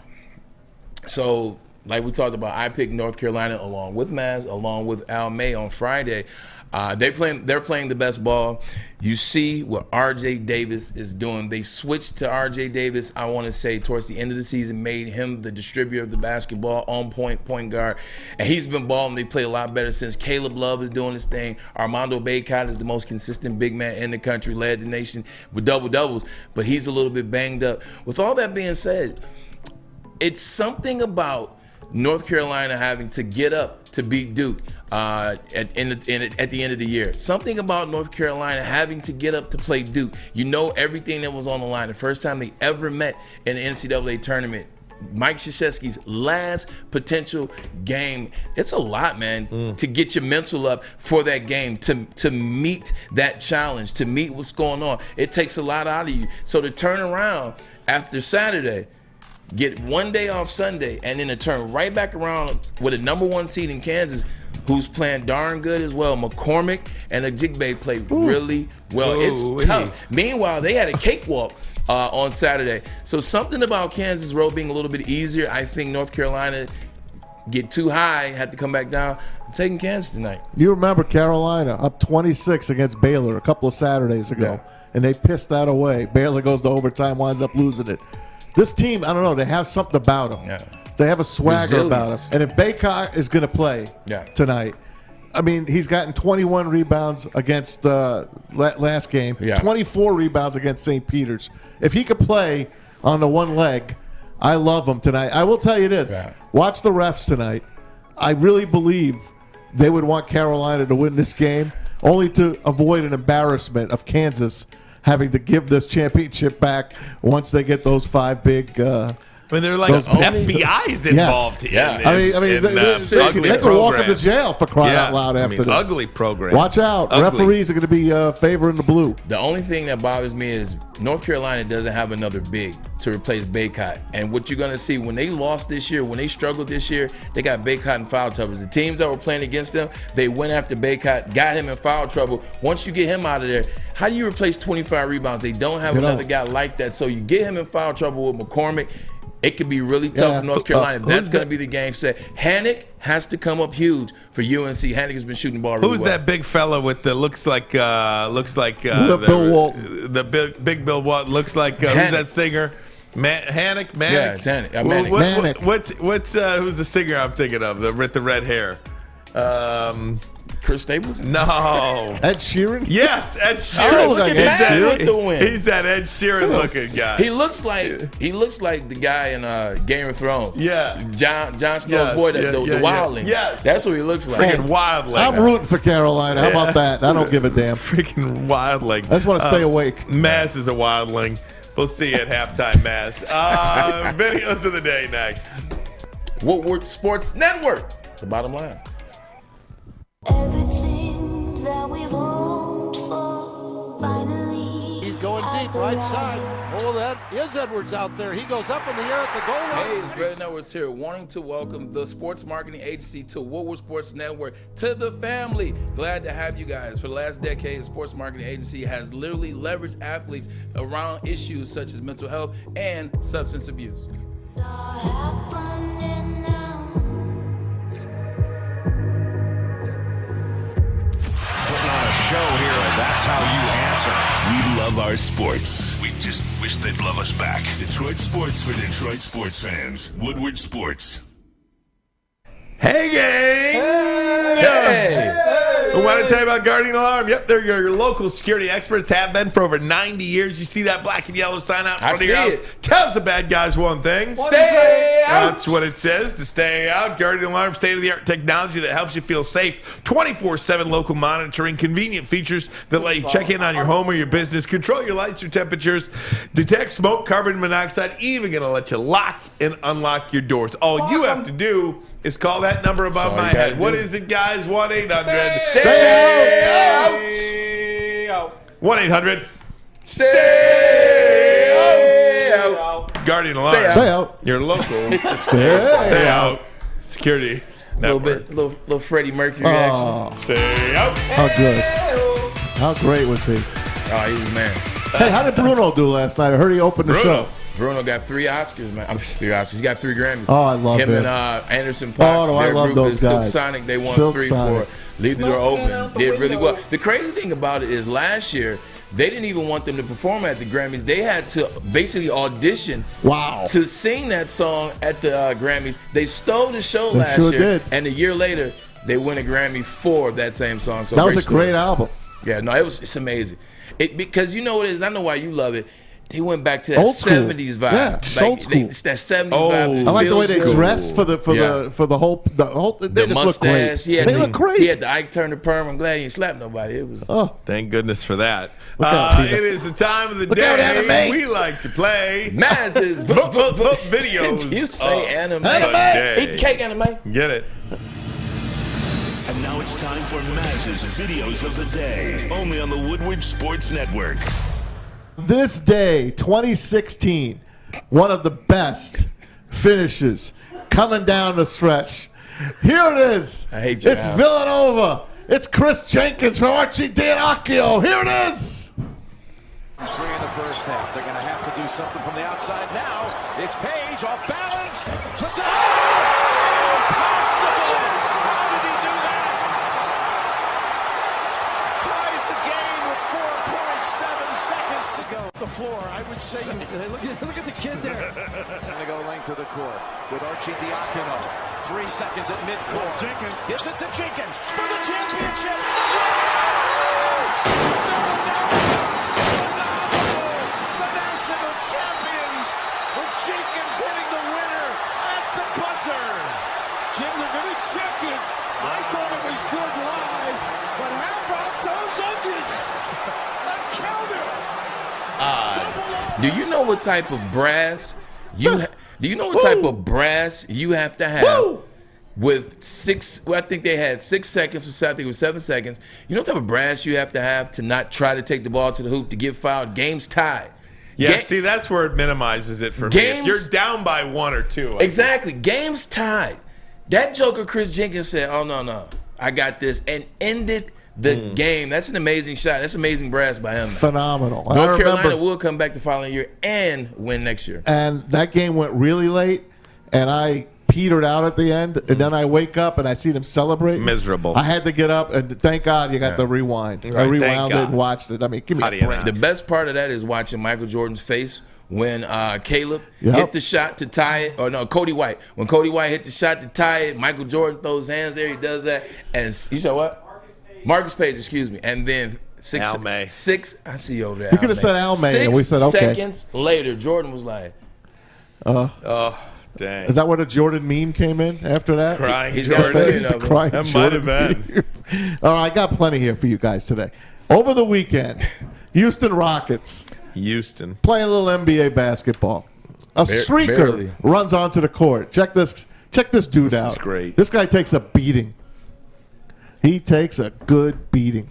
C: So, like we talked about, I picked North Carolina along with Maz, along with Al May on Friday. They're playing the best ball. You see what R.J. Davis is doing. They switched to R.J. Davis, I want to say, towards the end of the season, made him the distributor of the basketball, point guard. And he's been balling. They play a lot better since. Caleb Love is doing his thing. Armando Bacot is the most consistent big man in the country, led the nation with double-doubles. But he's a little bit banged up. With all that being said, it's something about North Carolina having to get up to beat Duke at the end of the year. Something about North Carolina having to get up to play Duke. Everything that was on the line. The first time they ever met in the NCAA tournament, Mike Krzyzewski's last potential game. It's a lot, man, to get your mental up for that game, to meet that challenge, to meet what's going on. It takes a lot out of you. So to turn around after Saturday, get one day off Sunday, and then to turn right back around with a #1 seed in Kansas, who's playing darn good as well. McCormick and Ajigbe play really well. It's tough. Meanwhile, they had a cakewalk on Saturday. So something about Kansas road being a little bit easier. I think North Carolina get too high, had to come back down. I'm taking Kansas tonight.
D: You remember Carolina up 26 against Baylor a couple of Saturdays ago, and they pissed that away. Baylor goes to overtime, winds up losing it. This team, I don't know, they have something about them. Yeah. They have a swagger about them. And if Bacot is going to play tonight, I mean, he's gotten 21 rebounds against last game, 24 rebounds against St. Peter's. If he could play on the one leg, I love him tonight. I will tell you this. Watch the refs tonight. I really believe they would want Carolina to win this game, only to avoid an embarrassment of Kansas having to give this championship back once they get those 5 big
B: I mean, they're like FBI's involved in this.
D: I mean, they could walk into jail for crying out loud after this.
B: Ugly program.
D: Watch out.
B: Ugly.
D: Referees are going to be favoring the blue.
C: The only thing that bothers me is North Carolina doesn't have another big to replace Baycott. And what you're going to see when they lost this year, when they struggled this year, they got Baycott in foul trouble. The teams that were playing against them, they went after Baycott, got him in foul trouble. Once you get him out of there, how do you replace 25 rebounds? They don't have another guy like that. So you get him in foul trouble with McCormick. It could be really tough for North Carolina. That's going to be the game set. Hannick has to come up huge for UNC. Hannick has been shooting the ball really well.
B: Who's that big fella with the looks like
D: Bill Walton?
B: The big Bill Walton looks like who's that singer? Hannick?
C: Yeah, it's Hannick.
B: Who's the singer I'm thinking of? With the red hair.
C: Chris Staples?
B: No.
D: Ed Sheeran?
B: Yes, Ed Sheeran.
C: Look at Ed Sheeran.
B: He's that Ed Sheeran looking guy.
C: He looks like the guy in Game of Thrones.
B: Yeah.
C: John Snow's boy, the wildling.
B: Yes.
C: That's what he looks like.
B: Freaking wildling.
D: I'm rooting for Carolina. How about that? I don't give a damn.
B: Freaking wildling.
D: I just want to stay awake.
B: Mass is a wildling. We'll see you at halftime, Mass. Videos of the day next.
C: Woodward Sports Network. The bottom line.
U: Everything that we've hoped for, finally.
V: He's going deep, right side. Oh, that is Edwards out there. He goes up in the air at the goal line.
C: Hey, it's Braylon Edwards here, wanting to welcome the sports marketing agency to Woodward Sports Network, to the family. Glad to have you guys. For the last decade, the sports marketing agency has literally leveraged athletes around issues such as mental health and substance abuse.
A: Show here, and that's how you answer. We love our sports. We just wish they'd love us back. Detroit sports for Detroit sports fans. Woodward Sports.
B: Hey, gang! Hey! I want to tell you about Guardian Alarm. Yep, they're your local security experts, have been for over 90 years. You see that black and yellow sign out in front of your house? Tells the bad guys one thing.
C: Stay out!
B: That's what it says, to stay out. Guardian Alarm, state-of-the-art technology that helps you feel safe. 24/7 local monitoring, convenient features that let you check in on your home or your business, control your lights, your temperatures, detect smoke, carbon monoxide, even going to let you lock and unlock your doors. All you have to do is call that number above my head. What is it, guys? 1-800.
C: Stay out.
B: 1-800.
C: Stay out.
B: Guardian Alarm.
D: Stay out.
B: Your local.
D: Stay
B: out. Security network.
C: Little Freddie Mercury action.
B: Stay out.
D: How good. How great was he?
C: Oh, he was man.
D: Hey, how did Bruno do last night? I heard he opened the show.
C: Bruno got 3 Oscars, man. 3 Oscars. He's got 3 Grammys.
D: Oh, I love
C: him.
D: Him
C: and Anderson .Paak.
D: I love those
C: Silk
D: guys.
C: Sonic, they won
D: Silk
C: 3
D: Sonic.
C: for Leave the Door Open. Did really well. The crazy thing about it is last year, they didn't even want them to perform at the Grammys. They had to basically audition to sing that song at the Grammys. They stole the show last year.
D: Did.
C: And a year later, they win a Grammy for that same song. So
D: that was a great album.
C: Yeah, no, it's amazing. Because you know what it is. I know why you love it. They went back to that
D: Old school.
C: 70s vibe.
D: Yeah, old school.
C: It's that 70s vibe.
D: I like the way they dress for the whole. They just
C: mustache.
D: Look great. They look great.
C: He had the Ike Turner perm. I'm glad he didn't slap nobody. It was.
B: Thank goodness for that.
D: out,
B: it is the time of the
D: Look out,
B: day
D: anime.
B: we like to play
C: Maz's
B: videos.
C: You say anime.
B: Anime.
C: Eat cake, anime.
B: Get it.
A: And now it's time for Maz's videos of the day. Only on the Woodward Sports Network.
D: This day, 2016, one of the best finishes coming down the stretch. Here it is.
C: I hate you.
D: It's Villanova. It's Chris Jenkins from Archie D'Anacchio. Here it is.
W: 3 in the first half. They're going to have to do something from the outside now. It's Page off balance. Puts it out. Impossible. How did he do that? Ties the game with 4.7 seconds to go. The floor, I would say, look at the kid there. And they go length of the court with Archie D'Anacchio. 3 seconds at midcourt. Jenkins gives it to Jenkins for the championship. The national champions with Jenkins hitting the winner at the buzzer. Jim, they're going to check it. I thought it was good live, but how about those onions? A counter.
C: Do you know what type of brass do you know what type of brass you have to have with I think they had 6 seconds or something. I think it was 7 seconds. You know what type of brass you have to not try to take the ball to the hoop to get fouled? Game's tied.
B: Yeah, see, that's where it minimizes it for me. If you're down by 1 or 2.
C: Exactly. Game's tied. That joker, Chris Jenkins, said, oh, no, I got this, and ended the game. That's an amazing shot. That's amazing brass by him.
D: Phenomenal.
C: North Carolina will come back the following year and win next year.
D: And that game went really late, and I petered out at the end, and then I wake up and I see them celebrate.
B: Miserable.
D: I had to get up, and thank God you got the rewind.
B: Right,
D: I rewound it and watched it. I mean, give me a break.
C: The best part of that is watching Michael Jordan's face when Caleb hit the shot to tie it, or no, Cody White. When Cody White hit the shot to tie it, Michael Jordan throws his hands there, he does that, and you know what? Marcus Page, excuse me. And then six, I see you over there.
D: You could have said Al May, and we said, okay.
C: 6 seconds later, Jordan was like,
B: oh, dang.
D: Is that where the Jordan meme came in after that?
B: Crying
D: Jordan.
B: That might have been.
D: All right, I got plenty here for you guys today. Over the weekend, Houston Rockets. Playing a little NBA basketball. A streaker runs onto the court. Check this dude out.
B: This is great.
D: This guy takes a beating. He takes a good beating.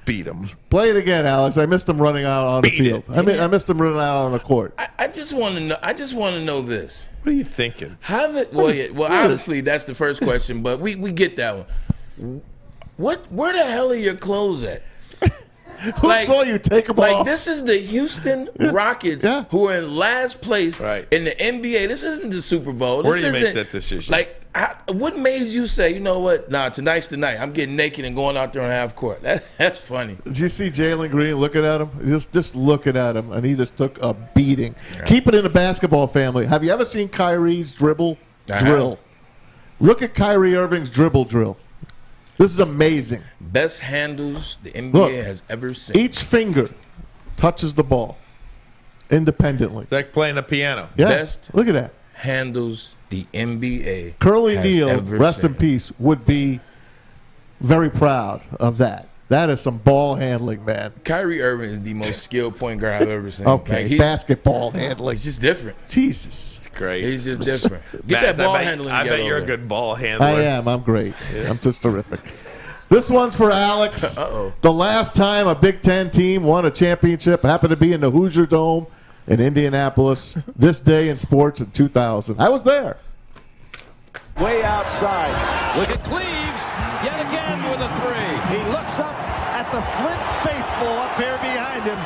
B: Beat him.
D: Play it again, Alex. I missed him running out on the field. I missed him running out on the court.
C: I just want to know. I just want to know this.
B: What are you thinking?
C: Well, obviously that's the first question, but we get that one. Where the hell are your clothes at?
D: Who saw you take them off?
C: This is the Houston Rockets who are in last place in the NBA. This isn't the Super Bowl.
B: Where do you make that decision?
C: What made you say, you know what? Nah, tonight's the night. I'm getting naked and going out there on half court. That's funny.
D: Did you see Jalen Green looking at him? Just looking at him, and he just took a beating. Yeah. Keep it in the basketball family. Have you ever seen Kyrie's drill? Look at Kyrie Irving's dribble drill. This is amazing.
C: Best handles the NBA has ever seen.
D: Each finger touches the ball independently.
B: It's like playing a piano.
D: Yeah.
C: Best
D: look at that.
C: Handles the NBA.
D: Curly Neal, rest in peace, would be very proud of that. That is some ball handling, man.
C: Kyrie Irving is the most skilled point guard I've ever seen.
D: Okay, basketball handling.
C: He's just different.
D: Jesus.
B: It's great.
C: He's just different. Get that ball handling
B: I bet you're a good ball handler.
D: I am. I'm great. I'm just terrific. This one's for Alex. The last time a Big Ten team won a championship happened to be in the Hoosier Dome in Indianapolis. This day in sports in 2000. I was there.
W: Way outside. Look at Cleaves yet again with a three. He looks up at the Flint faithful up here behind him.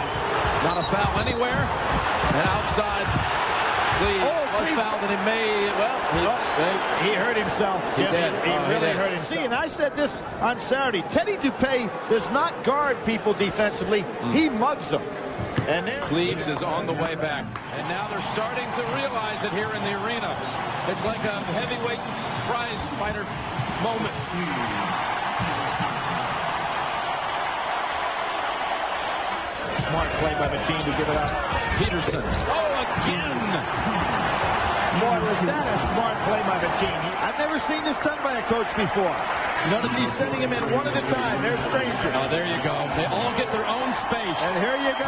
W: Not a foul anywhere. And outside, Cleaves was fouled, and he may, he hurt himself. He did. He really hurt himself. See, and I said this on Saturday. Teddy Dupay does not guard people defensively. He mugs them. And Cleaves is on the way back. And now they're starting to realize it here in the arena. It's like a heavyweight prize fighter moment. Smart play by the team to give it up. Peterson. Oh, again! Boy, was that a smart play by the team. I've never seen this done by a coach before. Notice he's sending them in one at a time. There's Stranger. Oh, there you go. They all get their own space. And here you go.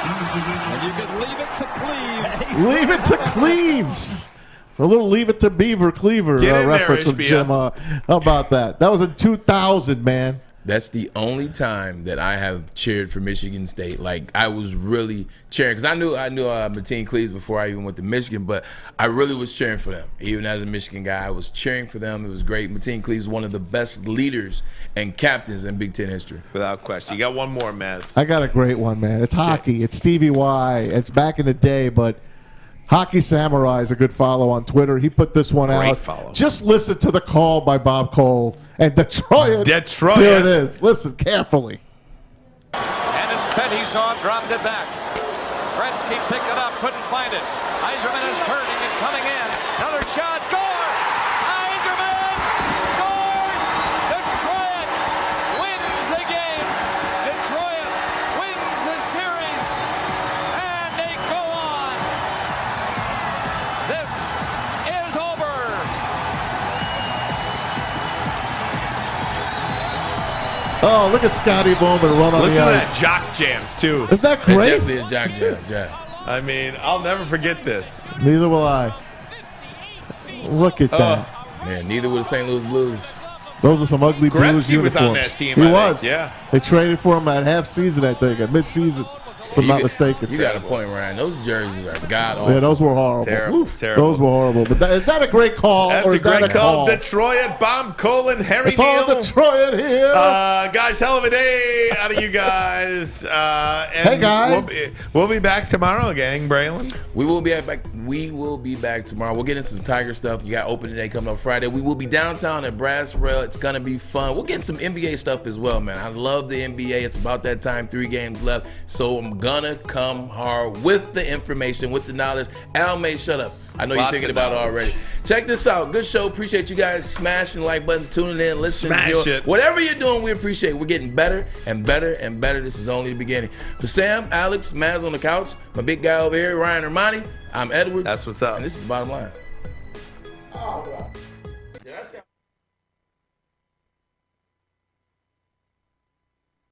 W: And you can leave it to Cleaves.
D: Leave it to Cleaves. A little Leave It to Beaver Cleaver reference from Jim. How about that? That was in 2000, man.
C: That's the only time that I have cheered for Michigan State. Like, I was really cheering because I knew Mateen Cleaves before I even went to Michigan, but I really was cheering for them. Even as a Michigan guy, I was cheering for them. It was great. Mateen Cleaves is one of the best leaders and captains in Big Ten history.
B: Without question. You got one more, Maz.
D: I got a great one, man. It's hockey. It's Stevie Y. It's back in the day, but Hockey Samurai is a good follow on Twitter. He put this one out.
B: Follow.
D: Just listen to the call by Bob Cole and Detroit. Here it is. Listen carefully.
W: And Pettysaw dropped it back. Gretzky picked it up, couldn't find it. Eiserman is turning and coming in. Another shot, score!
D: Oh, look at Scotty Bowman run on
B: Listen
D: the
B: to
D: ice.
B: that jock jams, too.
D: Isn't that
C: It
D: great?
C: definitely is jock jam, Jack.
B: I mean, I'll never forget this.
D: Neither will I. Look at that.
C: Man, neither will the St. Louis Blues.
D: Those are some ugly Blues
B: Gretzky
D: uniforms.
B: was on that team,
D: He
B: I think,
D: was.
B: yeah.
D: They traded for him at half season, I think, at mid-season, if I'm not mistaken.
C: You got a point, Ryan. Those jerseys are god awful.
D: Yeah, those were horrible.
B: Terrible, terrible.
D: Those were horrible. But is that a great call?
B: That's
D: or
B: a
D: is that
B: great call. Detroit, Bob Colin, Harry
D: It's all
B: Neal.
D: Detroit here.
B: Guys, hell of a day out of you guys. And
D: Hey, guys.
B: We'll be back tomorrow, gang, Braylon.
C: We will be back. We will be back tomorrow. We'll get into some Tiger stuff. You got opening day coming up Friday. We will be downtown at Brass Rail. It's gonna be fun. We'll get some NBA stuff as well, man. I love the NBA. It's about that time. 3 games left, so I'm gonna come hard with the information, with the knowledge. Al May, shut up. I know you're thinking about it already. Check this out. Good show. Appreciate you guys smashing the like button, tuning in, listening.
B: Smash it.
C: Whatever you're doing, we appreciate it. We're getting better and better and better. This is only the beginning. For Sam, Alex, Maz on the couch, my big guy over here, Ryan Ermanni, I'm Edwards.
B: That's what's up.
C: And this is the bottom line.